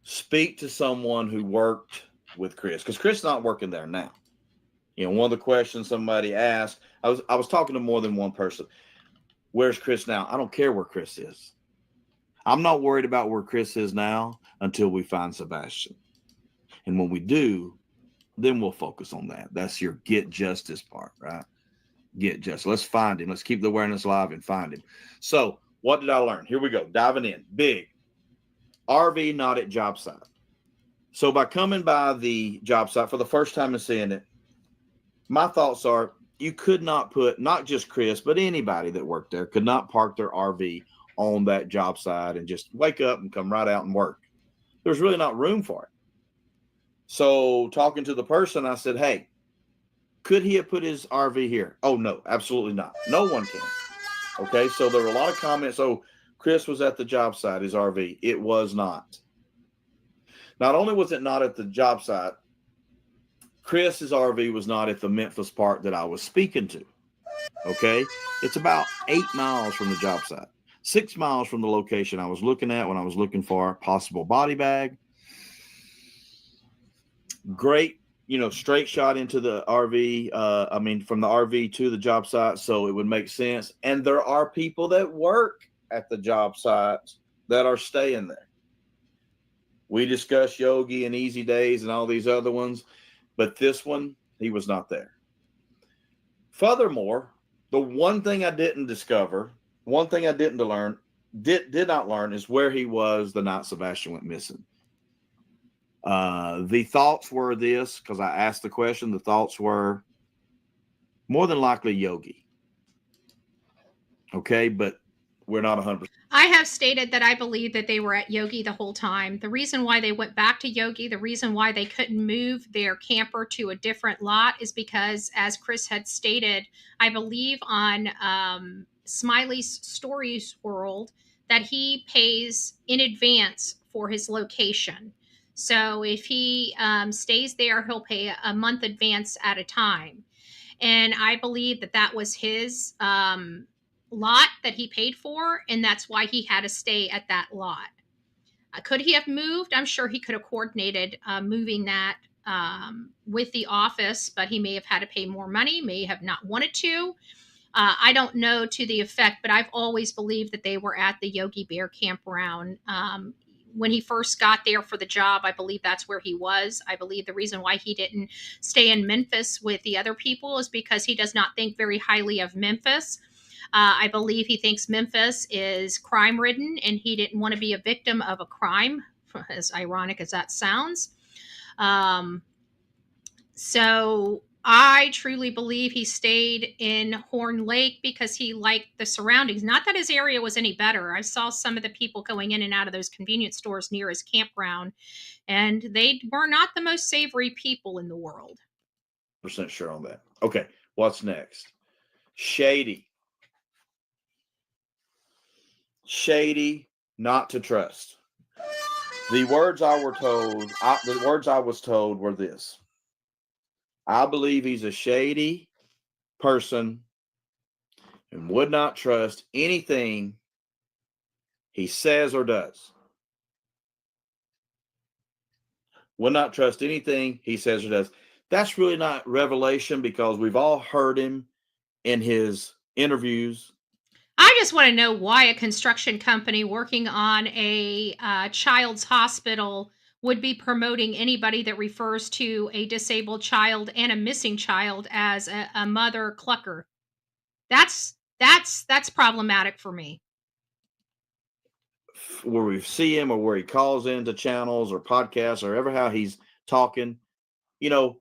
speak to someone who worked with Chris, because Chris is not working there now. You know, one of the questions somebody asked, I was talking to more than one person. Where's Chris now? I don't care where Chris is. I'm not worried about where Chris is now until we find Sebastian. And when we do, then we'll focus on that. That's your get justice part, right? Get justice. Let's find him. Let's keep the awareness alive and find him. So what did I learn? Here we go. Diving in. Big. RV not at job site. So by coming by the job site for the first time and seeing it, my thoughts are, you could not put, not just Chris, but anybody that worked there could not park their RV on that job site and just wake up and come right out and work. There's really not room for it. So talking to the person, I said, hey, could he have put his RV here? Oh, no, absolutely not. No one can. Okay, so there were a lot of comments. Oh, Chris was at the job site, his RV. It was not. Not only was it not at the job site, Chris's RV was not at the Memphis part that I was speaking to. Okay, it's about 8 miles from the job site, 6 miles from the location I was looking at when I was looking for a possible body bag. Great, straight shot into the RV. From the RV to the job site, so it would make sense. And there are people that work at the job sites that are staying there. We discussed Yogi and Easy Days and all these other ones, but this one, he was not there. Furthermore, the one thing I didn't discover, one thing I didn't learn, did not learn is where he was the night Sebastian went missing. The thoughts were this, because I asked the question, the thoughts were more than likely Yogi. Okay, but we're not 100%. I have stated that I believe that they were at Yogi the whole time. The reason why they went back to Yogi, the reason why they couldn't move their camper to a different lot is because, as Chris had stated, I believe on Smiley's Stories World, that he pays in advance for his location. So if he stays there, he'll pay a month advance at a time. And I believe that that was his lot that he paid for, and that's why he had to stay at that lot. Could he have moved? I'm sure he could have coordinated moving that with the office, but he may have had to pay more money, may have not wanted to. I don't know to the effect, but I've always believed that they were at the Yogi Bear campground. When he first got there for the job, I believe that's where he was. I believe the reason why he didn't stay in Memphis with the other people is because he does not think very highly of Memphis. I believe he thinks Memphis is crime-ridden, and he didn't want to be a victim of a crime, as ironic as that sounds. So I truly believe he stayed in Horn Lake because he liked the surroundings. Not that his area was any better. I saw some of the people going in and out of those convenience stores near his campground, and they were not the most savory people in the world. % sure on that. Okay, what's next? Shady. Shady, not to trust. The words I was told were this. I believe he's a shady person and would not trust anything he says or does. Would not trust anything he says or does. That's really not revelation, because we've all heard him in his interviews. I just want to know why a construction company working on a child's hospital would be promoting anybody that refers to a disabled child and a missing child as a mother clucker. That's problematic for me. Where we see him, or where he calls into channels or podcasts, or ever how he's talking, this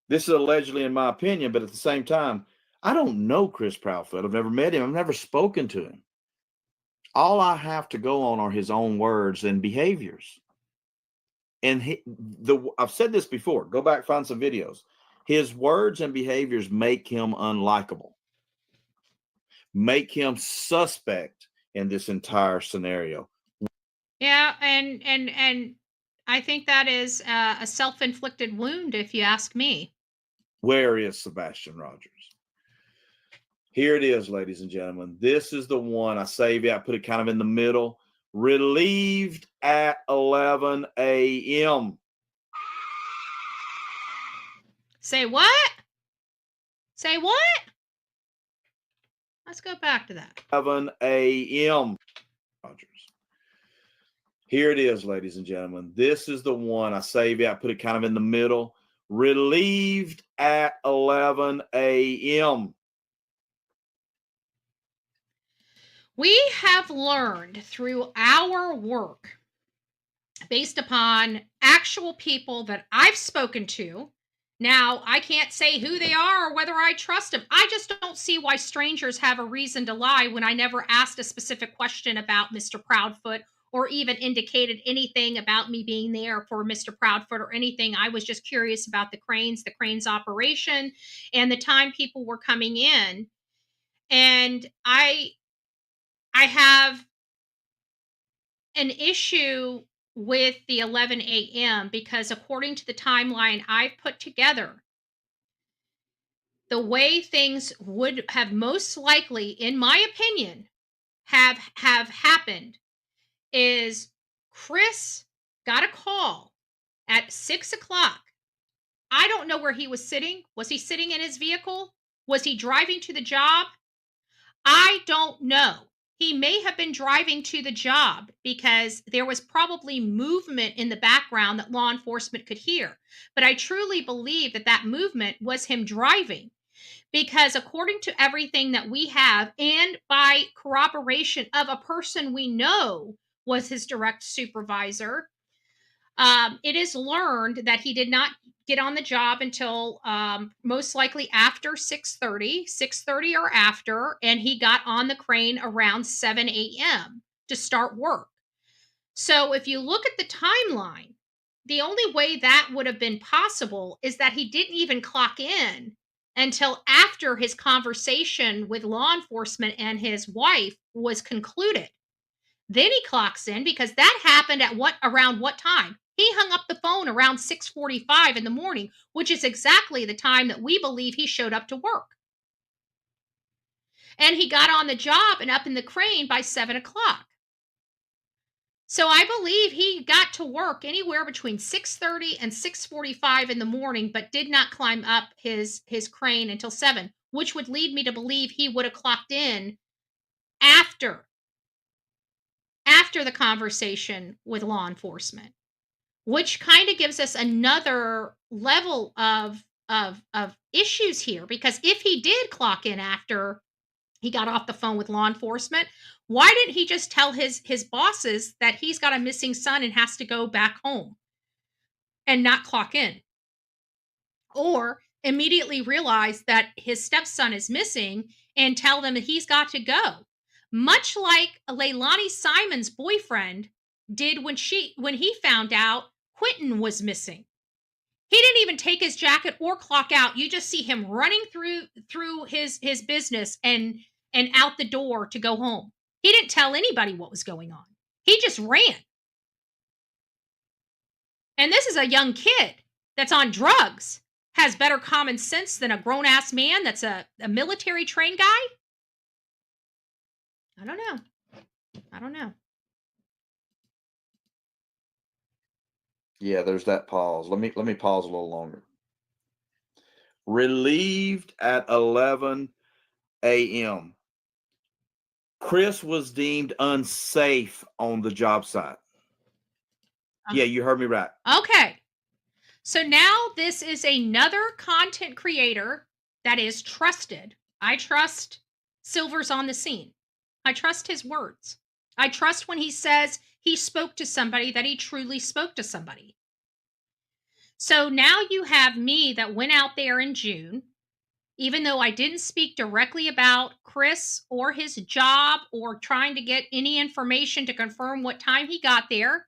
is allegedly in my opinion, but at the same time, I don't know Chris Proudfoot. I've never met him. I've never spoken to him. All I have to go on are his own words and behaviors. And I've said this before. Go back, find some videos. His words and behaviors make him unlikable. Make him suspect in this entire scenario. Yeah, and I think that is a self-inflicted wound, if you ask me. Where is Sebastian Rogers? Here it is, ladies and gentlemen. This is the one I saved you. I put it kind of in the middle. Relieved at 11 a.m. Say what? Say what? Let's go back to that. 11 a.m. Rogers. Here it is, ladies and gentlemen. This is the one I saved you. I put it kind of in the middle. Relieved at 11 a.m. We have learned through our work, based upon actual people that I've spoken to. Now, I can't say who they are or whether I trust them. I just don't see why strangers have a reason to lie when I never asked a specific question about Mr. Proudfoot, or even indicated anything about me being there for Mr. Proudfoot or anything. I was just curious about the cranes operation, and the time people were coming in. And I have an issue with the 11 a.m. because, according to the timeline I've put together, the way things would have most likely, in my opinion, have happened is Chris got a call at 6 o'clock. I don't know where he was sitting. Was he sitting in his vehicle? Was he driving to the job? I don't know. He may have been driving to the job because there was probably movement in the background that law enforcement could hear. But I truly believe that that movement was him driving. because according to everything that we have, and by corroboration of a person we know was his direct supervisor, it is learned that he did not get on the job until most likely after 6:30 or after, and he got on the crane around 7 a.m. to start work. So if you look at the timeline, the only way that would have been possible is that he didn't even clock in until after his conversation with law enforcement and his wife was concluded. Then he clocks in, because that happened at around what time? He hung up the phone around 6:45 in the morning, which is exactly the time that we believe he showed up to work. And he got on the job and up in the crane by 7 o'clock. So I believe he got to work anywhere between 6:30 and 6:45 in the morning, but did not climb up his crane until 7, which would lead me to believe he would have clocked in after the conversation with law enforcement, which kind of gives us another level of issues here, because if he did clock in after he got off the phone with law enforcement, why didn't he just tell his bosses that he's got a missing son and has to go back home and not clock in? Or immediately realize that his stepson is missing and tell them that he's got to go. Much like Leilani Simon's boyfriend did when he found out Quentin was missing. He didn't even take his jacket or clock out. You just see him running through his business and out the door to go home. He didn't tell anybody what was going on. He just ran. And this is a young kid that's on drugs, has better common sense than a grown-ass man that's a military trained guy. I don't know. Yeah, there's that pause. Let me pause a little longer. Relieved at 11 a.m. Chris was deemed unsafe on the job site. Yeah, you heard me right. Okay. So now this is another content creator that is trusted. I trust Silver's on the scene. I trust his words. I trust when he says he spoke to somebody, that he truly spoke to somebody. So now you have me that went out there in June, even though I didn't speak directly about Chris or his job or trying to get any information to confirm what time he got there.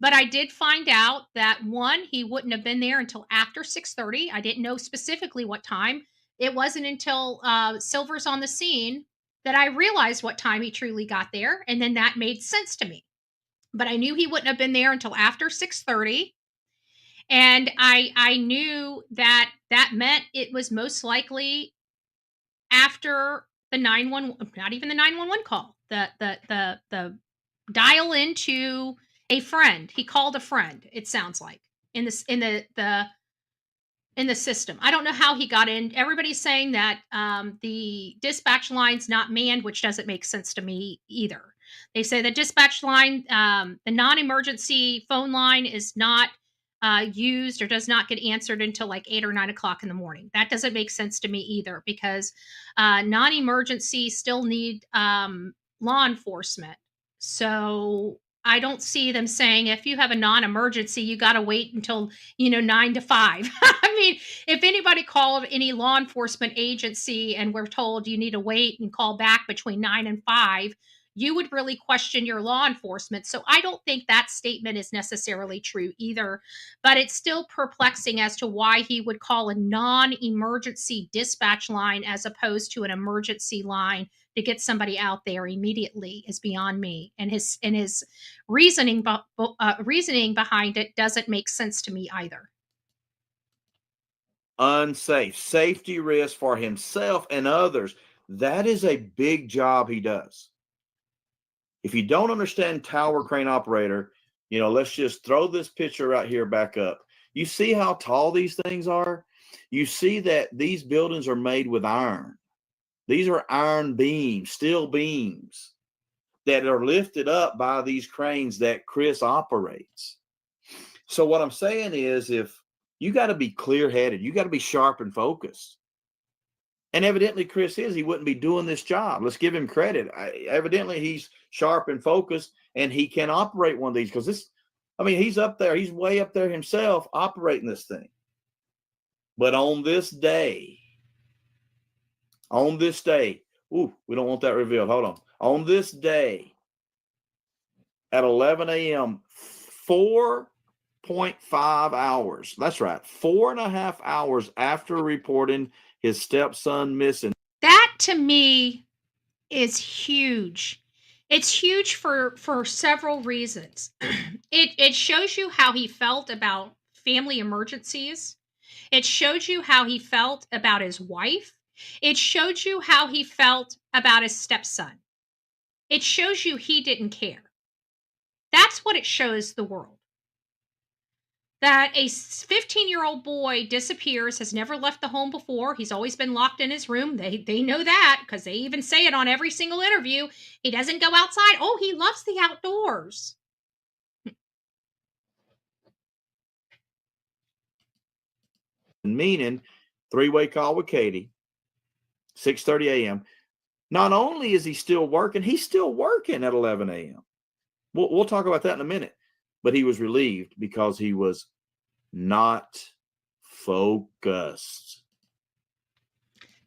But I did find out that, one, he wouldn't have been there until after 6:30. I didn't know specifically what time. It wasn't until Silver's on the scene that I realized what time he truly got there, and then that made sense to me. But I knew he wouldn't have been there until after 6:30, and I knew that meant it was most likely after the 911, not even the 911 call, the dial into a friend. He called a friend, it sounds like, in the system. I don't know how he got in. Everybody's saying that the dispatch line's not manned, which doesn't make sense to me either. They say the dispatch line, the non-emergency phone line, is not used or does not get answered until like 8 or 9 o'clock in the morning. That doesn't make sense to me either, because non-emergency still need law enforcement. So I don't see them saying, if you have a non-emergency, you got to wait until 9 to 5. I mean, if anybody called any law enforcement agency and we're told you need to wait and call back between 9 and 5, you would really question your law enforcement. So I don't think that statement is necessarily true either, but it's still perplexing as to why he would call a non-emergency dispatch line as opposed to an emergency line to get somebody out there immediately is beyond me. And his reasoning behind it doesn't make sense to me either. Unsafe, safety risk for himself and others. That is a big job he does. If you don't understand tower crane operator, let's just throw this picture right here back up. You see how tall these things are? You see that these buildings are made with iron. These are iron beams, steel beams that are lifted up by these cranes that Chris operates. So what I'm saying is, if you got to be clear-headed, you got to be sharp and focused. And evidently Chris he wouldn't be doing this job. Let's give him credit. Evidently he's sharp and focused, and he can operate one of these, because he's up there. He's way up there himself operating this thing. But on this day, ooh, we don't want that revealed. Hold on. On this day at 11 a.m., 4.5 hours. That's right. 4.5 hours after reporting his stepson missing. That to me is huge. It's huge for several reasons. It shows you how he felt about family emergencies. It showed you how he felt about his wife. It showed you how he felt about his stepson. It shows you he didn't care. That's what it shows the world. That a 15-year-old boy disappears, has never left the home before. He's always been locked in his room. They know that because they even say it on every single interview. He doesn't go outside. Oh, he loves the outdoors. Meaning, three-way call with Katie, 6:30 a.m. Not only is he still working, he's still working at 11 a.m. We'll talk about that in a minute. But he was relieved because he was not focused.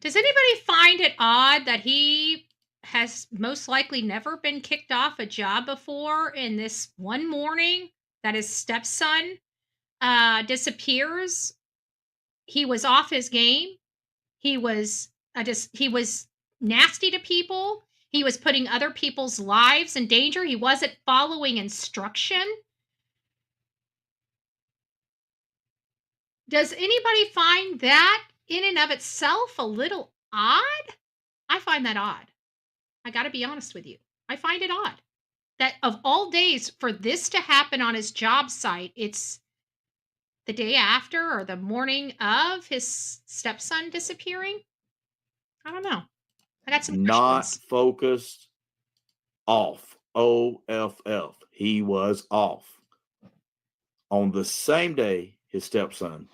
Does anybody find it odd that he has most likely never been kicked off a job before, in this one morning that his stepson disappears? He was off his game. He was nasty to people. He was putting other people's lives in danger. He wasn't following instruction. Does anybody find that in and of itself a little odd? I find that odd. I got to be honest with you. I find it odd that of all days for this to happen on his job site, it's the day after or the morning of his stepson disappearing. I don't know. I got some Not questions. focused, off. OFF. He was off. On the same day, his stepson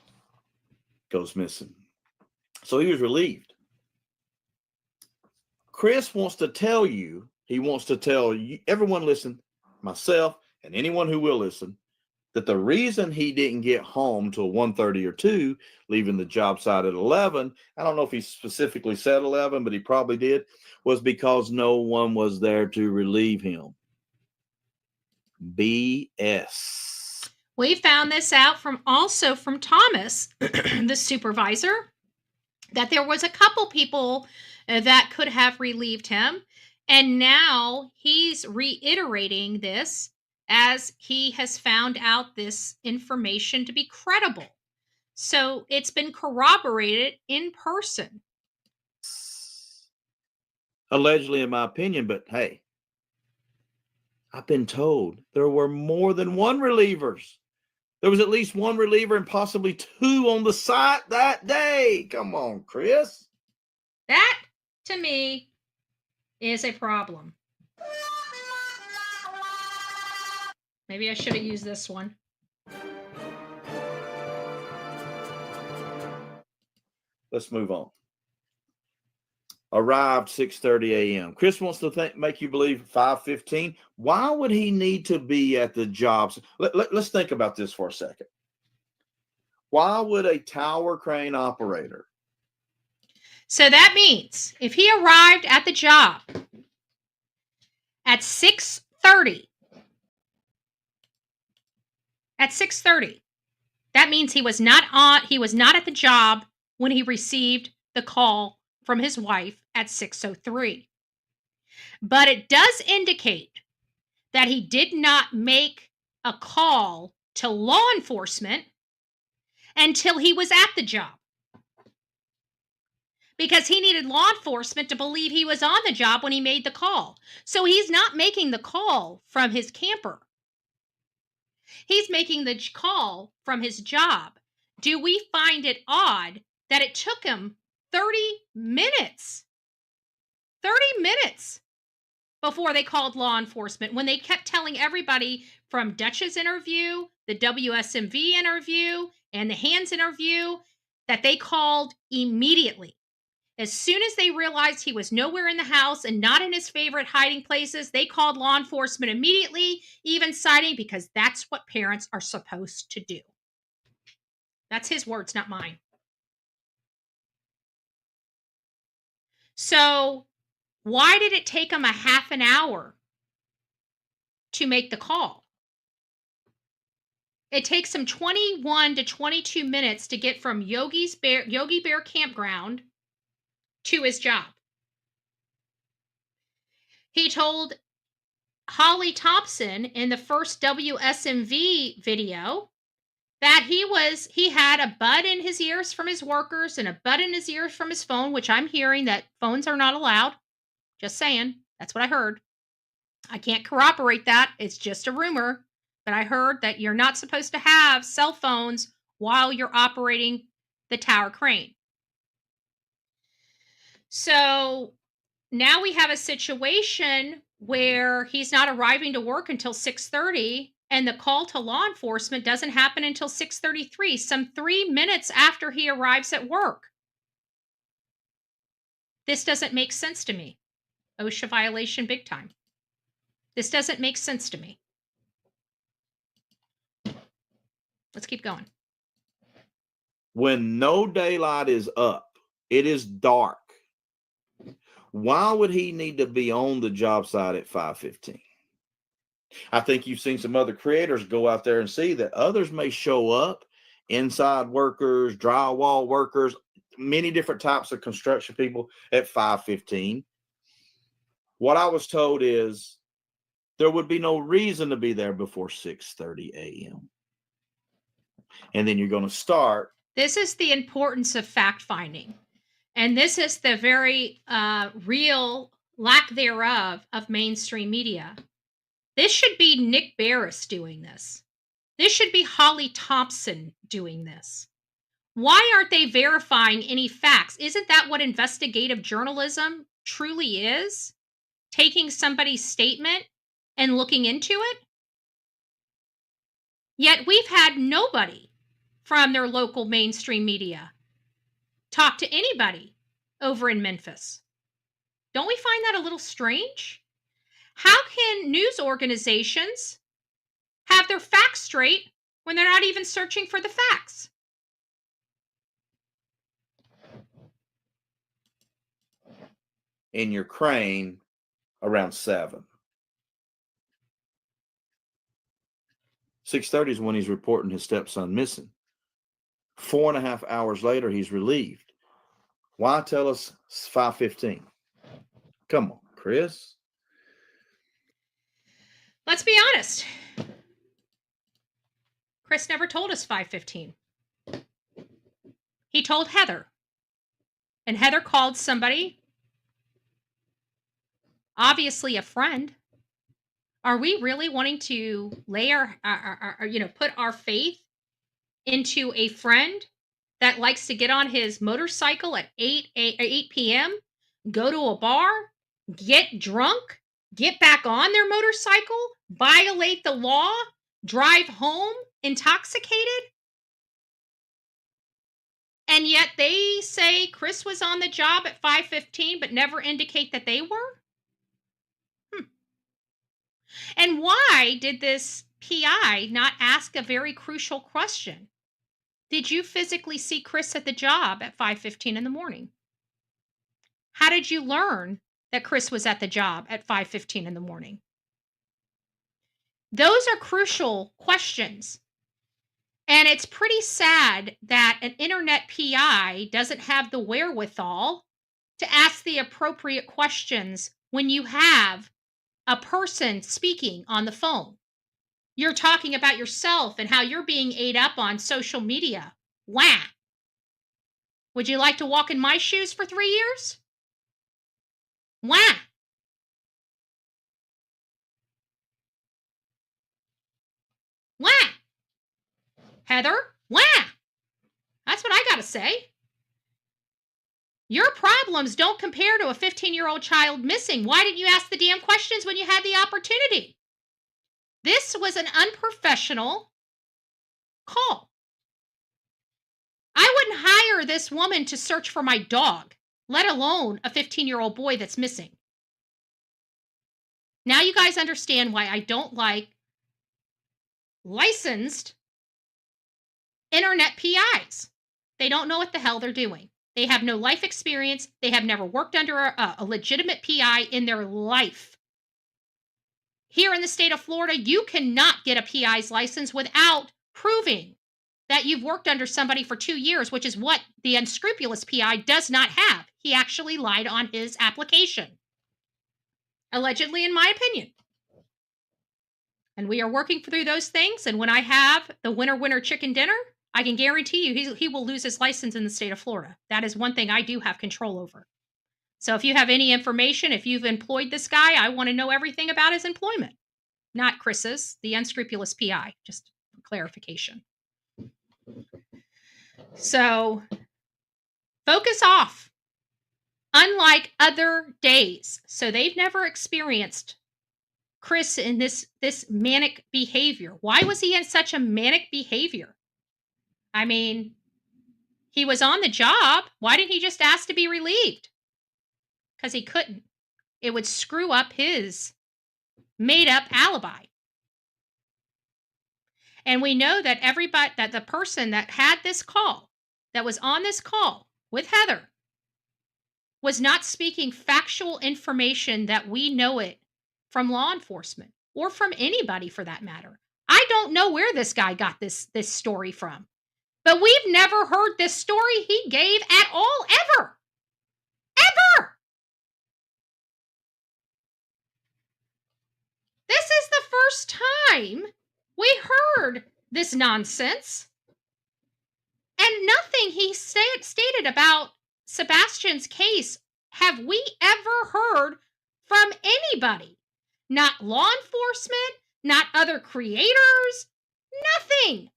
goes missing. So he was relieved. Chris wants to tell you, everyone listen, myself and anyone who will listen, that the reason he didn't get home till 1:30 or 2, leaving the job site at 11, I don't know if he specifically said 11, but he probably did, was because no one was there to relieve him. BS. We found this out from Thomas, the supervisor, that there was a couple people that could have relieved him. And now he's reiterating this as he has found out this information to be credible. So it's been corroborated in person. Allegedly, in my opinion, but hey, I've been told there were more than one relievers. There was at least one reliever and possibly two on the site that day. Come on, Chris. That, to me, is a problem. Maybe I should have used this one. Let's move on. Arrived 6:30 a.m. Chris wants to make you believe 5:15. Why would he need to be at the jobs? Let's think about this for a second. Why would a tower crane operator? So that means if he arrived at the job at 6:30, that means he was not at the job when he received the call from his wife at 6:03. But it does indicate that he did not make a call to law enforcement until he was at the job, because he needed law enforcement to believe he was on the job when he made the call. So he's not making the call from his camper. He's making the call from his job. Do we find it odd that it took him 30 minutes before they called law enforcement, when they kept telling everybody from Dutch's interview, the WSMV interview, and the Hands interview that they called immediately? As soon as they realized he was nowhere in the house and not in his favorite hiding places, they called law enforcement immediately, even citing, because that's what parents are supposed to do. That's his words, not mine. So why did it take them a half an hour to make the call? It takes them 21 to 22 minutes to get from Yogi Bear Campground to his job. He told Holly Thompson in the first WSMV video that he had a bud in his ears from his workers and a bud in his ears from his phone, which I'm hearing that phones are not allowed. Just saying. That's what I heard. I can't corroborate that. It's just a rumor. But I heard that you're not supposed to have cell phones while you're operating the tower crane. So now we have a situation where he's not arriving to work until 6:30, and the call to law enforcement doesn't happen until 6:33, some 3 minutes after he arrives at work. This doesn't make sense to me. OSHA violation big time. This doesn't make sense to me. Let's keep going. When no daylight is up, it is dark. Why would he need to be on the job site at 5:15? I think you've seen some other creators go out there and see that others may show up, inside workers, drywall workers, many different types of construction people at 5:15. What I was told is there would be no reason to be there before 6:30 a.m. And then you're going to start. This is the importance of fact finding. And this is the very real lack thereof of mainstream media. This should be Nick Barris doing this. This should be Holly Thompson doing this. Why aren't they verifying any facts? Isn't that what investigative journalism truly is? Taking somebody's statement and looking into it? Yet we've had nobody from their local mainstream media talk to anybody over in Memphis. Don't we find that a little strange? How can news organizations have their facts straight when they're not even searching for the facts? In your crane around 7. 6:30 is when he's reporting his stepson missing. 4.5 hours later, he's relieved. Why tell us 5:15? Come on, Chris. Let's be honest. Chris never told us 5:15. He told Heather. And Heather called somebody, obviously a friend. Are we really wanting to lay put our faith into a friend that likes to get on his motorcycle at 8 p.m., go to a bar, get drunk, get back on their motorcycle, violate the law, drive home intoxicated? And yet they say Chris was on the job at 5:15, but never indicate that they were? And why did this PI not ask a very crucial question? Did you physically see Chris at the job at 5:15 in the morning? How did you learn that Chris was at the job at 5:15 in the morning? Those are crucial questions. And it's pretty sad that an internet PI doesn't have the wherewithal to ask the appropriate questions when you have a person speaking on the phone. You're talking about yourself and how you're being ate up on social media. Wah! Would you like to walk in my shoes for 3 years? Wah! Wah! Heather, wah! That's what I gotta say. Your problems don't compare to a 15-year-old child missing. Why didn't you ask the damn questions when you had the opportunity? This was an unprofessional call. I wouldn't hire this woman to search for my dog. let alone a 15-year-old boy that's missing. Now you guys understand why I don't like licensed internet PIs. They don't know what the hell they're doing. They have no life experience. They have never worked under a legitimate PI in their life. Here in the state of Florida, you cannot get a PI's license without proving that you've worked under somebody for 2 years, which is what the unscrupulous PI does not have. He actually lied on his application. Allegedly, in my opinion. And we are working through those things. And when I have the winner chicken dinner, I can guarantee you he will lose his license in the state of Florida. That is one thing I do have control over. So if you have any information, if you've employed this guy, I want to know everything about his employment. Not Chris's, the unscrupulous PI. Just for clarification. So focus off. Unlike other days. So they've never experienced Chris in this manic behavior. Why was he in such a manic behavior? I mean, he was on the job. Why didn't he just ask to be relieved? Because he couldn't. It would screw up his made-up alibi. And we know that that the person that had this call, that was on this call with Heather, was not speaking factual information that we know it from law enforcement or from anybody for that matter. I don't know where this guy got this story from, but we've never heard this story he gave at all, ever. Ever. This is the first time we heard this nonsense. And nothing he stated about Sebastian's case have we ever heard from anybody. Not law enforcement, not other creators, nothing.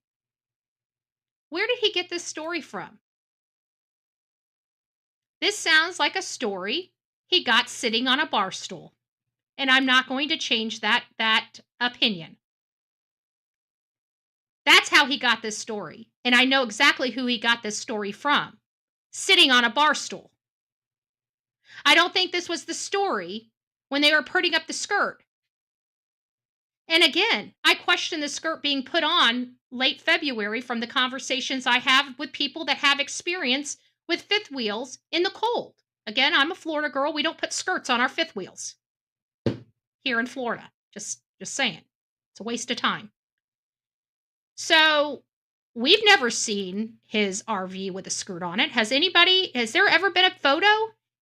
Where did he get this story from? This sounds like a story he got sitting on a bar stool. And I'm not going to change that opinion. That's how he got this story. And I know exactly who he got this story from. Sitting on a bar stool. I don't think this was the story when they were putting up the skirt. And again, I question the skirt being put on late February from the conversations I have with people that have experience with fifth wheels in the cold. Again, I'm a Florida girl. We don't put skirts on our fifth wheels here in Florida. Just saying. It's a waste of time. So we've never seen his RV with a skirt on it. Has there ever been a photo,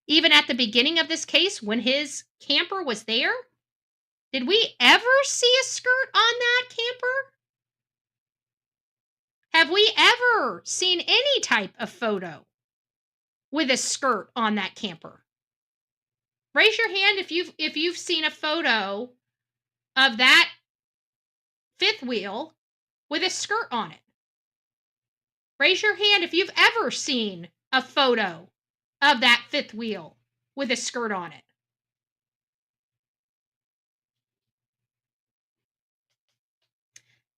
even at the beginning of this case, when his camper was there? Did we ever see a skirt on that camper? Have we ever seen any type of photo with a skirt on that camper? Raise your hand if you've seen a photo of that fifth wheel with a skirt on it. Raise your hand if you've ever seen a photo of that fifth wheel with a skirt on it.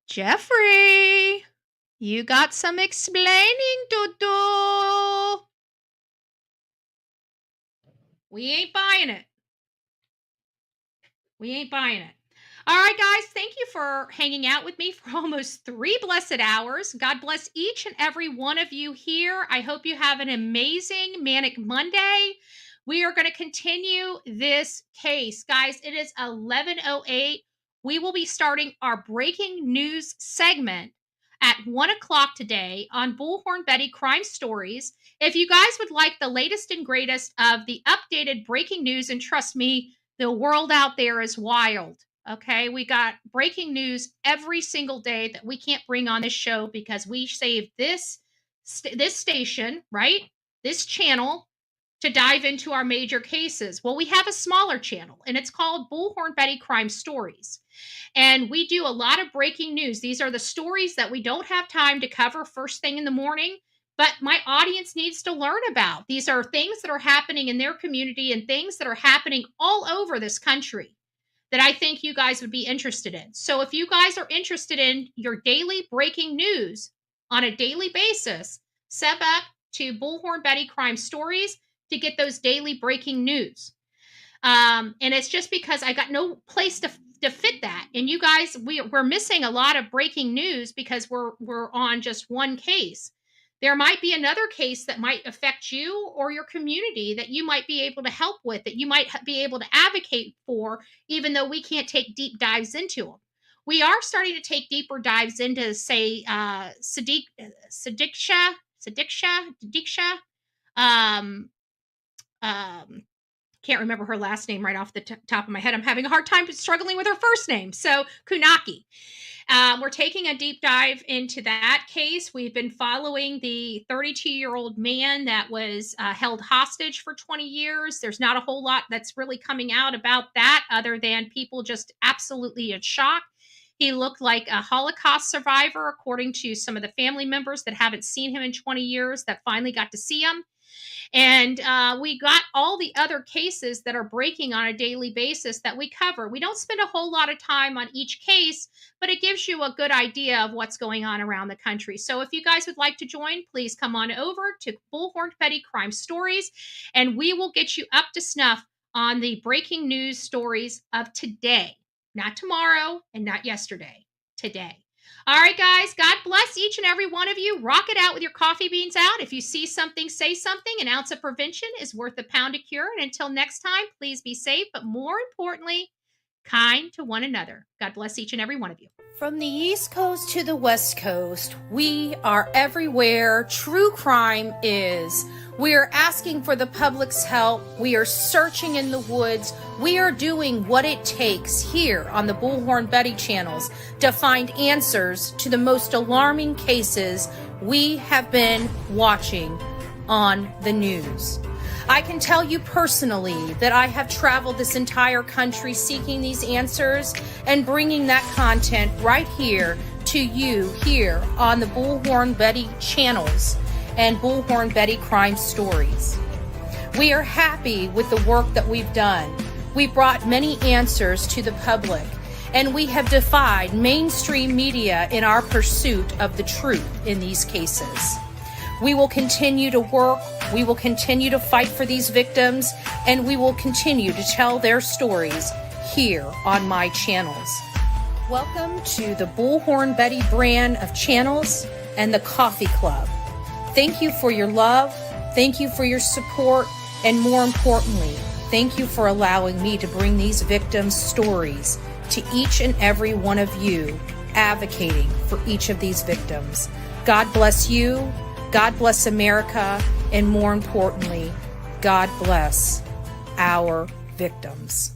Jeffrey, you got some explaining to do. We ain't buying it. We ain't buying it. All right, guys, thank you for hanging out with me for almost 3 blessed hours. God bless each and every one of you here. I hope you have an amazing Manic Monday. We are going to continue this case. Guys, it is 11:08. We will be starting our breaking news segment at 1 o'clock today on Bullhorn Betty Crime Stories. If you guys would like the latest and greatest of the updated breaking news, and trust me, the world out there is wild. Okay, we got breaking news every single day that we can't bring on this show because we saved this station, right? This channel to dive into our major cases. Well, we have a smaller channel and it's called Bullhorn Betty Crime Stories. And we do a lot of breaking news. These are the stories that we don't have time to cover first thing in the morning, but my audience needs to learn about. These are things that are happening in their community and things that are happening all over this country that I think you guys would be interested in. So if you guys are interested in your daily breaking news on a daily basis, sub up to Bullhorn Betty Crime Stories. to get those daily breaking news. And it's just because I got no place to fit that. And you guys, we're missing a lot of breaking news because we're on just one case. There might be another case that might affect you or your community that you might be able to help with, that you might be able to advocate for, even though we can't take deep dives into them. We are starting to take deeper dives into, say, Sudiksha, can't remember her last name right off the top of my head. I'm having a hard time struggling with her first name. So Konanki. We're taking a deep dive into that case. We've been following the 32-year-old man that was held hostage for 20 years. There's not a whole lot that's really coming out about that other than people just absolutely in shock. He looked like a Holocaust survivor, according to some of the family members that haven't seen him in 20 years that finally got to see him. And we got all the other cases that are breaking on a daily basis that we cover. We don't spend a whole lot of time on each case, but it gives you a good idea of what's going on around the country. So if you guys would like to join, please come on over to Bullhorn Betty Crime Stories, and we will get you up to snuff on the breaking news stories of today. Not tomorrow and not yesterday, today. All right, guys, God bless each and every one of you. Rock it out with your coffee beans out. If you see something, say something. An ounce of prevention is worth a pound of cure. And until next time, please be safe, but more importantly, kind to one another. God bless each and every one of you. From the East Coast to the West Coast, we are everywhere true crime is. We are asking for the public's help. We are searching in the woods. We are doing what it takes here on the Bullhorn Betty channels to find answers to the most alarming cases we have been watching on the news. I can tell you personally that I have traveled this entire country seeking these answers and bringing that content right here to you here on the Bullhorn Betty channels and Bullhorn Betty Crime Stories. We are happy with the work that we've done. We brought many answers to the public, and we have defied mainstream media in our pursuit of the truth in these cases. We will continue to work, we will continue to fight for these victims, and we will continue to tell their stories here on my channels. Welcome to the Bullhorn Betty brand of channels and the Coffee Club. Thank you for your love, thank you for your support, and more importantly, thank you for allowing me to bring these victims' stories to each and every one of you, advocating for each of these victims. God bless you, God bless America, and more importantly, God bless our victims.